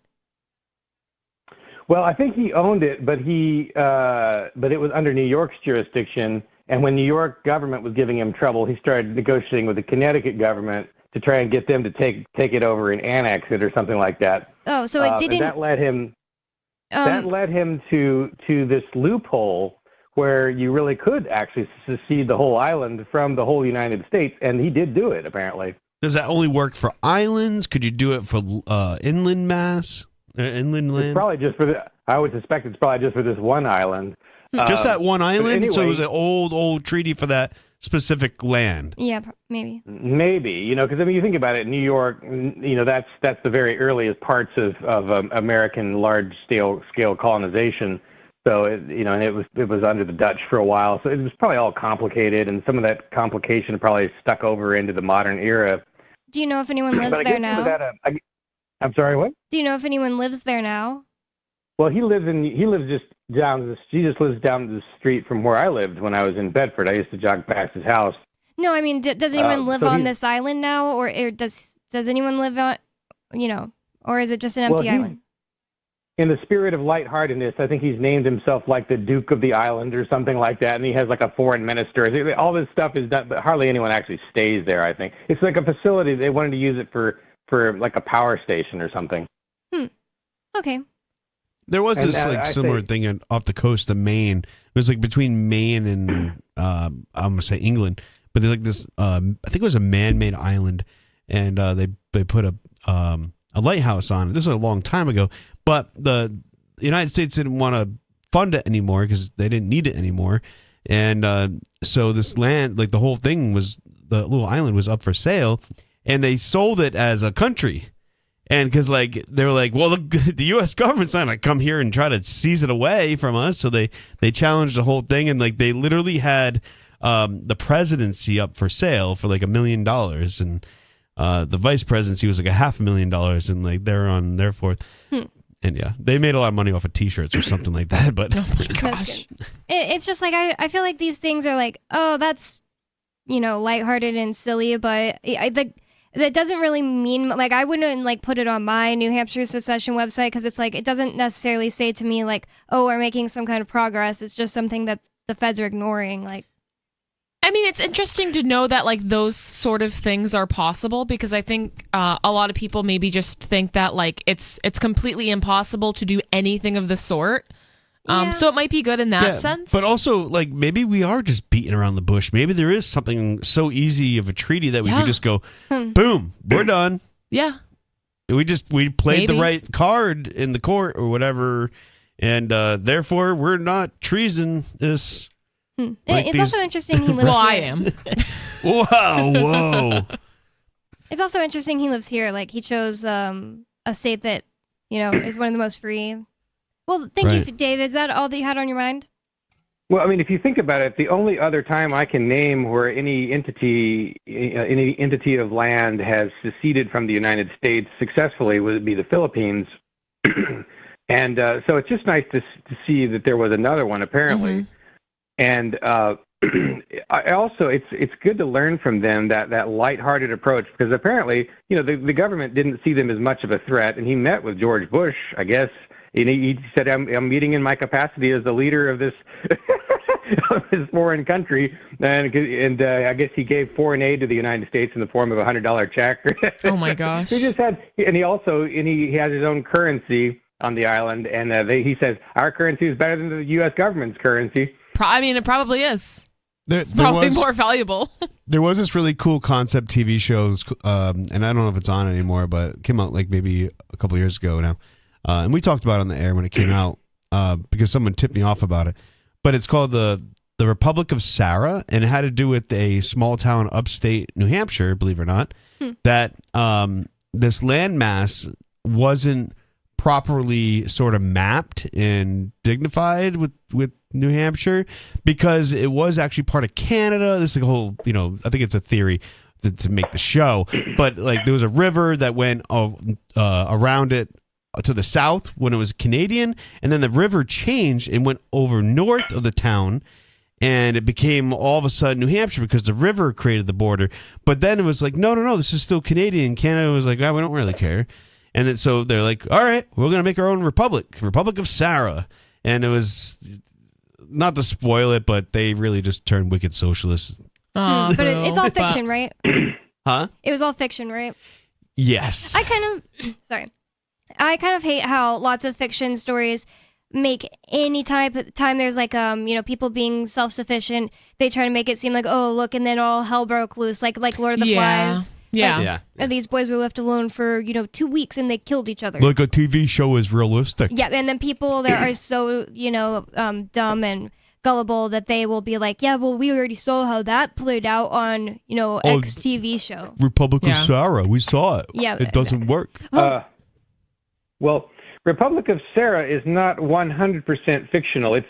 Well, I think he owned it, but it was under New York's jurisdiction. And when New York government was giving him trouble, he started negotiating with the Connecticut government to try and get them to take it over and annex it or something like that. Oh, so it didn't. And that led him. That led him to this loophole where you really could actually secede the whole island from the whole United States, and he did do it apparently. Does that only work for islands? Could you do it for inland mass, inland land? It's probably just for I would suspect it's probably just for this one island. Just that one island. Anyway, so it was an old treaty for that specific land. Yeah, maybe. Maybe, because I mean, you think about it, New York, that's the very earliest parts of American large scale colonization. So and it was under the Dutch for a while. So it was probably all complicated, and some of that complication probably stuck over into the modern era. Do you know if anyone lives there now? I'm sorry, what? Do you know if anyone lives there now? Well, he lives just down the street from where I lived when I was in Bedford. I used to jog past his house. No, I mean, does anyone live on this island now, or does Does anyone live on, or is it just an empty island? In the spirit of lightheartedness, I think he's named himself like the Duke of the Island or something like that, and he has like a foreign minister. All this stuff is done, but hardly anyone actually stays there, I think. It's like a facility. They wanted to use it for like a power station or something. Okay. There was this similar thing off the coast of Maine. It was like between Maine and I'm gonna say England, but there's like this. I think it was a man-made island, and they put a lighthouse on it. This was a long time ago, but the United States didn't want to fund it anymore because they didn't need it anymore, and so this land, like the whole thing was, the little island was up for sale, and they sold it as a country. And because like they were like, well, the U.S. government's not gonna come here and try to seize it away from us, so they challenged the whole thing, and like they literally had the presidency up for sale for like $1 million, and the vice presidency was like $500,000, and like they're on their fourth. And yeah, they made a lot of money off of T-shirts or something like that. But oh my gosh, it's just like I feel like these things are like, oh, that's lighthearted and silly, but that doesn't really mean, like, I wouldn't, like, put it on my New Hampshire secession website, because it's, like, it doesn't necessarily say to me, like, oh, we're making some kind of progress. It's just something that the feds are ignoring, like. I mean, it's interesting to know that, like, those sort of things are possible, because I think a lot of people maybe just think that, like, it's completely impossible to do anything of the sort. So it might be good in that sense. But also, like, maybe we are just beating around the bush. Maybe there is something so easy of a treaty that we could just go, boom, we're done. Yeah. We played the right card in the court or whatever, and therefore we're not treasonous. Like it's also interesting he lives well, here. I am. Whoa. It's also interesting he lives here. Like, he chose a state that, is one of the most free. Well, thank you, Dave. Is that all that you had on your mind? Well, I mean, if you think about it, the only other time I can name where any entity of land has seceded from the United States successfully would be the Philippines. And so it's just nice to see that there was another one, apparently. And I also, it's good to learn from them that lighthearted approach, because apparently, the government didn't see them as much of a threat. And he met with George Bush, I guess. And he said, I'm meeting in my capacity as the leader of this of this foreign country. And I guess he gave foreign aid to the United States in the form of a $100 check. Oh, my gosh. He just had, and he has his own currency on the island. And he says, our currency is better than the U.S. government's currency. I mean, it probably is. It's probably more valuable. There was this really cool concept TV show, and I don't know if it's on anymore, but it came out like maybe a couple years ago now. And we talked about it on the air when it came out because someone tipped me off about it. But it's called the Republic of Sarah, and it had to do with a small town upstate New Hampshire, believe it or not, that this landmass wasn't properly sort of mapped and dignified with New Hampshire, because it was actually part of Canada. This is a whole, I think it's a theory to make the show, but like there was a river that went around it to the south when it was Canadian, and then the river changed and went over north of the town, and it became all of a sudden New Hampshire because the river created the border. But then it was like, no, this is still Canadian. Canada was like, we don't really care. And then so they're like, all right, we're going to make our own Republic of Sarah. And it was, not to spoil it, but they really just turned wicked socialists. But it's all fiction, right? Huh? It was all fiction, right? Yes. I kind of hate how lots of fiction stories make any time there's like people being self-sufficient, they try to make it seem like, oh look, and then all hell broke loose, like Lord of the Flies. Yeah. And these boys were left alone for 2 weeks and they killed each other. Like a TV show is realistic. Yeah, and then people that are so dumb and gullible that they will be like, yeah, well, we already saw how that played out on X TV show. Republic of Sarah, we saw it. Yeah, it doesn't work. Well, Republic of Sarah is not 100% fictional. It's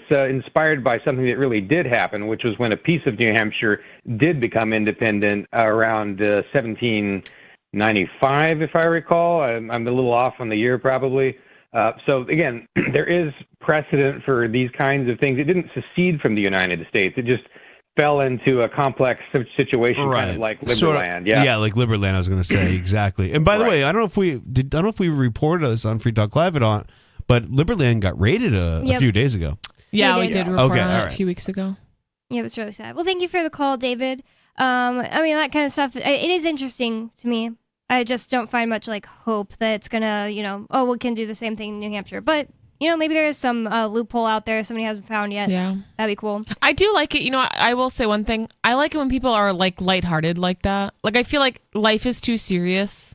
inspired by something that really did happen, which was when a piece of New Hampshire did become independent around 1795, if I recall. I'm a little off on the year probably. So again, there is precedent for these kinds of things. It didn't secede from the United States. It just fell into a complex situation, Right. kind of like Sorta- Liberland. Yeah. like Liberland. I was going to say exactly. And by the way, I don't know if we reported this on Free Talk Live or not, but Liberland got raided a Yep. few days ago. Yeah, We we did. did report Okay, on all it right. a few weeks ago. Yeah, it was really sad. Well, thank you for the call, David. I mean, that kind of stuff, it is interesting to me. I just don't find much like hope that it's gonna, we can do the same thing in New Hampshire. But, maybe there is some loophole out there somebody hasn't found yet. Yeah. That'd be cool. I do like it. I will say one thing. I like it when people are like lighthearted like that. Like, I feel like life is too serious.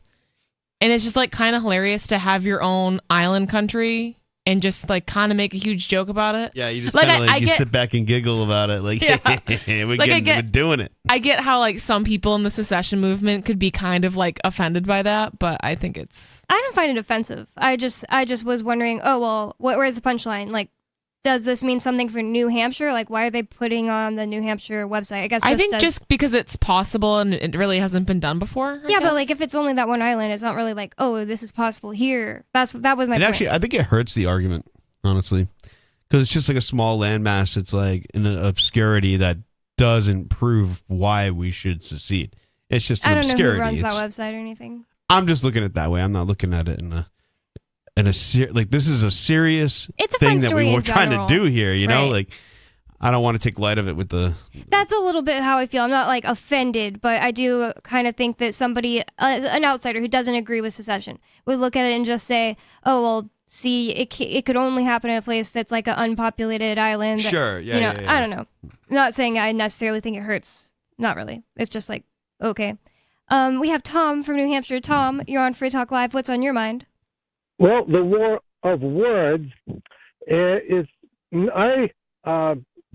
And it's just like kind of hilarious to have your own island country and just like kind of make a huge joke about it. Yeah, you just Like, kind of I you get- sit back and giggle about it, like Yeah. we're doing it. I get how like some people in the secession movement could be kind of like offended by that, but I think it's I don't find it offensive. I just was wondering, where's the punchline? Like, does this mean something for New Hampshire? Like, why are they putting on the New Hampshire website? I guess I think as- just because it's possible and it really hasn't been done before. I yeah, but guess. like if it's only that one island, it's not really like, this is possible here. That was my And point. actually, I think it hurts the argument, honestly, because it's just like a small landmass. It's like in an obscurity that doesn't prove why we should secede. It's just an I don't know obscurity. who runs It's- that website or anything. I'm just looking at it that way. I'm not looking at it in a like this is a serious It's a thing fun that story we were in trying to general. do here. Right. Like I don't want to take light of it with the. That's a little bit how I feel. I'm not like offended, but I do kind of think that somebody, an outsider who doesn't agree with secession, would look at it and just say, "Oh well, see, it could only happen in a place that's like an unpopulated island." that- Sure, yeah, yeah. I don't know. I'm not saying I necessarily think it hurts. Not really. It's just like okay. We have Tom from New Hampshire. Tom, you're on Free Talk Live. What's on your mind? Well, the war of words is. I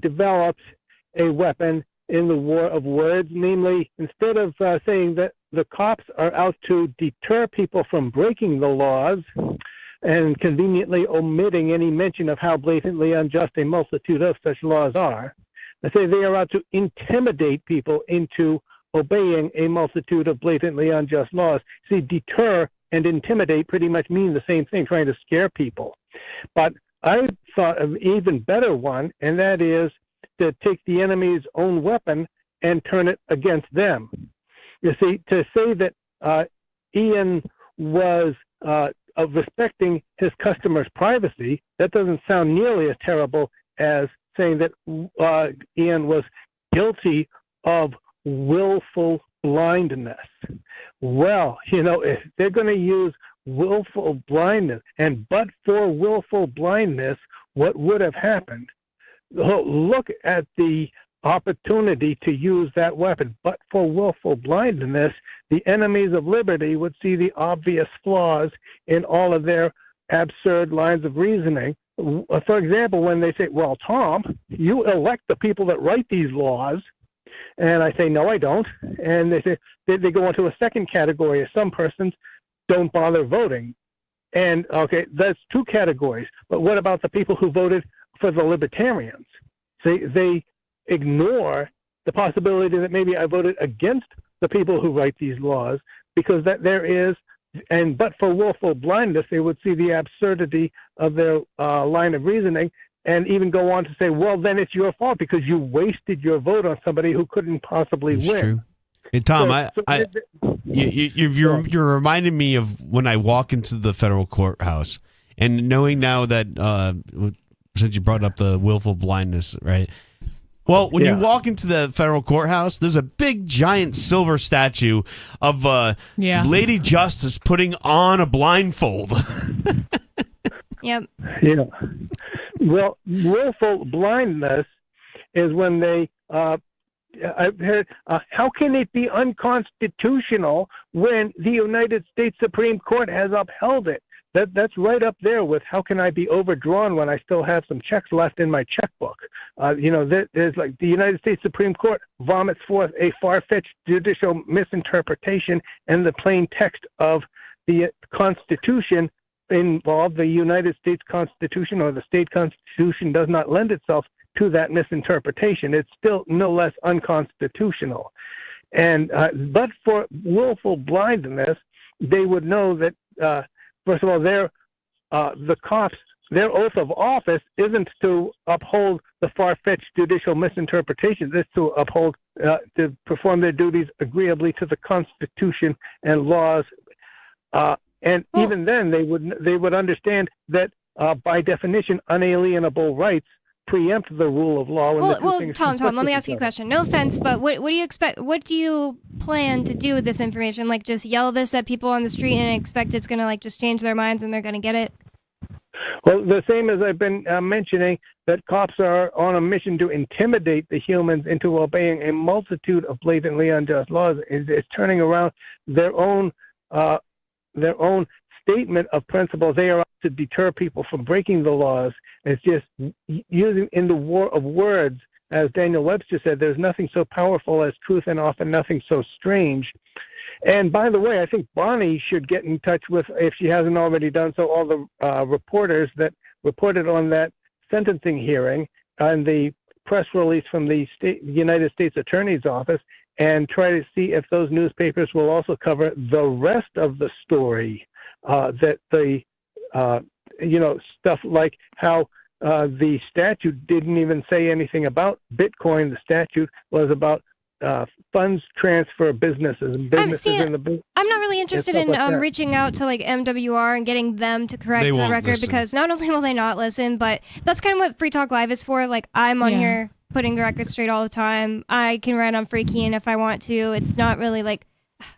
developed a weapon in the war of words, namely, instead of saying that the cops are out to deter people from breaking the laws and conveniently omitting any mention of how blatantly unjust a multitude of such laws are, I say they are out to intimidate people into obeying a multitude of blatantly unjust laws. See, deter and intimidate pretty much mean the same thing, trying to scare people. But I thought of an even better one, and that is to take the enemy's own weapon and turn it against them. You see, to say that Ian was respecting his customers' privacy, that doesn't sound nearly as terrible as saying that Ian was guilty of willful blindness. Well, if they're going to use willful blindness, and but for willful blindness, what would have happened? Look at the opportunity to use that weapon. But for willful blindness, the enemies of liberty would see the obvious flaws in all of their absurd lines of reasoning. For example, when they say, well, Tom, you elect the people that write these laws. And I say, no, I don't. And they say, they go into a second category. Some persons don't bother voting. And, okay, that's two categories. But what about the people who voted for the libertarians? They ignore the possibility that maybe I voted against the people who write these laws, because that there is, and but for willful blindness, they would see the absurdity of their line of reasoning, and even go on to say, well, then it's your fault because you wasted your vote on somebody who couldn't possibly It's win. true. Hey, Tom, you're reminding me of when I walk into the federal courthouse, and knowing now that since you brought up the willful blindness, right? Well, when you walk into the federal courthouse, there's a big, giant silver statue of Lady Justice putting on a blindfold. Yep. Yeah. Well, willful blindness is when they. I've heard. How can it be unconstitutional when the United States Supreme Court has upheld it? That's right up there with how can I be overdrawn when I still have some checks left in my checkbook? There's like the United States Supreme Court vomits forth a far-fetched judicial misinterpretation, and the plain text of the Constitution involved, the United States Constitution or the state constitution, does not lend itself to that misinterpretation. It's still no less unconstitutional. And but for willful blindness, they would know that first of all, the cops their oath of office isn't to uphold the far-fetched judicial misinterpretations. It's to uphold, to perform their duties agreeably to the Constitution and laws. Even then, they would understand that by definition, unalienable rights preempt the rule of law. Well, Tom, let me ask you a question. No offense, but what do you expect? What do you plan to do with this information? Like, just yell this at people on the street and expect it's going to, like, just change their minds and they're going to get it? Well, the same as I've been mentioning, that cops are on a mission to intimidate the humans into obeying a multitude of blatantly unjust laws. It's turning around their own statement of principles. They are out to deter people from breaking the laws. It's just using in the war of words, as Daniel Webster said, there's nothing so powerful as truth and often nothing so strange. And by the way, I think Bonnie should get in touch with, if she hasn't already done so, all the reporters that reported on that sentencing hearing and the press release from the United States Attorney's Office, and try to see if those newspapers will also cover the rest of the story. That the, stuff like how the statute didn't even say anything about Bitcoin. The statute was about funds transfer businesses and businesses in the. I'm not really interested in reaching out to like MWR and getting them to correct the record because not only will they not listen, but that's kind of what Free Talk Live is for. Like I'm on here putting the record straight all the time. I can write on Freekeen if I want to. It's not really like.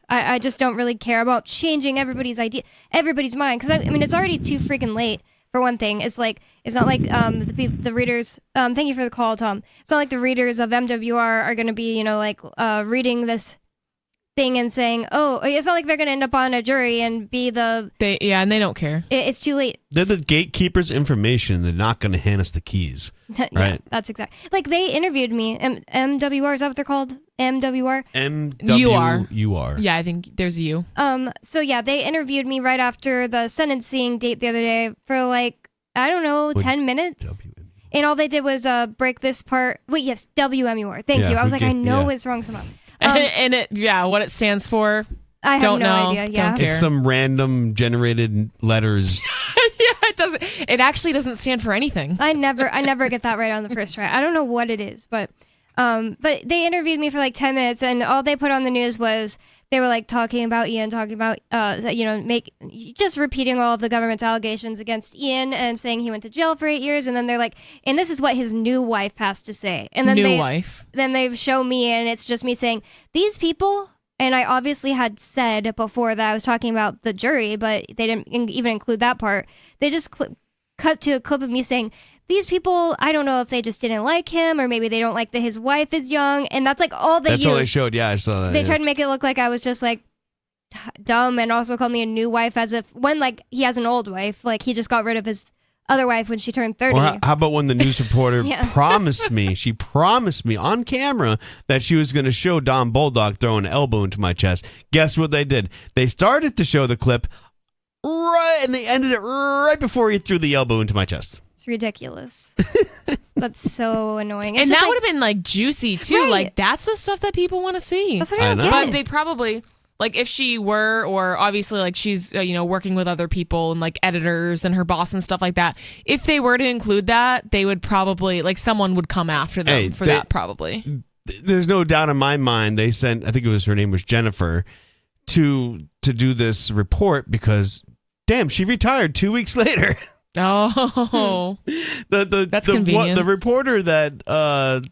I just don't really care about changing everybody's mind, because I mean it's already too freaking late. For one thing, it's not like the readers. Thank you for the call, Tom. It's not like the readers of MWR are going to be reading this thing and saying, oh, it's not like they're going to end up on a jury and be and they don't care. It's too late. They're the gatekeepers' information. They're not going to hand us the keys. Yeah, right? That's exactly. Like they interviewed me. MWR, is that what they're called? MWR? MWR. Yeah, I think there's a U. So yeah, they interviewed me right after the sentencing date the other day for like, I don't know, 10 minutes. And all they did was break this part. Wait, yes, WMUR. Thank you. I was like, I know it's wrong somehow. And what it stands for, I have no idea. Yeah, don't care. It's some random generated letters. It doesn't. It actually doesn't stand for anything. I never get that right on the first try. I don't know what it is, but they interviewed me for like 10 minutes, and all they put on the news was they were like talking about Ian, just repeating all of the government's allegations against Ian and saying he went to jail for 8 years, and then they're like, and this is what his new wife has to say, and then then they show me, and it's just me saying these people. And I obviously had said before that I was talking about the jury, but they didn't even include that part. They just cut to a clip of me saying, these people, I don't know if they just didn't like him or maybe they don't like that his wife is young. And that's like all they used. That's all they showed. Yeah, I saw that. They tried to make it look like I was just like dumb and also called me a new wife as if when like he has an old wife, like he just got rid of his other wife when she turned 30. Or how about when the news reporter promised me on camera that she was going to show Don Bulldog throwing an elbow into my chest. Guess what they did? They started to show the clip and they ended it right before he threw the elbow into my chest. It's ridiculous. That's so annoying. And that would have been like juicy too. Right. Like that's the stuff that people want to see. That's what I don't get. But they probably, like if she were, or obviously like she's working with other people and like editors and her boss and stuff like that. If they were to include that, they would probably like someone would come after them that probably. There's no doubt in my mind they sent, I think her name was Jennifer, to do this report because damn, she retired 2 weeks later. Oh, that's convenient. The reporter that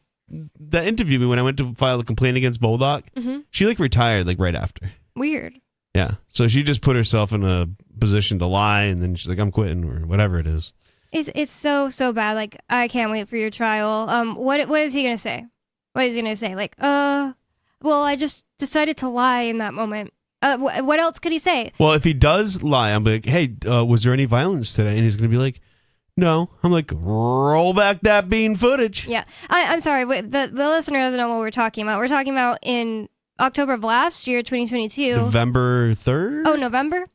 interviewed me when I went to file a complaint against Bulldog, she like retired like right after. Weird. Yeah, so she just put herself in a position to lie, and then she's like, "I'm quitting" or whatever it is. It's so bad. Like I can't wait for your trial. What is he gonna say? What is he gonna say? Like, well, I just decided to lie in that moment. What else could he say? Well, if he does lie, I'm like, hey, was there any violence today? And he's going to be like, no. I'm like, roll back that bean footage. Yeah. I'm sorry. The listener doesn't know what we're talking about. We're talking about in October of last year, 2022. November 3rd? Oh, November?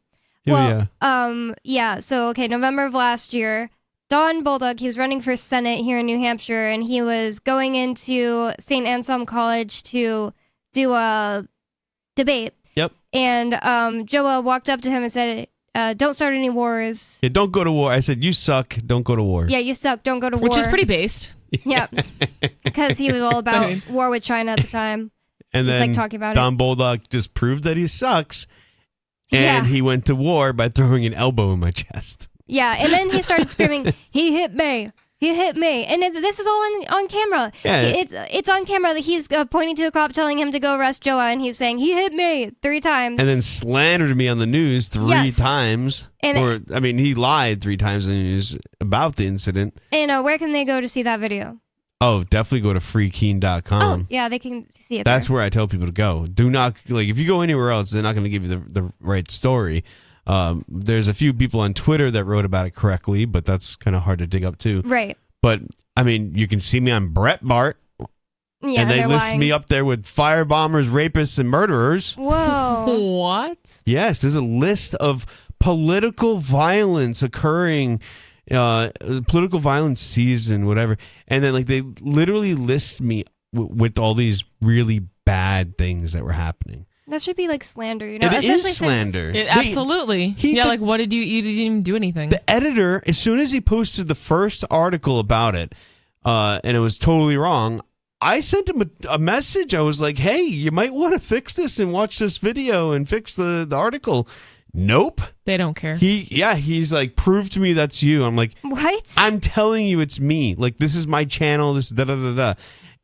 Yeah. So, okay, November of last year, Don Bulldog, he was running for Senate here in New Hampshire, and he was going into St. Anselm College to do a debate. Yep. And Joa walked up to him and said, don't start any wars. Yeah, don't go to war. I said, you suck. Don't go to war. Yeah, you suck. Don't go to war. Which is pretty based. Yeah, because he was all about war with China at the time. And He's then like talking about Don it. Bolduc just proved that he sucks. And he went to war by throwing an elbow in my chest. Yeah, and then he started screaming, "He hit me! He hit me!" And this is all on camera. Yeah. It's on camera that he's pointing to a cop telling him to go arrest Joa, and he's saying, "He hit me!" 3 times. And then slandered me on the news 3 times. And he lied 3 times in the news about the incident. And where can they go to see that video? Oh, definitely go to freekeen.com. Oh, yeah, they can see it. That's there. where I tell people to go. Do not, if you go anywhere else, they're not going to give you the right story. There's a few people on Twitter that wrote about it correctly, but that's kind of hard to dig up too. Right. But, I mean, you can see me on Breitbart. Yeah, and they they're list lying. me up there with firebombers, rapists, and murderers. Whoa. What? Yes, there's a list of political violence occurring, political violence season, whatever. And then they literally list me with all these really bad things that were happening. That should be like slander, you know? It Especially is slander. Absolutely. What did you didn't even do anything. The editor, as soon as he posted the first article about it, and it was totally wrong, I sent him a message. I was like, hey, you might want to fix this and watch this video and fix the article. Nope. They don't care. He's like, prove to me that's you. I'm like, what? I'm telling you it's me. Like, this is my channel. This da-da-da-da.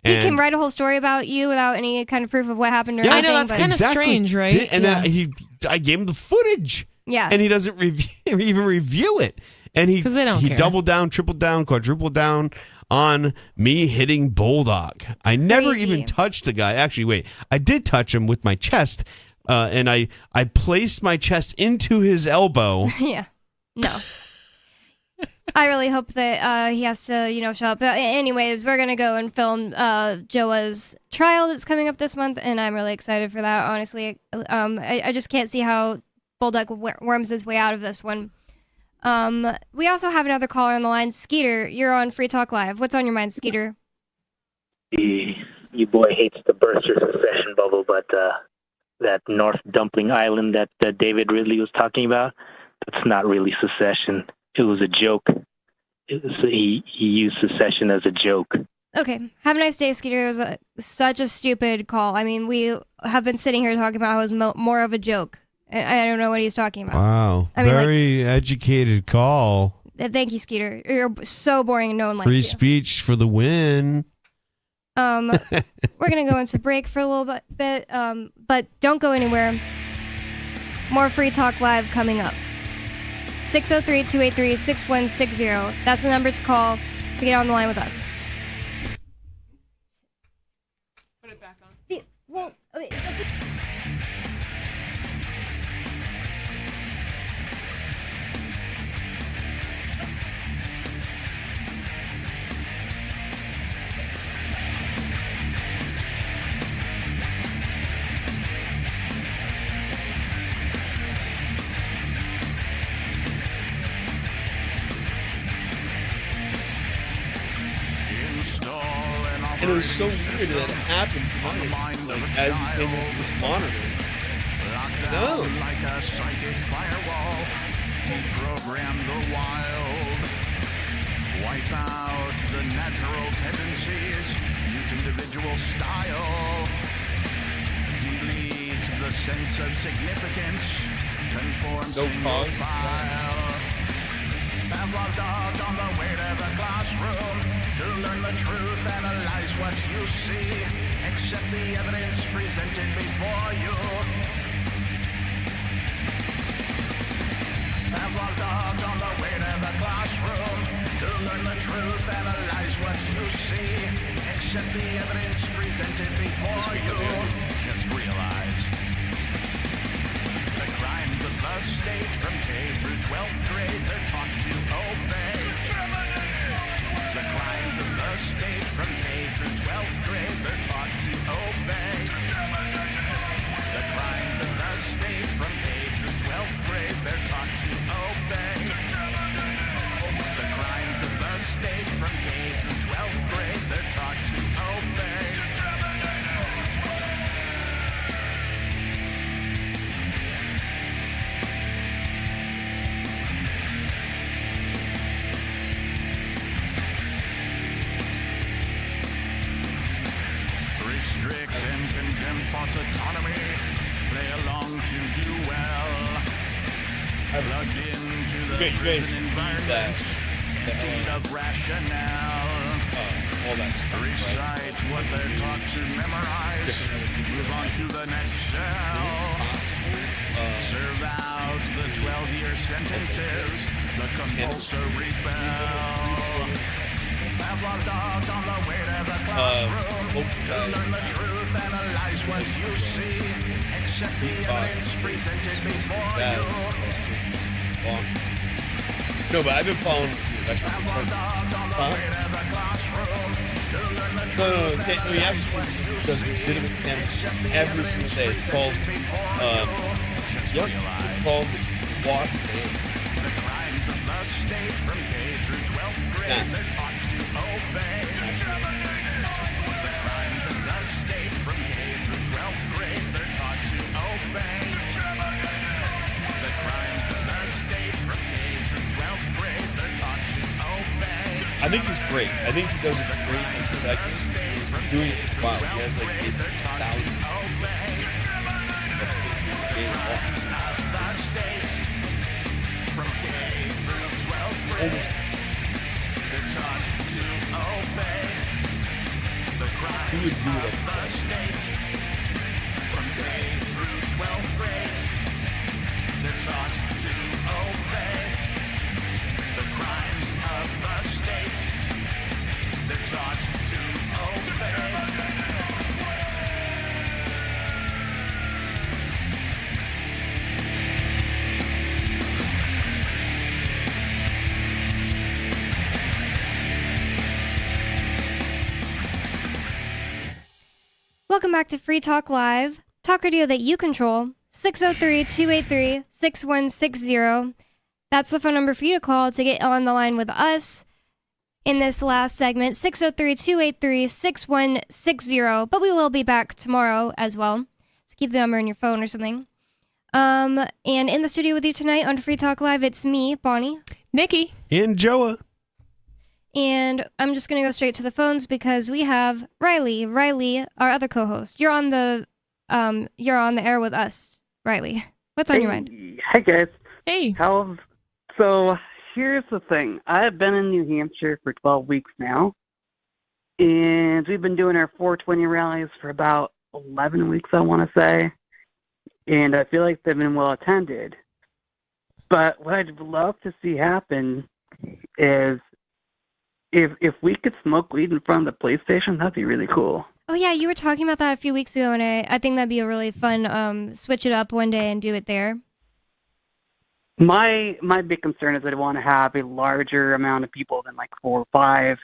He can write a whole story about you without any kind of proof of what happened or Yeah, anything. I know, that's kind of strange, right? And then I gave him the footage. Yeah. And he doesn't even review it. And he care. doubled down, tripled down, quadrupled down on me hitting Bolduc. I never even touched the guy. Actually, wait. I did touch him with my chest, and I placed my chest into his elbow. Yeah. No. I really hope that he has to, show up. But anyways, we're going to go and film Joa's trial that's coming up this month, and I'm really excited for that, honestly. I just can't see how Bolduc worms his way out of this one. We also have another caller on the line. Skeeter, you're on Free Talk Live. What's on your mind, Skeeter? You boy hates the burster secession bubble, but that North Dumpling Island that David Ridley was talking about, that's not really secession. It was a joke. He used secession as a joke. Okay. Have a nice day, Skeeter. It was such a stupid call. I mean, we have been sitting here talking about how it was more of a joke. I don't know what he's talking about. Wow. I mean, very educated call. Thank you, Skeeter. You're so boring and no one likes Free you. speech for the win. We're going to go into break for a little bit, but don't go anywhere. More Free Talk Live coming up. 603-283-6160. That's the number to call to get on the line with us. Put it back on. Well, And it was so weird that it happened tonight. As he came in was monitoring. No. Like a psychic firewall, deprogram the wild, wipe out the natural tendencies, mute individual style, delete the sense of significance, conform single file. Pavlov's dog on the way to the classroom to learn the truth, analyze what you see, accept the evidence presented before you. Pavlov's dog on the way to the classroom to learn the truth, analyze what you see, accept the evidence presented before you. Just realize the crimes of the state from K through 12th grade, they're taught to obey. The crimes of the state from K through 12th grade, they're taught to obey. The crimes of the state from K through 12th grade, they're taught to obey. The crimes of the state from K through 12th grade, they're taught to obey. and condemned fought autonomy. Play along to do well. Plugged into the prison environment. Emptied of rationale. All that stuff, recite what they're taught to memorize. Move on to the next cell. Serve out the 12-year sentences. The compulsory bell. Pavlov's dogs on the way to the classroom to learn the truth, analyze what you see, accept the evidence presented before you. No, but I've been following. Pavlov's dogs on the way to the classroom to learn the No, truth, we actually does legitimate campus every single day. It's called, it's called Watch Day. The crimes of the state from K through 12th grade, they're taught to obey. The crimes of the state from K through 12th grade, they're taught to obey. The crimes of the state from K through 12th grade, they're taught to obey. I think he's great. I think he does a great segment. He's doing it for a while. He has like 8,000. From K through 12th grade, they're taught to obey. The crimes of the state. From K through 12th grade, they're taught to obey. The crimes of the state. They're taught to obey. Welcome back to Free Talk Live, talk radio that you control, 603-283-6160. That's the phone number for you to call to get on the line with us in this last segment, 603-283-6160. But we will be back tomorrow as well, so keep the number in your phone or something. And in the studio with you tonight on Free Talk Live, it's me, Bonnie, Nikki, and Joa. And I'm just going to go straight to the phones because we have Riley. Riley, our other co-host. You're on the air with us, Riley. What's on your mind? Hi, guys. Hey. So here's the thing. I've been in New Hampshire for 12 weeks now, and we've been doing our 420 rallies for about 11 weeks, I want to say, and I feel like they've been well attended. But what I'd love to see happen is if we could smoke weed in front of the police station, that'd be really cool. Oh, yeah, you were talking about that a few weeks ago, and I think that'd be a really fun switch it up one day and do it there. My big concern is that I want to have a larger amount of people than like 4 or 5,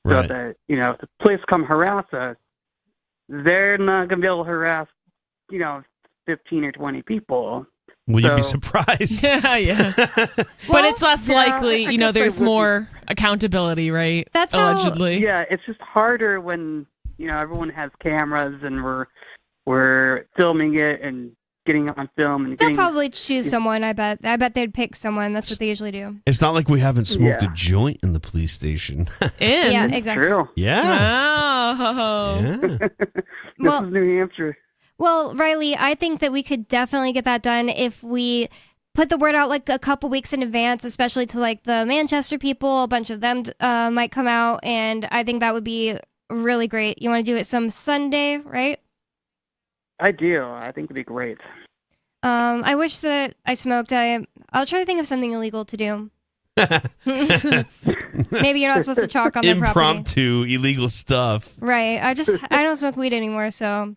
so that, if the police come harass us, they're not going to be able to harass, 15 or 20 people. Will you be surprised? Yeah. But it's less likely, there's more accountability, right? That's allegedly. Yeah, it's just harder when, everyone has cameras and we're filming it and getting it on film. And They'll probably choose someone, I bet. I bet they'd pick someone. That's what they usually do. It's not like we haven't smoked a joint in the police station. Yeah, exactly. True. Yeah. Wow. Yeah. This is New Hampshire. Well, Riley, I think that we could definitely get that done if we put the word out like a couple weeks in advance, especially to like the Manchester people. A bunch of them might come out, and I think that would be really great. You want to do it some Sunday, right? I do. I think it'd be great. I wish that I smoked. I'll try to think of something illegal to do. Maybe you're not supposed to chalk on the property. Impromptu, illegal stuff. Right. I don't smoke weed anymore, so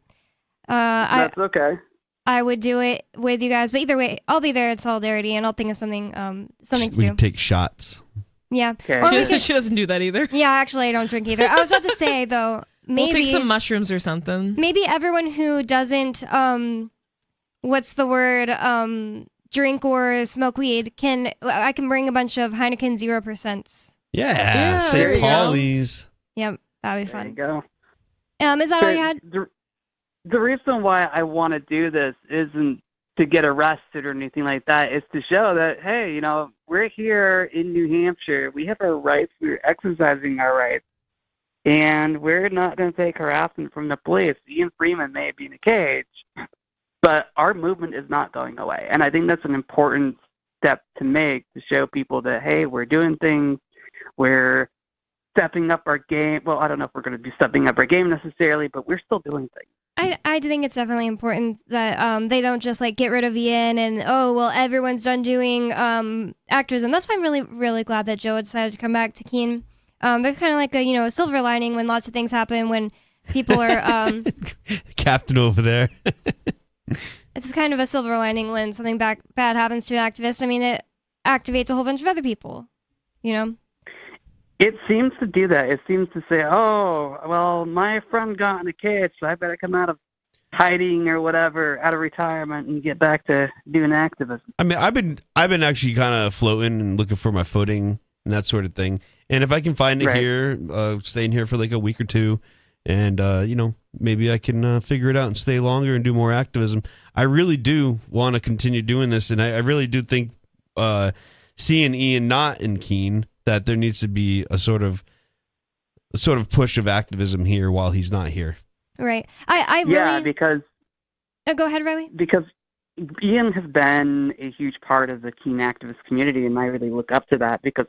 that's okay. I would do it with you guys, but either way, I'll be there in solidarity, and I'll think of something to We do. can take shots. Yeah. Okay. She doesn't do that either. Yeah, actually, I don't drink either. I was about to say though, maybe we'll take some mushrooms or something. Maybe everyone who doesn't, what's the word, drink or smoke weed I can bring a bunch of Heineken 0%. Yeah, St. Pauli's. Yep, that'd be fun. There you go. Is that all you had? The reason why I want to do this isn't to get arrested or anything like that. It's to show that, hey, we're here in New Hampshire. We have our rights. We're exercising our rights. And we're not going to take harassment from the police. Ian Freeman may be in a cage, but our movement is not going away. And I think that's an important step to make, to show people that, hey, we're doing things, we're stepping up our game. Well, I don't know if we're going to be stepping up our game necessarily, but we're still doing things. I think it's definitely important that they don't just like get rid of Ian and, oh, well, everyone's done doing activism. That's why I'm really, really glad that Joe decided to come back to Keene. There's kind of like a silver lining when lots of things happen, when people are Captain over there. It's kind of a silver lining when something bad happens to an activist. I mean, it activates a whole bunch of other people, It seems to do that. It seems to say, oh, well, my friend got in a cage, so I better come out of hiding or whatever, out of retirement, and get back to doing activism. I mean, I've been actually kind of floating and looking for my footing and that sort of thing. And if I can find it here, staying here for like a week or two, and maybe I can figure it out and stay longer and do more activism. I really do want to continue doing this, and I really do think seeing Ian not in Keene, that there needs to be a sort of push of activism here while he's not here. Right. I really... because... Oh, go ahead, Riley. Because Ian has been a huge part of the Keene activist community, and I really look up to that because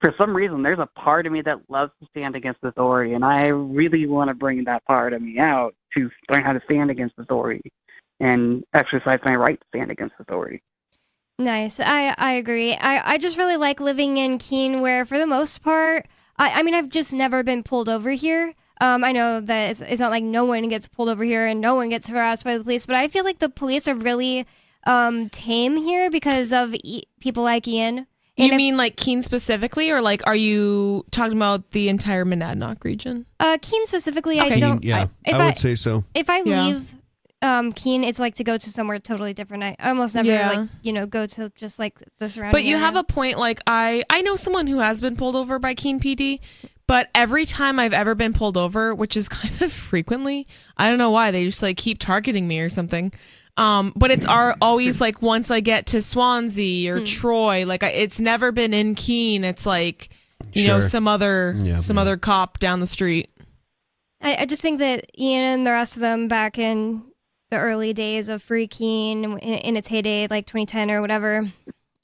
for some reason, there's a part of me that loves to stand against authority, and I really want to bring that part of me out to learn how to stand against authority and exercise my right to stand against authority. Nice. I agree. I just really like living in Keene, where for the most part, I mean, I've just never been pulled over here. I know that it's not like no one gets pulled over here and no one gets harassed by the police, but I feel like the police are really tame here because of people like Ian. You mean like Keene specifically, or like are you talking about the entire Monadnock region? Keene specifically, okay. I don't. Yeah, I would say so. If I leave Keene, it's like to go to somewhere totally different. I almost never go to just like the surrounding But you area. have a point. Like I know someone who has been pulled over by Keene PD, but every time I've ever been pulled over, which is kind of frequently, I don't know why, they just like keep targeting me or something. But it's always like once I get to Swansea or Troy, like it's never been in Keene. It's like some other cop down the street. I just think that Ian and the rest of them back in the early days of Free Keene, in its heyday, like 2010 or whatever,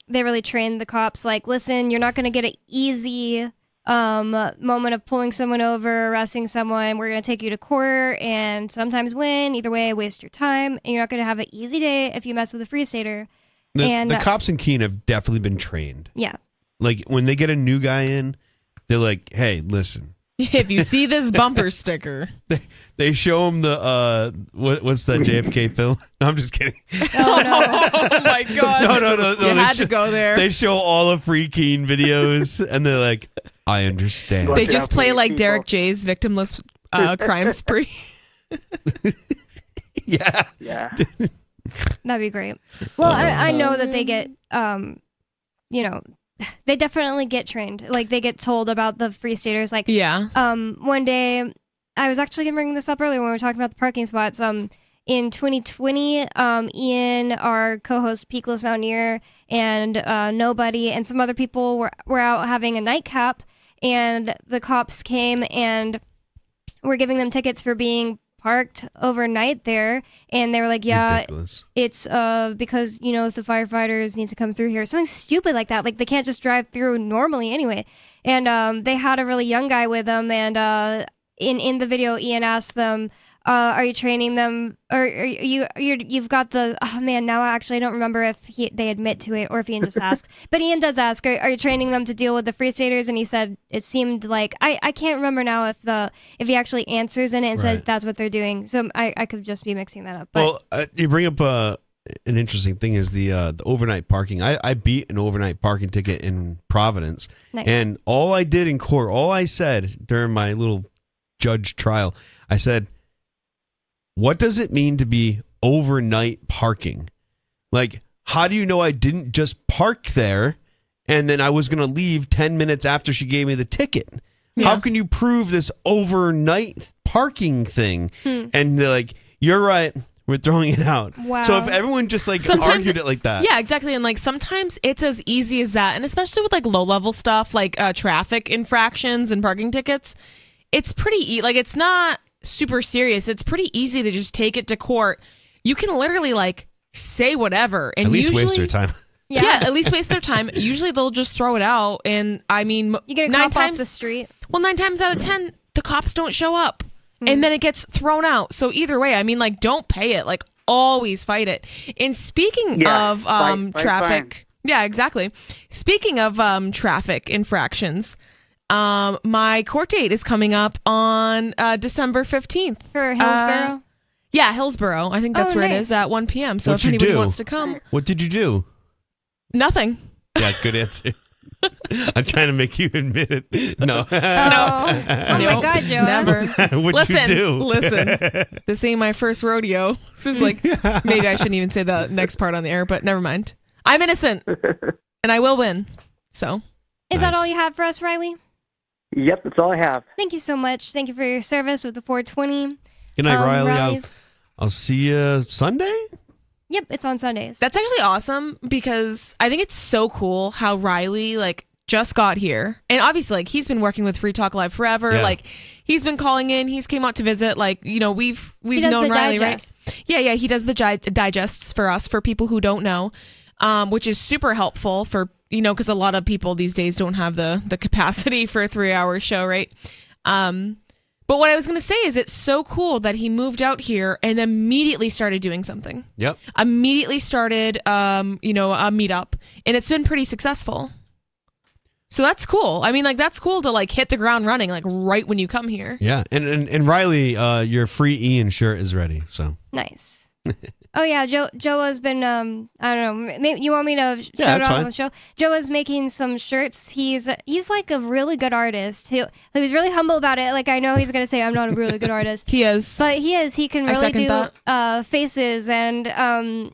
they really trained the cops. Like, listen, you're not going to get an easy moment of pulling someone over, arresting someone. We're going to take you to court and sometimes win. Either way, waste your time. And you're not going to have an easy day if you mess with a Free Stater. The cops in Keene have definitely been trained. Yeah. Like, when they get a new guy in, they're like, hey, listen. If you see this bumper sticker. They show him the, what's that JFK film? No, I'm just kidding. Oh, no. Oh, my God. No. You had to go there. They show all of Free Keene videos, and they're like, I understand. They just play like Derek J's victimless crime spree. Yeah. That'd be great. Well, I know that they get, they definitely get trained. Like, they get told about the Free Staters. Like, one day, I was actually going to bring this up earlier when we were talking about the parking spots. In 2020, Ian, our co-host, Peakless Mountaineer, and Nobody, and some other people were out having a nightcap, and the cops came and were giving them tickets for being parked overnight there, and they were like, ridiculous. It's because, the firefighters need to come through here. Something stupid like that. Like, they can't just drive through normally anyway. And they had a really young guy with them, and in the video, Ian asked them, are you training them, or you've got the, oh man, now actually I don't remember if they admit to it or if Ian just asked, but Ian does ask, are you training them to deal with the Free Staters? And he said, it seemed like, I can't remember now if he actually answers in it and says that's what they're doing, so I could just be mixing that up. But, well, you bring up an interesting thing is the overnight parking. I beat an overnight parking ticket in Providence. Nice. And all I did in court, all I said during my little judge trial, I said, what does it mean to be overnight parking? Like, how do you know I didn't just park there and then I was going to leave 10 minutes after she gave me the ticket? Yeah. How can you prove this overnight parking thing? And they're like, you're right, we're throwing it out. Wow. So if everyone just argued it like that. Yeah, exactly. And like sometimes it's as easy as that. And especially with like low level stuff like traffic infractions and parking tickets, it's pretty like it's not super serious. It's pretty easy to just take it to court. You can literally like say whatever and at least usually, waste their time. Yeah, at least waste their time. Usually they'll just throw it out, and I mean, You get a cop off the street. Well, 9 times out of 10, the cops don't show up, and then it gets thrown out. So either way, I mean, like, don't pay it. Like, always fight it. And speaking of fight traffic, yeah, exactly. Speaking of traffic infractions, my court date is coming up on December 15th for Hillsborough. Yeah, Hillsborough. I think that's where it nice. is at 1 p.m. So What'd if you anybody do? wants to come, What did you do? nothing. Yeah, good answer. I'm trying to make you admit it. No. Oh my God, Joe. Never. What'd you do? Listen. This ain't my first rodeo. This is like, maybe I shouldn't even say the next part on the air, but never mind. I'm innocent, and I will win. So. Is that all you have for us, Riley? Yep, that's all I have. Thank you so much. Thank you for your service with the 420. Good night, Riley. Riley's- I'll see you Sunday. Yep, it's on Sundays. That's actually awesome because I think it's so cool how Riley like just got here. And obviously like he's been working with Free Talk Live forever. Yeah. Like he's been calling in, he's came out to visit, like, you know, we've He does known the Riley, digests. right? Yeah, he does the digests for us, for people who don't know. Which is super helpful for, you know, because a lot of people these days don't have the capacity for a 3-hour show, right? But what I was going to say is it's so cool that he moved out here and immediately started doing something. Yep. Immediately started, you know, a meetup, and it's been pretty successful. So that's cool. I mean, like, that's cool to, like, hit the ground running, like, right when you come here. Yeah. And Riley, your free Ian shirt is ready. So Nice. Oh yeah, Joe has been I don't know. Maybe you want me to shout that's out on fine. the show? Joe is making some shirts. He's like a really good artist. He was really humble about it. Like I know he's gonna say I'm not a really good artist. He is, but he is. He can I really second do that. faces, and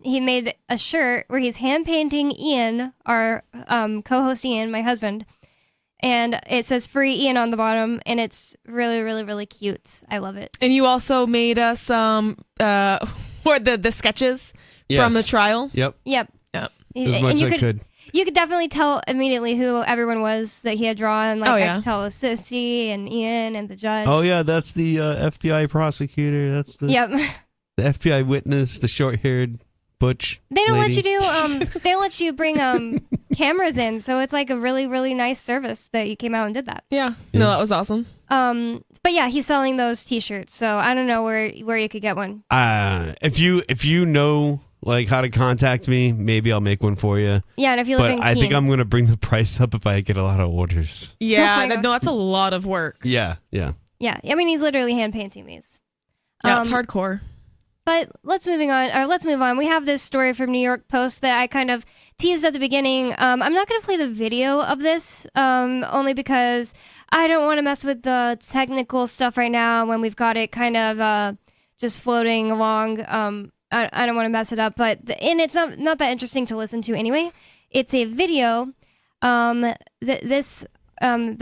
he made a shirt where he's hand painting Ian, our co-host Ian, my husband. And it says free Ian on the bottom, and it's really, really, really cute. I love it. And you also made us or the sketches from the trial. Yep. Yep. Yep. As much as I could. You could definitely tell immediately who everyone was that he had drawn. Like Oh, I yeah. could tell it was Sissy and Ian and the judge. Oh yeah, that's the FBI prosecutor. That's the Yep. the FBI witness, the short-haired butch. They don't let lady. you do they don't let you bring cameras in, so it's like a really, really nice service that you came out and did that. Yeah. No, that was awesome. But yeah, he's selling those t-shirts, so I don't know where you could get one. If you know like how to contact me, maybe I'll make one for you. Yeah, and if you live But in I think Keene. I'm gonna bring the price up if I get a lot of orders. Yeah, Oh my God. no, that's a lot of work. Yeah. Yeah, I mean he's literally hand painting these. Yeah, it's hardcore. But let's move on. We have this story from New York Post that I kind of teased at the beginning. I'm not going to play the video of this, only because I don't want to mess with the technical stuff right now when we've got it kind of just floating along. I don't want to mess it up, and it's not that interesting to listen to anyway. It's a video. The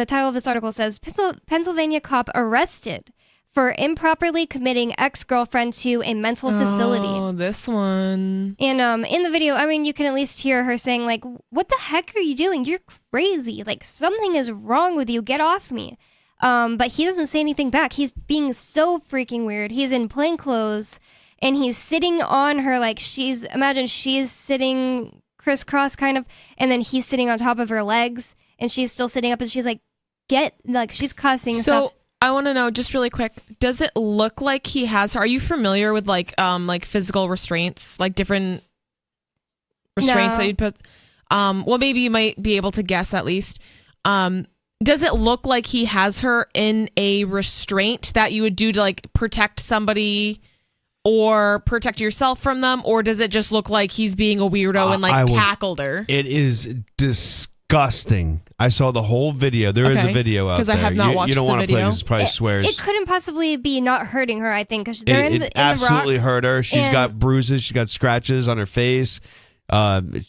title of this article says Pennsylvania cop arrested for improperly committing ex-girlfriend to a mental facility. Oh, this one. And in the video, I mean, you can at least hear her saying, like, what the heck are you doing? You're crazy. Like, something is wrong with you. Get off me. But he doesn't say anything back. He's being so freaking weird. He's in plain clothes, and he's sitting on her like imagine she's sitting crisscross kind of, and then he's sitting on top of her legs, and she's still sitting up, and she's like, she's cussing and So stuff. I want to know, just really quick, does it look like he has her? Are you familiar with like physical restraints, like different restraints No. that you'd put? Well, maybe you might be able to guess at least. Does it look like he has her in a restraint that you would do to like protect somebody or protect yourself from them, or does it just look like he's being a weirdo and like tackled her? It is disgusting. I saw the whole video. There is Okay. a video out 'Cause there. I have not watched you don't the want to play video. because it probably swears. It couldn't possibly be not hurting her, I think, because they're in the absolutely rocks, hurt her. She's and- got bruises. She's got scratches on her face.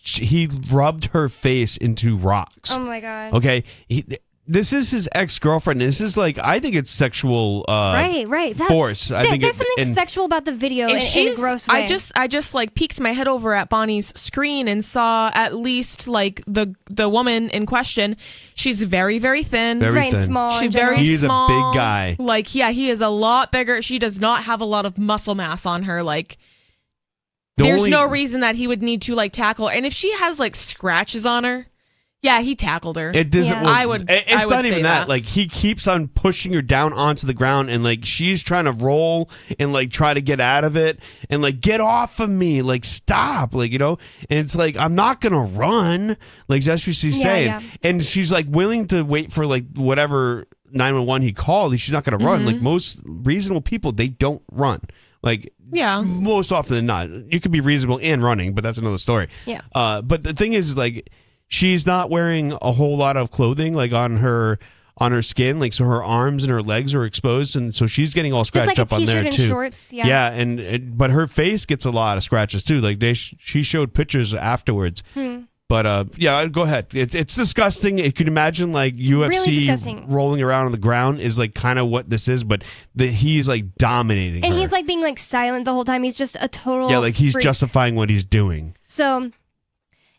He rubbed her face into rocks. Oh my God. Okay. this is his ex-girlfriend. This is like, I think it's sexual right. force. I think there's something sexual about the video in a gross way. I just like peeked my head over at Bonnie's screen and saw at least like the woman in question. She's very, very thin. Very thin. Small. She's very He's small. a big guy. Like, yeah, he is a lot bigger. She does not have a lot of muscle mass on her. Like, there's no reason that he would need to like tackle her. And if she has like scratches on her, yeah, he tackled her. It doesn't. Yeah. Work. It's not even that. Like, he keeps on pushing her down onto the ground, and like she's trying to roll and like try to get out of it, and like, get off of me, like, stop, like, you know. And it's like, I'm not gonna run. Like, that's what she's saying. Yeah. And she's like willing to wait for like whatever 911 he called. She's not gonna run. Like most reasonable people, they don't run. Like, yeah, most often than not, you could be reasonable and running, but that's another story. Yeah. But the thing is like, she's not wearing a whole lot of clothing like on her skin, like, so her arms and her legs are exposed, and so she's getting all scratched like up on there and too. Shorts, yeah. But her face gets a lot of scratches too. Like she showed pictures afterwards. But yeah, go ahead. It's disgusting. You can imagine like UFC rolling around on the ground is like kind of what this is, but he's like dominating and her. he's like being like silent the whole time. He's just a total like he's freak. justifying what he's doing. So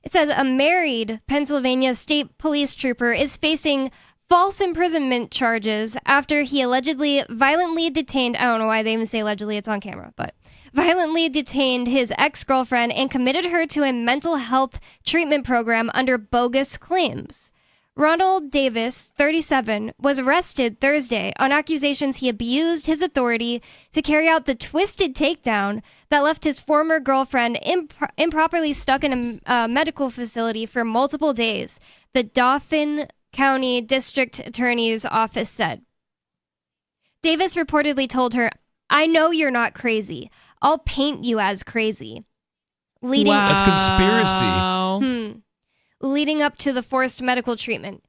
it says a married Pennsylvania state police trooper is facing false imprisonment charges after he allegedly violently detained, I don't know why they even say allegedly, it's on camera, but violently detained his ex-girlfriend and committed her to a mental health treatment program under bogus claims. Ronald Davis, 37, was arrested Thursday on accusations he abused his authority to carry out the twisted takedown that left his former girlfriend improperly stuck in a medical facility for multiple days, the Dauphin County District Attorney's Office said. Davis reportedly told her, "I know you're not crazy. I'll paint you as crazy." That's conspiracy. Leading up to the forced medical treatment.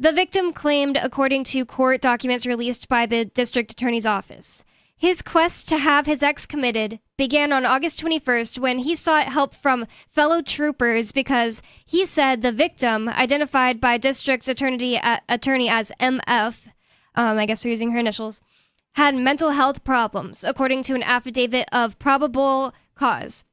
The victim claimed, according to court documents released by the district attorney's office, his quest to have his ex committed began on August 21st when he sought help from fellow troopers because he said the victim, identified by district attorney as MF, I guess they're using her initials, had mental health problems, according to an affidavit of probable cause.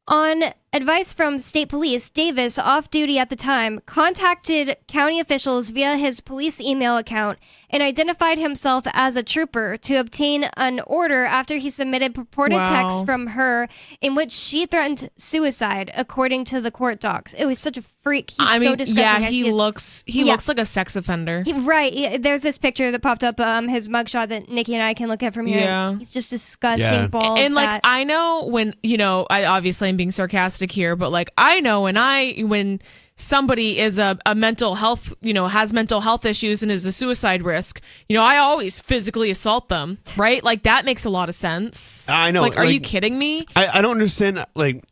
On advice from state police, Davis, off duty at the time, contacted county officials via his police email account and identified himself as a trooper to obtain an order after he submitted purported texts from her in which she threatened suicide, according to the court docs. It was such a freak. He's so disgusting. Yeah, he looks like a sex offender. Right. There's this picture that popped up, his mugshot that Nikki and I can look at from here. Yeah. He's just disgusting, bald, and like, fat. I know when, I obviously am being sarcastic here, but like, I know when somebody is a mental health, has mental health issues and is a suicide risk, I always physically assault them, right? Like, that makes a lot of sense. I know. Like, are you kidding me? I don't understand, like,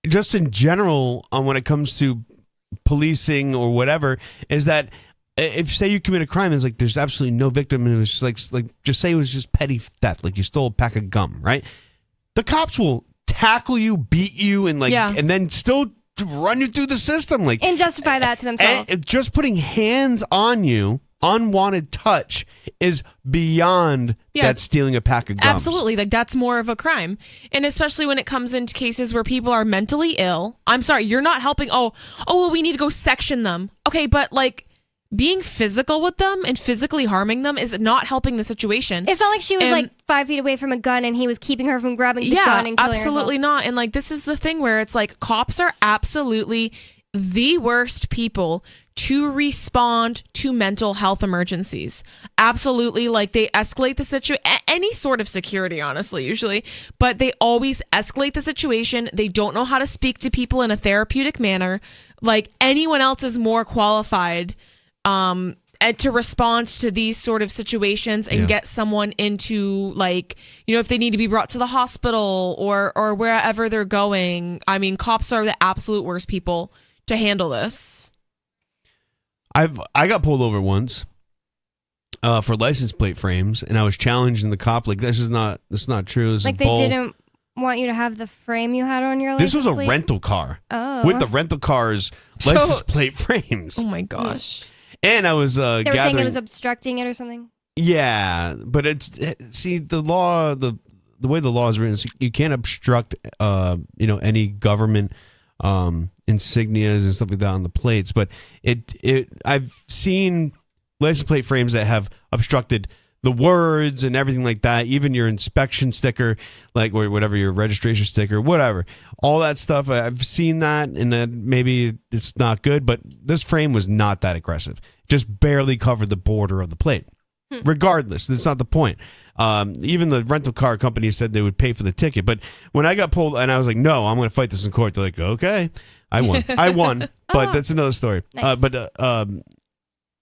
just in general, when it comes to policing or whatever, is that if, say, you commit a crime, it's like there's absolutely no victim, and it was just like just say it was just petty theft, like you stole a pack of gum, right? The cops will tackle you, beat you, and and then still run you through the system, like, and justify that to themselves. And just putting hands on you, unwanted touch, is beyond that stealing a pack of gums. Absolutely, like, that's more of a crime, and especially when it comes into cases where people are mentally ill. I'm sorry, you're not helping. Oh, well, we need to go section them. Okay, but like, being physical with them and physically harming them is not helping the situation. It's not like she was like 5 feet away from a gun and he was keeping her from grabbing the gun and killing absolutely herself. not. And like, this is the thing where it's like, cops are absolutely the worst people to respond to mental health emergencies. Absolutely. Like, they escalate the situation, any sort of security, honestly, usually, but they always escalate the situation. They don't know how to speak to people in a therapeutic manner. Like, anyone else is more qualified and to respond to these sort of situations and get someone into, like, if they need to be brought to the hospital or wherever they're going. I mean, cops are the absolute worst people to handle this. I got pulled over once for license plate frames, and I was challenging the cop, like, this is not true. This like, is they didn't want you to have the frame you had on your license This was a plate? rental car. Oh. With the rental car's license plate frames. Oh my gosh. And I was They were saying gathering. it was obstructing it or something. Yeah, but see the law, the way the law is written is you can't obstruct any government insignias and stuff like that on the plates. But I've seen license plate frames that have obstructed the words and everything like that. Even your inspection sticker, like or whatever, your registration sticker, whatever, all that stuff. I've seen that, and then maybe it's not good. But this frame was not that aggressive; just barely covered the border of the plate. Regardless, that's not the point. Even the rental car company said they would pay for the ticket. But when I got pulled, and I was like, no, I'm going to fight this in court. They're like, okay, I won. But that's another story. Nice.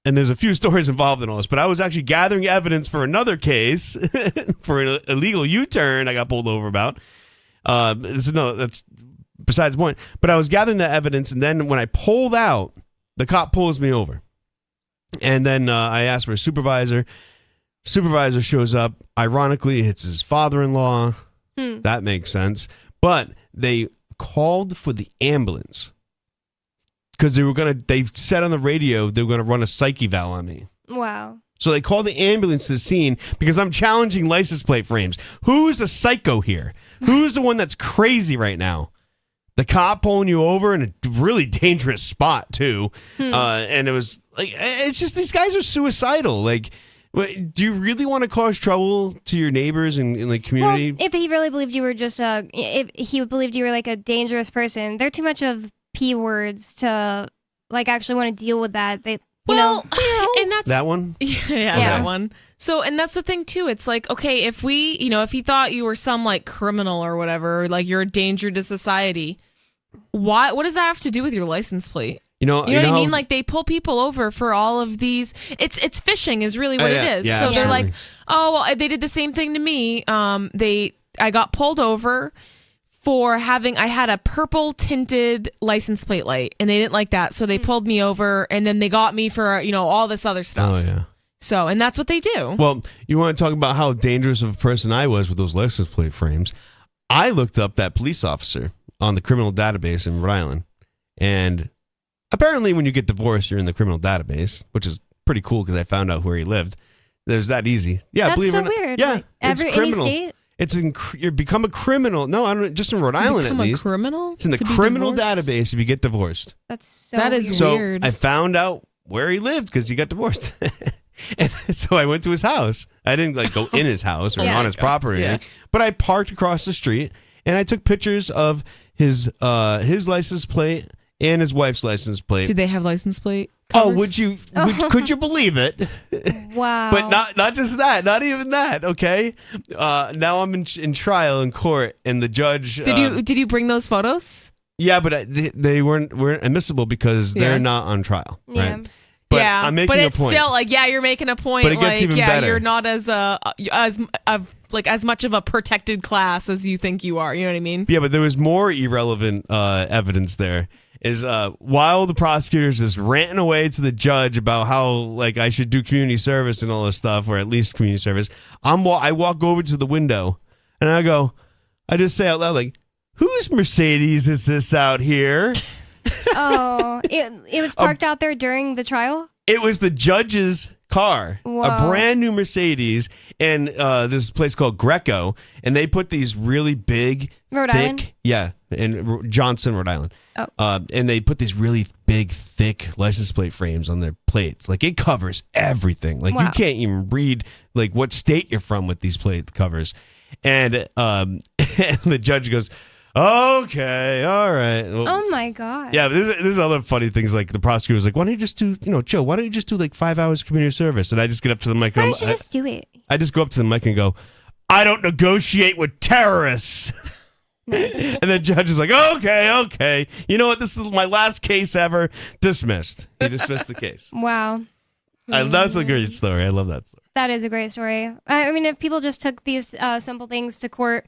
And there's a few stories involved in all this. But I was actually gathering evidence for another case for an illegal U-turn I got pulled over about. That's besides the point. But I was gathering that evidence, and then when I pulled out, the cop pulls me over. And then I asked for a supervisor. Supervisor shows up. Ironically, it's his father-in-law. That makes sense. But they called for the ambulance because they said on the radio they were going to run a psych eval on me. Wow. So they called the ambulance to the scene because I'm challenging license plate frames. Who's the psycho here? Who's the one that's crazy right now? The cop pulling you over in a really dangerous spot too, and it was like it's just these guys are suicidal. Like, do you really want to cause trouble to your neighbors and in the community? Well, if he really believed you were just if he believed you were like a dangerous person, they're too much of P words to like actually want to deal with that. They, and that's that one. Yeah, that one. So, and that's the thing too. It's like, okay, if if he thought you were some like criminal or whatever, like you're a danger to society, what does that have to do with your license plate? You know what I mean? Like they pull people over for all of these. It's phishing is really what it is. Yeah, so absolutely. they're like, oh, well, they did the same thing to me. I got pulled over for I had a purple tinted license plate light, and they didn't like that, so they pulled me over, and then they got me for all this other stuff. Oh yeah. So, and that's what they do. Well, you want to talk about how dangerous of a person I was with those license plate frames? I looked up that police officer on the criminal database in Rhode Island, and apparently when you get divorced, you're in the criminal database, which is pretty cool because I found out where he lived. There's that easy. Yeah, that's believe so it or not. weird. Yeah, like, it's criminal. Any state? It's you become a criminal. No, I don't. Just in Rhode Island, at least. Become a criminal? It's in the To be criminal divorced? database if you get divorced. That's so That is weird. So I found out where he lived because he got divorced. And so I went to his house. I didn't go in his house or on his property, or anything, but I parked across the street and I took pictures of his license plate and his wife's license plate. Did they have license plate covers? covers? Could you believe it? Wow. But not just that, not even that. Okay. Now I'm in trial in court, and the judge. Did you bring those photos? Yeah, but they weren't admissible because they're not on trial. Yeah. Right? But I'm making it's a point. still you're making a point. But it gets even better. You're not as much of a protected class as you think you are. You know what I mean? Yeah, but there was more irrelevant evidence there. Is while the prosecutors is ranting away to the judge about how I should do community service and all this stuff, or at least community service, I walk over to the window and I just say out loud whose Mercedes is this out here? Oh, it was parked out there during the trial? It was the judge's car, Whoa. a brand new Mercedes, and this place called Greco, and they put these really big, Rhode thick, Island? yeah, in Johnson, Rhode Island. Oh. And they put these really big, thick license plate frames on their plates. It covers everything. You Wow. can't even read what state you're from with these plate covers. And and the judge goes, okay, all right. Well, Oh my god. yeah, but there's other funny things. The prosecutor's why don't you just do, Joe, why don't you just do 5 hours of community service? And I just get up to the mic Why and don't you just do it? I just go up to the mic and go, I don't negotiate with terrorists. And the judge is like, okay. You know what? This is my last case ever. Dismissed. He dismissed the case. Wow. That's a great story. I love that story. That is a great story. I mean, if people just took these simple things to court,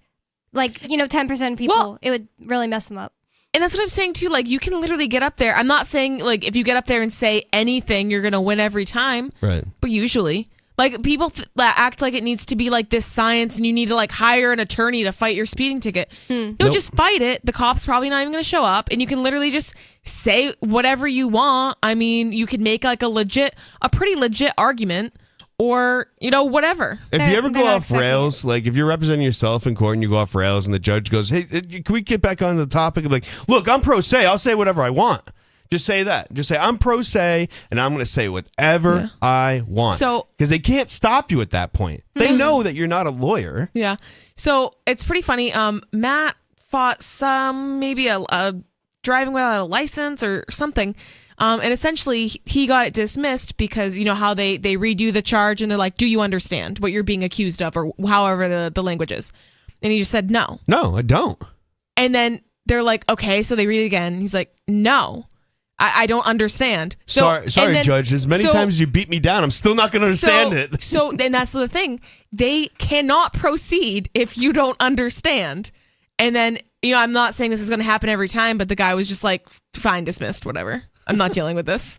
10% of people, it would really mess them up. And that's what I'm saying too. You can literally get up there. I'm not saying if you get up there and say anything, you're gonna win every time. Right. But usually, Like, people act like it needs to be like this science and you need to like hire an attorney to fight your speeding ticket. No, just fight it. The cop's probably not even going to show up, and you can literally just say whatever you want. I mean, you could make like a pretty legit argument, or, whatever. If you ever go off rails, like if you're representing yourself in court and you go off rails and the judge goes, hey, can we get back on the topic? I'm like, look, I'm pro se. I'll say whatever I want. Just say that. Just say, I'm pro se, and I'm going to say whatever I want. So, because they can't stop you at that point. They know that you're not a lawyer. Yeah. So it's pretty funny. Matt fought maybe a driving without a license or something. And essentially, he got it dismissed because, how they redo the charge and they're like, do you understand what you're being accused of, or however the language is? And he just said, no. No, I don't. And then they're like, okay, so they read it again. He's like, no. I don't understand. Sorry, Judge. As many times as you beat me down, I'm still not going to understand it. So then that's the thing. They cannot proceed if you don't understand. And then, I'm not saying this is going to happen every time, but the guy was just like, fine, dismissed, whatever. I'm not dealing with this.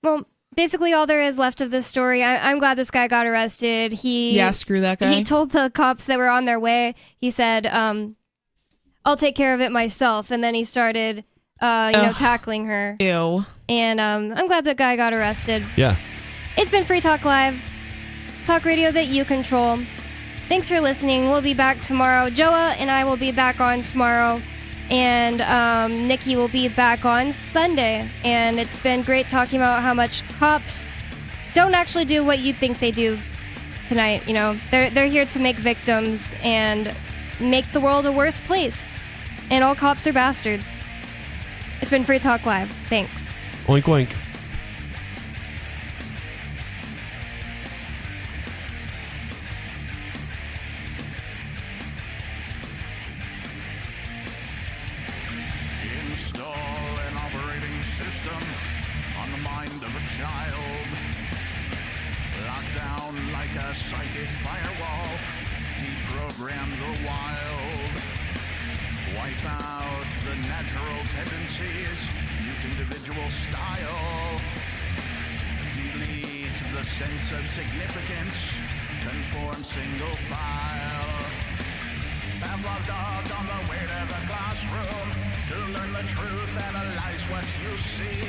Well, basically all there is left of this story. I'm glad this guy got arrested. Screw that guy. He told the cops that were on their way, he said, I'll take care of it myself. And then he started... tackling her. Ew. And I'm glad that guy got arrested. Yeah. It's been Free Talk Live. Talk radio that you control. Thanks for listening. We'll be back tomorrow. Joa and I will be back on tomorrow. And Nikki will be back on Sunday. And it's been great talking about how much cops don't actually do what you think they do tonight. They're here to make victims and make the world a worse place. And all cops are bastards. It's been Free Talk Live. Thanks. Oink, oink. Install an operating system on the mind of a child. Lock down like a psychic firewall. Deprogram the wild. Wipe out the natural tendencies, mute individual style. Delete the sense of significance, conform single file. Pavlov dogs on the way to the classroom to learn the truth, analyze what you see.